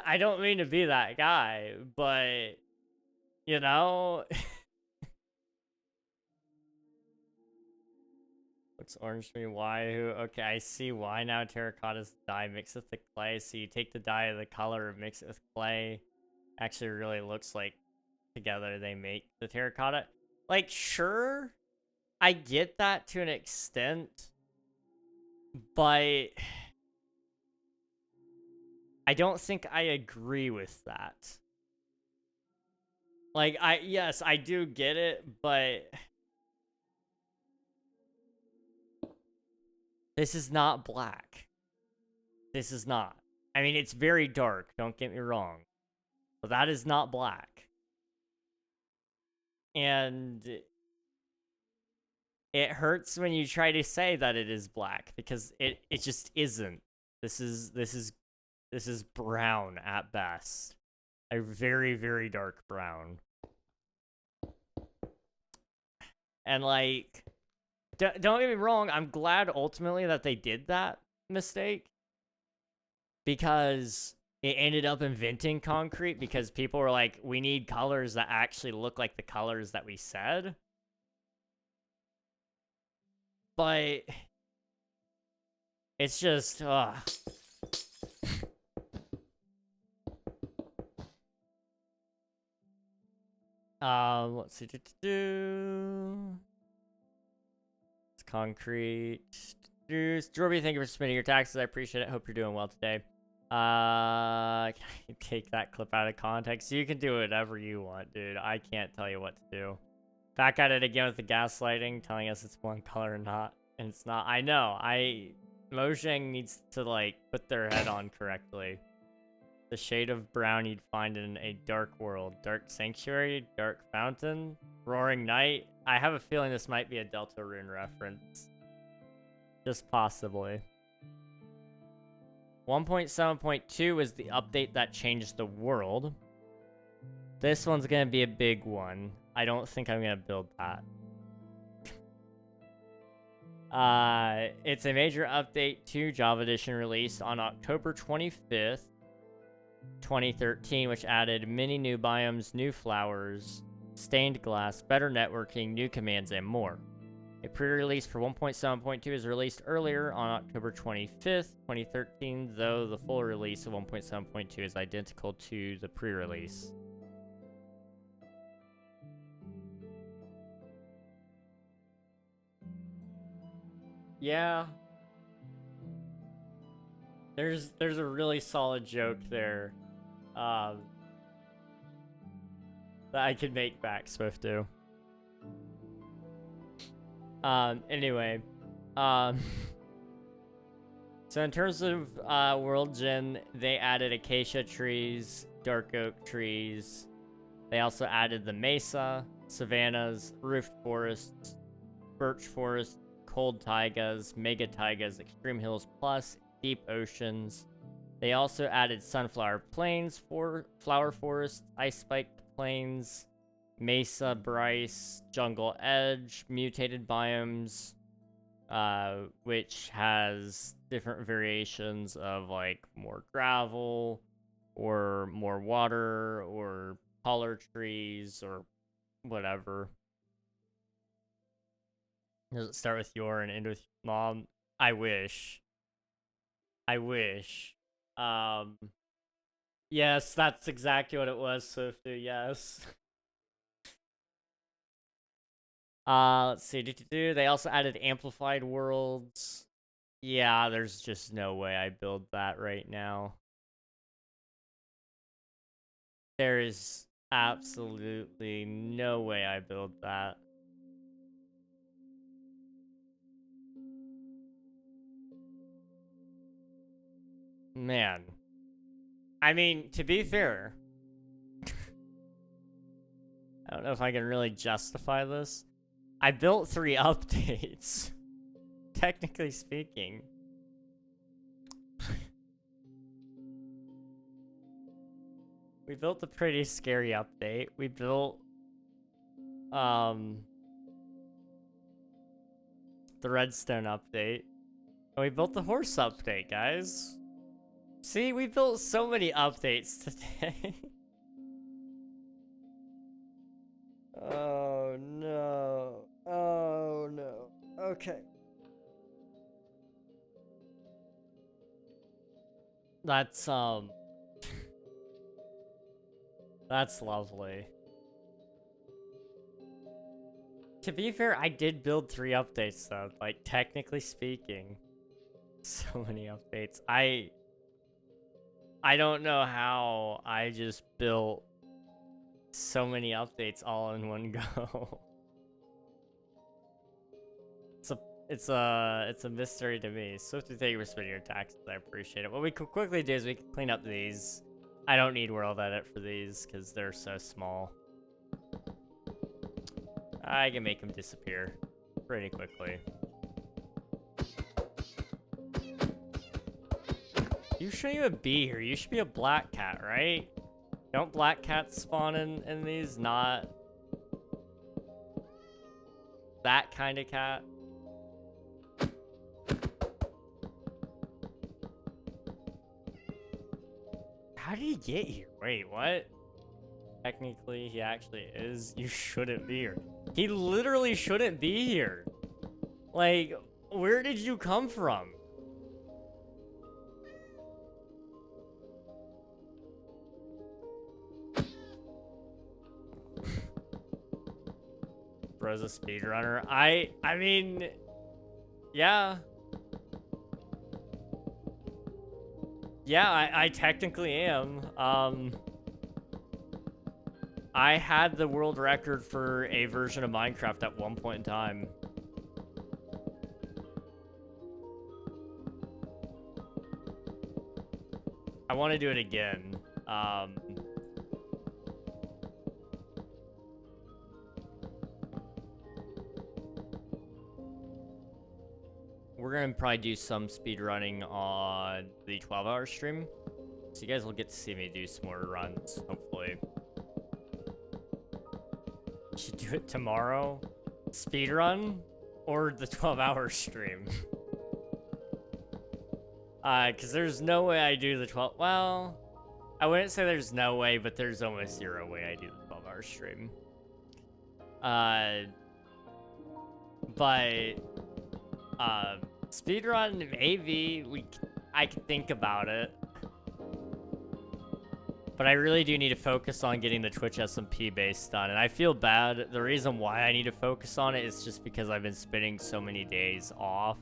I don't mean to be that guy, but, you know... Looks orange to me. Why? Who? Okay, I see why now. Terracotta's dye mixed with the clay. So you take the dye of the color and mix it with clay. Actually, really looks like together they make the terracotta. Like, sure, I get that to an extent, but I don't think I agree with that. Like, yes, I do get it, but this is not black. This is not. I mean, it's very dark, don't get me wrong. But that is not black. And it hurts when you try to say that it is black because it just isn't. This is brown at best. A very, very dark brown. And like, don't get me wrong, I'm glad ultimately that they did that mistake. Because it ended up inventing concrete because people were like, we need colors that actually look like the colors that we said. But it's just, let's see. It's concrete. Jorby, thank you for submitting your taxes. I appreciate it. Hope you're doing well today. Can I take that clip out of context? You can do whatever you want, dude. I can't tell you what to do. Back at it again with the gaslighting, telling us it's one color or not, and it's not. I know. Mojang needs to, like, put their head on correctly. The shade of brown you'd find in a dark world. Dark Sanctuary, Dark Fountain, Roaring Night. I have a feeling this might be a Deltarune reference. Just possibly. 1.7.2 is the update that changed the world. This one's gonna be a big one. I don't think I'm gonna build that. It's a major update to Java Edition released on October 25th, 2013, which added many new biomes, new flowers, stained glass, better networking, new commands, and more. A pre-release for 1.7.2 is released earlier on October 25th, 2013, though the full release of 1.7.2 is identical to the pre-release. Yeah. There's a really solid joke there. That I could make back Swift do. Anyway. So in terms of World Gen, they added acacia trees, dark oak trees. They also added the mesa, savannas, roofed forests, birch forests, cold taigas, mega taigas, extreme hills plus, deep oceans. They also added sunflower plains, flower forests, ice spiked plains, mesa, bryce, jungle edge, mutated biomes, which has different variations of like more gravel or more water or taller trees or whatever. Does it start with your and end with mom? I wish. I wish. Yes, that's exactly what it was, Swifty, yes. Let's see. They also added amplified worlds. Yeah, there's just no way I build that right now. There is absolutely no way I build that. Man. I mean, to be fair, I don't know if I can really justify this. I built 3 updates, technically speaking. We built a pretty scary update. We built, the redstone update. And we built the horse update, guys. See, we built so many updates today. Oh, no. Oh, no. Okay. That's, that's lovely. To be fair, I did build 3 updates, though. Like, technically speaking. So many updates. I don't know how I just built so many updates all in one go. It's a mystery to me. Swifty, thank you for spending your taxes. I appreciate it. What we could quickly do is we can clean up these. I don't need world edit for these because they're so small. I can make them disappear pretty quickly. You shouldn't even be here. You should be a black cat, right? Don't black cats spawn in these? Not that kind of cat. How did he get here? Wait, what? Technically, he actually is. You shouldn't be here. He literally shouldn't be here. Like, where did you come from? Bro's a speedrunner. I mean, yeah. Yeah, I technically am. I had the world record for a version of Minecraft at one point in time. I want to do it again. We're gonna probably do some speedrunning on the 12-hour stream. So you guys will get to see me do some more runs, hopefully. Should do it tomorrow? Speedrun? Or the 12-hour stream? Because there's no way I do the 12... Well, I wouldn't say there's no way, but there's almost zero way I do the 12-hour stream. But... speedrun, maybe. I could think about it. But I really do need to focus on getting the Twitch SMP base done. And I feel bad. The reason why I need to focus on it is just because I've been spending so many days off.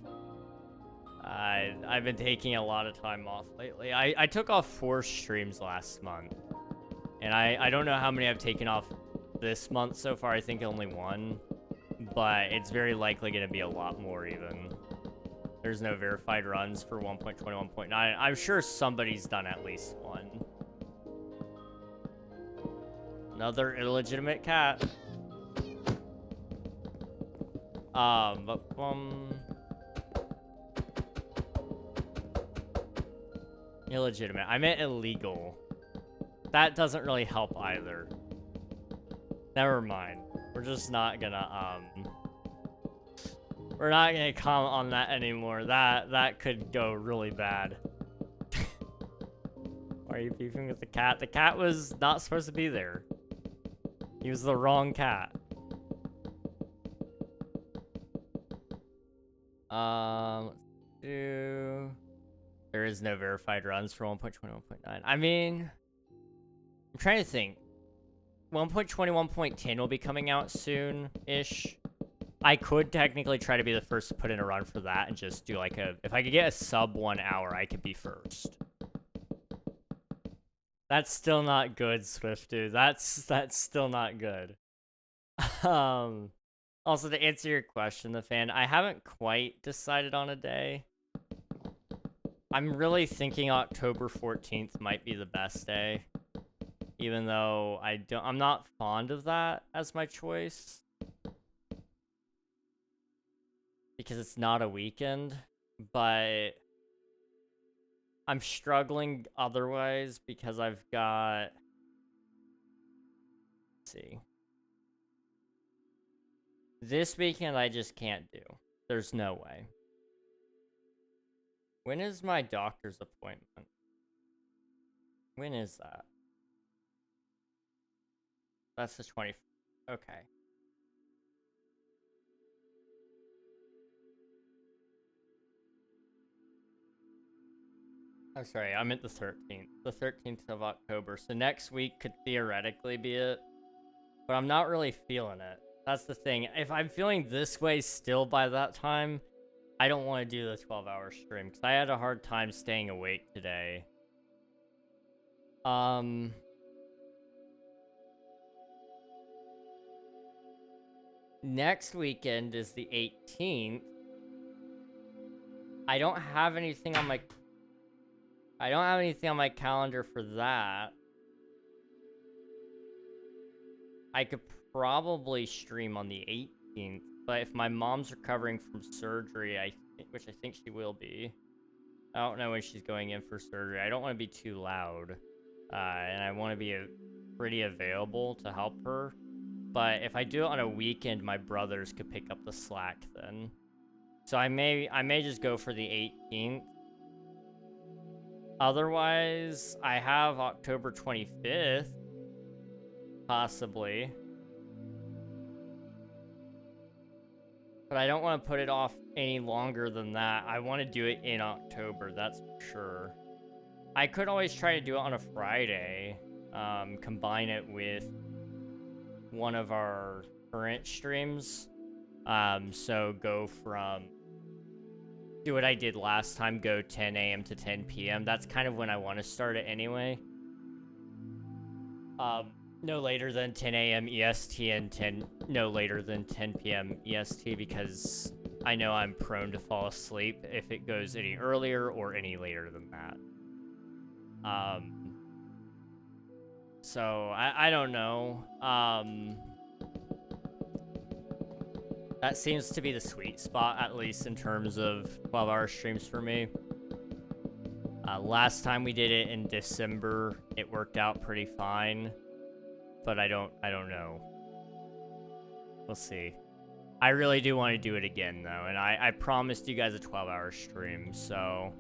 I've been taking a lot of time off lately. I took off 4 streams last month. And I don't know how many I've taken off this month so far. I think only 1. But it's very likely going to be a lot more even. There's no verified runs for 1.21.9. I'm sure somebody's done at least 1. Another illegitimate cat. Illegitimate. I meant illegal. That doesn't really help either. Never mind. We're just not gonna, we're not gonna comment on that anymore. That could go really bad. Why are you beefing with the cat? The cat was not supposed to be there. He was the wrong cat. Let's do... There is no verified runs for 1.21.9. I mean... I'm trying to think. 1.21.10 will be coming out soon-ish. I could technically try to be the first to put in a run for that and just do like a... If I could get a sub 1 hour, I could be first. That's still not good, Swift dude. That's still not good. Also, to answer your question, the fan, I haven't quite decided on a day. I'm really thinking October 14th might be the best day. Even though I'm not fond of that as my choice. Because it's not a weekend, but I'm struggling otherwise because I've got, let's see. This weekend I just can't do. There's no way. When is my doctor's appointment? When is that? That's the 20th. Okay. I'm sorry, I meant the 13th. The 13th of October. So next week could theoretically be it. But I'm not really feeling it. That's the thing. If I'm feeling this way still by that time, I don't want to do the 12-hour stream. Because I had a hard time staying awake today. Next weekend is the 18th. I don't have anything on my calendar for that. I could probably stream on the 18th, but if my mom's recovering from surgery, which I think she will be. I don't know when she's going in for surgery. I don't want to be too loud, and I want to be pretty available to help her. But if I do it on a weekend, my brothers could pick up the slack then. So I may just go for the 18th. Otherwise, I have October 25th. Possibly. But I don't want to put it off any longer than that. I want to do it in October, that's for sure. I could always try to do it on a Friday. Combine it with one of our current streams. So go from do what I did last time, go 10 a.m. to 10 p.m. That's kind of when I want to start it anyway. No later than 10 a.m. EST and no later than 10 p.m. EST, because I know I'm prone to fall asleep if it goes any earlier or any later than that. So I don't know. That seems to be the sweet spot, at least in terms of 12-hour streams for me. Last time we did it in December, it worked out pretty fine, but I don't know. We'll see. I really do want to do it again, though, and I promised you guys a 12-hour stream, so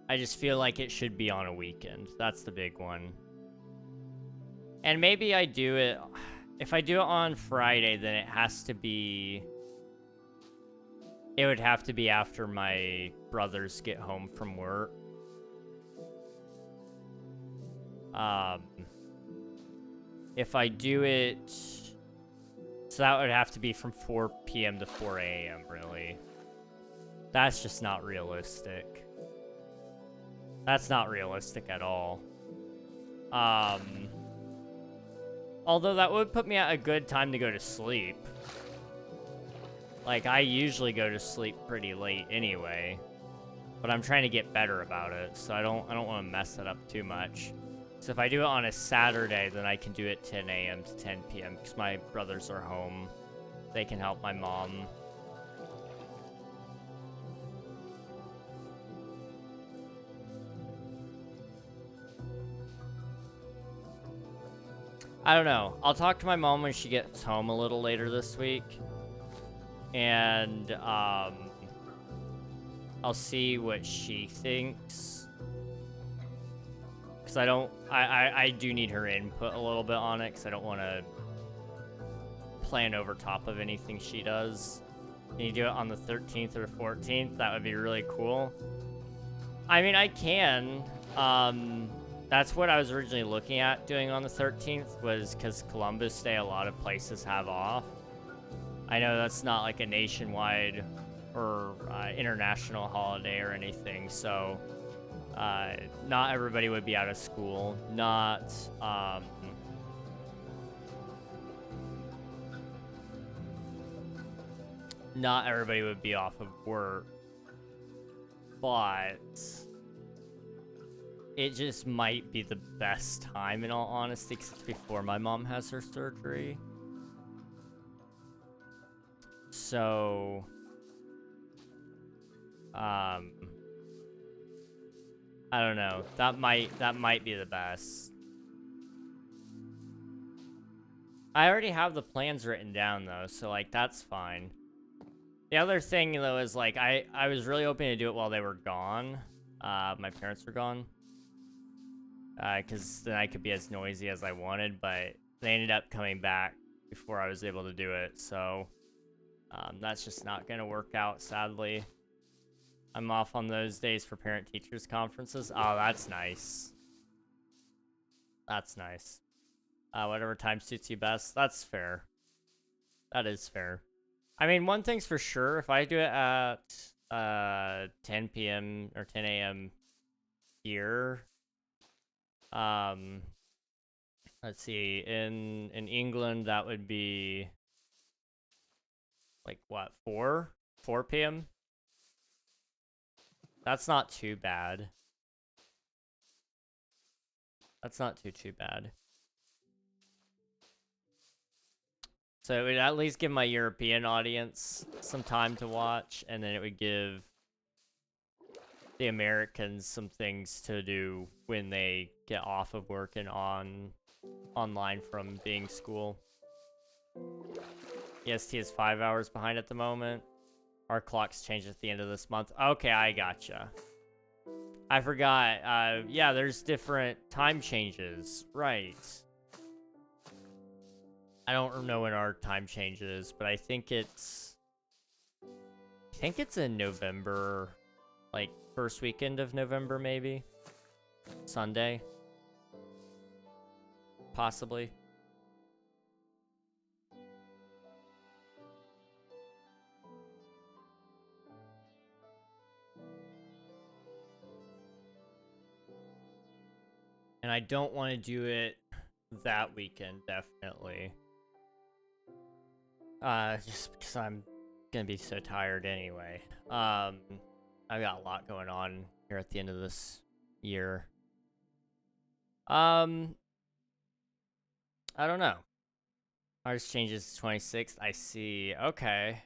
I just feel like it should be on a weekend. That's the big one. And maybe I do it... If I do it on Friday, then it has to be... It would have to be after my brothers get home from work. If I do it... So that would have to be from 4 p.m. to 4 a.m., really. That's just not realistic. That's not realistic at all. Although that would put me at a good time to go to sleep. Like, I usually go to sleep pretty late anyway. But I'm trying to get better about it, so I don't want to mess it up too much. So if I do it on a Saturday, then I can do it 10 a.m. to 10 p.m. because my brothers are home. They can help my mom. I don't know. I'll talk to my mom when she gets home a little later this week. And, I'll see what she thinks. Because I do need her input a little bit on it, because I don't want to plan over top of anything she does. Can you do it on the 13th or 14th? That would be really cool. I mean, I can. That's what I was originally looking at doing on the 13th, was because Columbus Day, a lot of places have off. I know that's not like a nationwide or international holiday or anything, so not everybody would be out of school. Not everybody would be off of work, but it just might be the best time, in all honesty, because it's before my mom has her surgery. So, I don't know. That might be the best. I already have the plans written down, though, so, like, that's fine. The other thing, though, is, like, I was really hoping to do it while they were gone. My parents were gone. Because then I could be as noisy as I wanted, but they ended up coming back before I was able to do it, so that's just not going to work out, sadly. I'm off on those days for parent-teachers conferences. Oh, that's nice. That's nice. Whatever time suits you best. That's fair. That is fair. I mean, one thing's for sure. If I do it at 10 p.m. or 10 a.m. here... let's see, in England, that would be, like, what, 4 p.m.? That's not too bad. That's not too bad. So it would at least give my European audience some time to watch, and then it would give the Americans some things to do when they get off of work and online from being school. EST is 5 hours behind at the moment. Our clocks change at the end of this month. Okay, I gotcha. I forgot. Yeah, there's different time changes. Right. I don't know when our time change is, but I think it's in November, like first weekend of November, maybe. Sunday. Possibly. And I don't want to do it that weekend, definitely. Just because I'm gonna be so tired anyway. I've got a lot going on here at the end of this year. I don't know. Ours changes 26th. I see. Okay.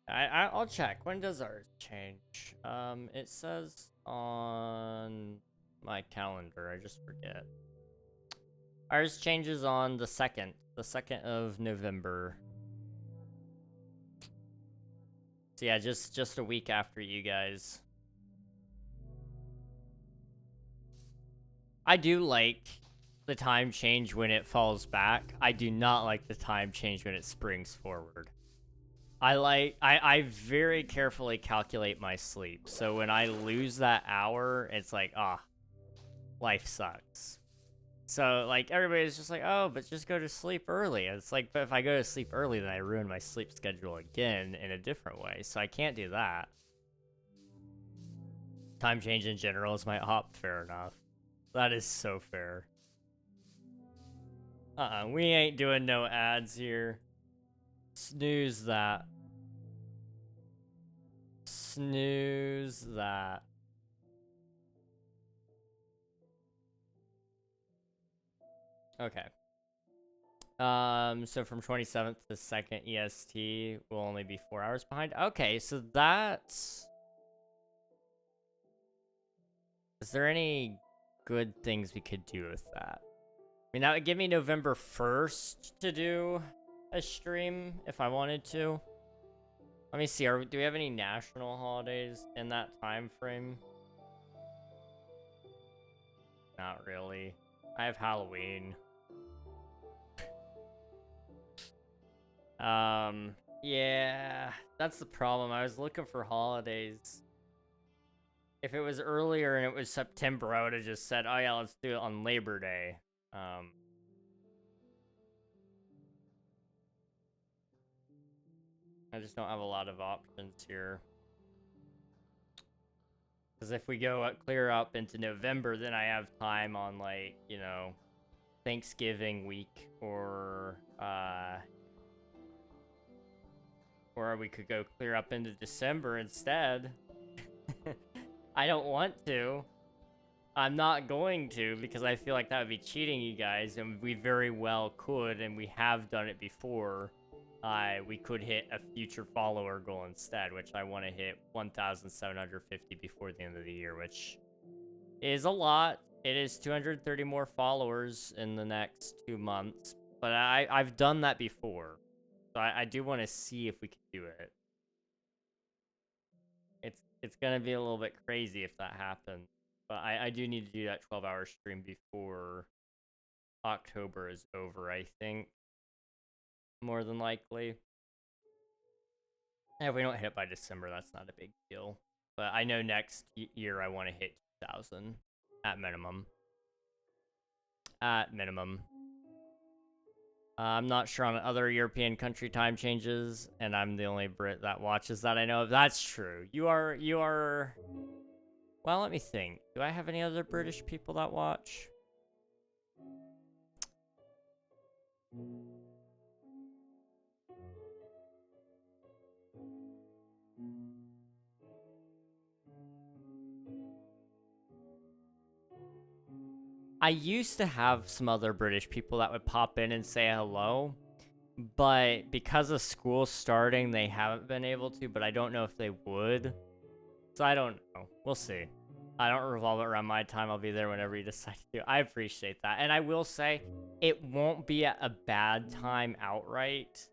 I'll check. When does ours change? It says on my calendar. I just forget. Ours changes on the 2nd of November. So yeah, just a week after you guys. I do like the time change when it falls back. I do not like the time change when it springs forward. I very carefully calculate my sleep. So when I lose that hour, it's like, life sucks. So, like, everybody's just like, oh, but just go to sleep early. And it's like, but if I go to sleep early, then I ruin my sleep schedule again in a different way. So I can't do that. Time change in general is my op. Fair enough. That is so fair. We ain't doing no ads here. Snooze that. Snooze that. Okay. So from 27th to 2nd EST will only be 4 hours behind. Okay, so that's... Is there any good things we could do with that? I mean, that would give me November 1st to do a stream if I wanted to. Let me see, do we have any national holidays in that time frame? Not really. I have Halloween. Yeah, that's the problem. I was looking for holidays. If it was earlier and it was September, I would have just said, oh yeah, let's do it on Labor Day. I just don't have a lot of options here. Because if we go clear up into November, then I have time on, like, you know, Thanksgiving week, or we could go clear up into December instead. I don't want to. I'm not going to, because I feel like that would be cheating you guys, and we very well could, and we have done it before. We could hit a future follower goal instead, which I want to hit 1,750 before the end of the year, which is a lot. It is 230 more followers in the next 2 months, but I've done that before, so I do want to see if we can do it. It's gonna be a little bit crazy if that happens, but I do need to do that 12-hour stream before October is over, I think, more than likely. And if we don't hit by December, that's not a big deal. But I know next year I want to hit 2,000 at minimum. At minimum. I'm not sure on other European country time changes, and I'm the only Brit that watches that I know of. That's true. You are... Well, let me think. Do I have any other British people that watch? I used to have some other British people that would pop in and say hello, but because of school starting, they haven't been able to, but I don't know if they would. So I don't know. We'll see. I don't revolve it around my time. I'll be there whenever you decide to do. I appreciate that. And I will say, it won't be at a bad time outright.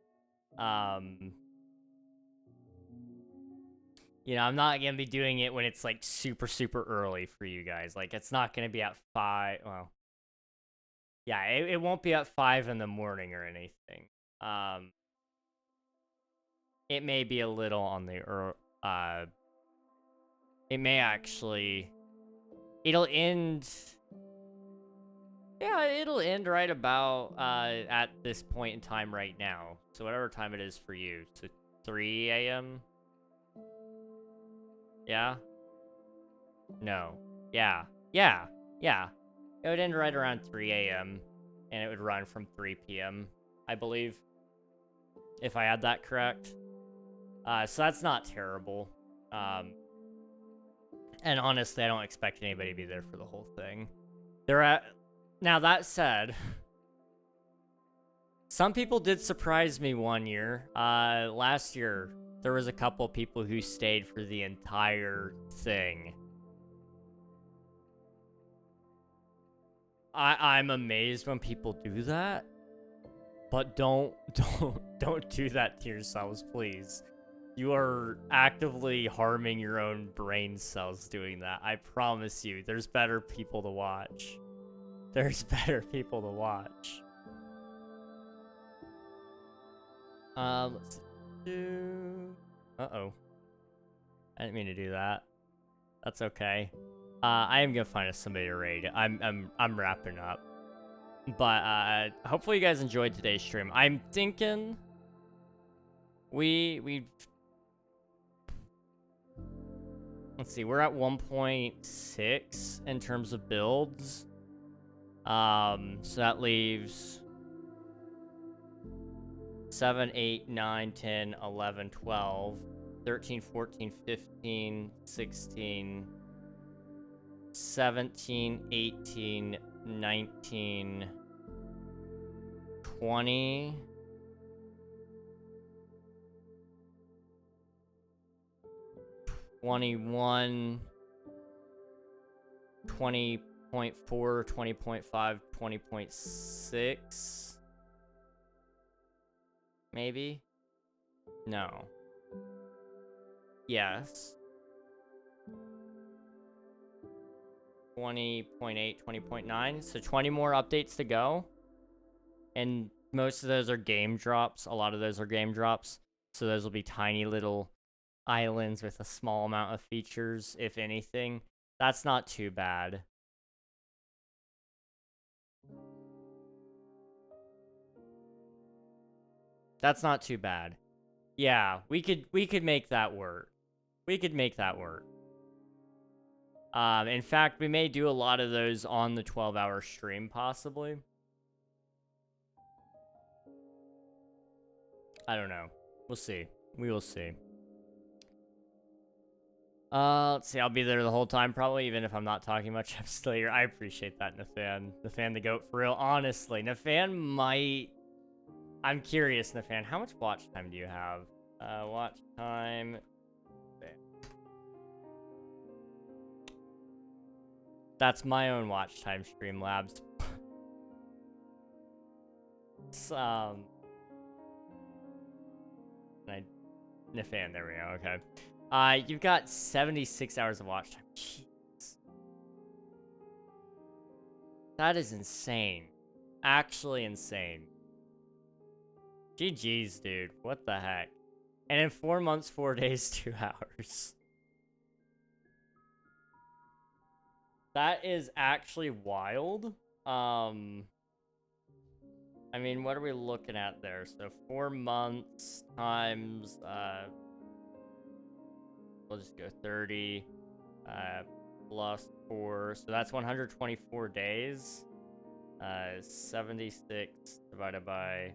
You know, I'm not going to be doing it when it's, like, super, super early for you guys. Like, it's not going to be at 5. Well, yeah, it won't be at 5 in the morning or anything. It may be a little on the it may actually... It'll end... Yeah, it'll end right about at this point in time right now. So whatever time it is for you. So 3 a.m.? Yeah? No. Yeah. Yeah. Yeah. It would end right around 3 a.m. and it would run from 3 p.m., I believe. If I had that correct. So that's not terrible. And honestly, I don't expect anybody to be there for the whole thing. Now that said, some people did surprise me one year. Last year, there was a couple people who stayed for the entire thing. I'm amazed when people do that, but don't do that to yourselves, please. You are actively harming your own brain cells doing that. I promise you, there's better people to watch. There's better people to watch. Let's do... Uh-oh. I didn't mean to do that. That's okay. I am gonna find us somebody to raid. I'm wrapping up. But hopefully you guys enjoyed today's stream. I'm thinking we let's see, we're at 1.6 in terms of builds. So that leaves 7, 8, 9, 10, 11, 12, 13, 14, 15, 16, 17, 18, 19, 20, 21, 20.4, 20.5, 20.6, maybe? No. Yes. 20.8, 20.9, so 20 more updates to go. And most of those are game drops. A lot of those are game drops. So those will be tiny little islands with a small amount of features, if anything. That's not too bad. That's not too bad. Yeah, we could make that work. We could make that work. In fact, we may do a lot of those on the 12-hour stream, possibly. I don't know. We'll see. We will see. Let's see. I'll be there the whole time, probably, even if I'm not talking much. I'm still here. I appreciate that, Nathan. Nathan the GOAT, for real. Honestly, Nathan might... I'm curious, Nathan. How much watch time do you have? Watch time... That's my own watch time, Streamlabs. Nathan, there we go, okay. You've got 76 hours of watch time. Jeez. That is insane. Actually insane. GG's, dude. What the heck? And in 4 months, 4 days, 2 hours. That is actually wild. I mean, what are we looking at there? So 4 months times, we'll just go 30, plus 4. So that's 124 days. 76 divided by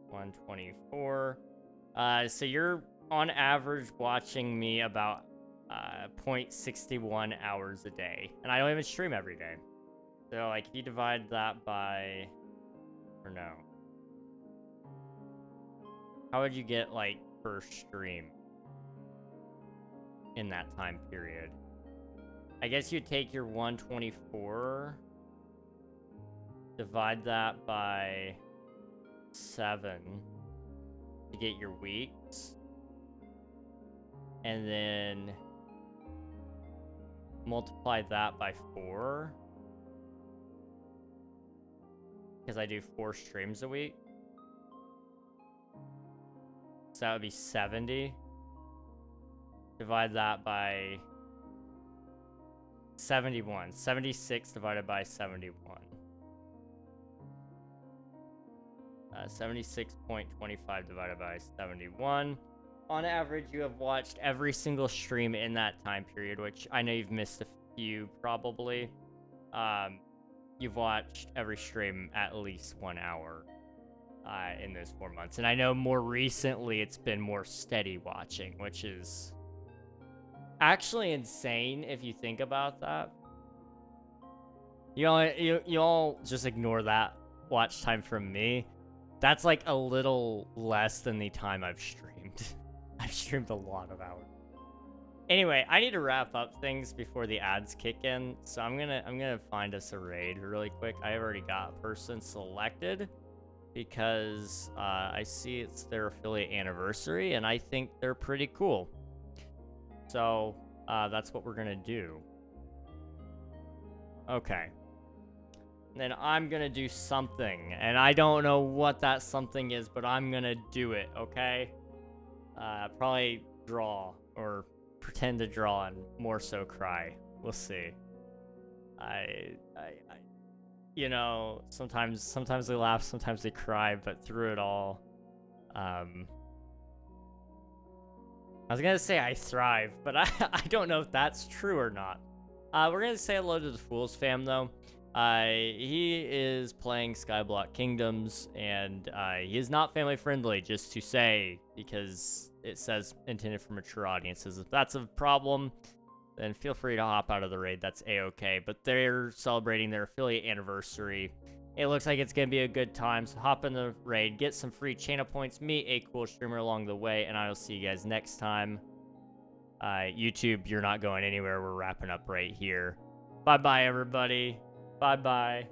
124. So you're on average watching me about 0.61 hours a day, and I don't even stream every day. So like if you divide that by, or no, how would you get like per stream in that time period? I guess you take your 124, divide that by 7 to get your weeks, and then multiply that by 4, because I do 4 streams a week. So that would be 70. Divide that by 71. 76 divided by 71. 76.25 divided by 71. On average, you have watched every single stream in that time period, which I know you've missed a few, probably. you've watched every stream at least 1 hour in those 4 months. And I know more recently it's been more steady watching, which is actually insane if you think about that. You all just ignore that watch time from me. That's like a little less than the time I've streamed. I've streamed a lot of hours. Anyway, I need to wrap up things before the ads kick in, so I'm gonna find us a raid really quick. I already got a person selected because I see it's their affiliate anniversary, and I think they're pretty cool. So that's what we're gonna do. Okay. Then I'm gonna do something, and I don't know what that something is, but I'm gonna do it. Okay. Probably draw or pretend to draw and more so cry. We'll see. You know, sometimes they laugh, sometimes they cry, but through it all, I was gonna say I thrive, but I don't know if that's true or not. We're gonna say hello to the Fools fam though. He is playing Skyblock Kingdoms, and he is not family friendly, just to say, because it says intended for mature audiences. If that's a problem, then feel free to hop out of the raid. That's a-okay. But they're celebrating their affiliate anniversary. It looks like it's going to be a good time, so hop in the raid, get some free channel points, meet a cool streamer along the way, and I will see you guys next time. YouTube, you're not going anywhere. We're wrapping up right here. Bye-bye, everybody. Bye-bye.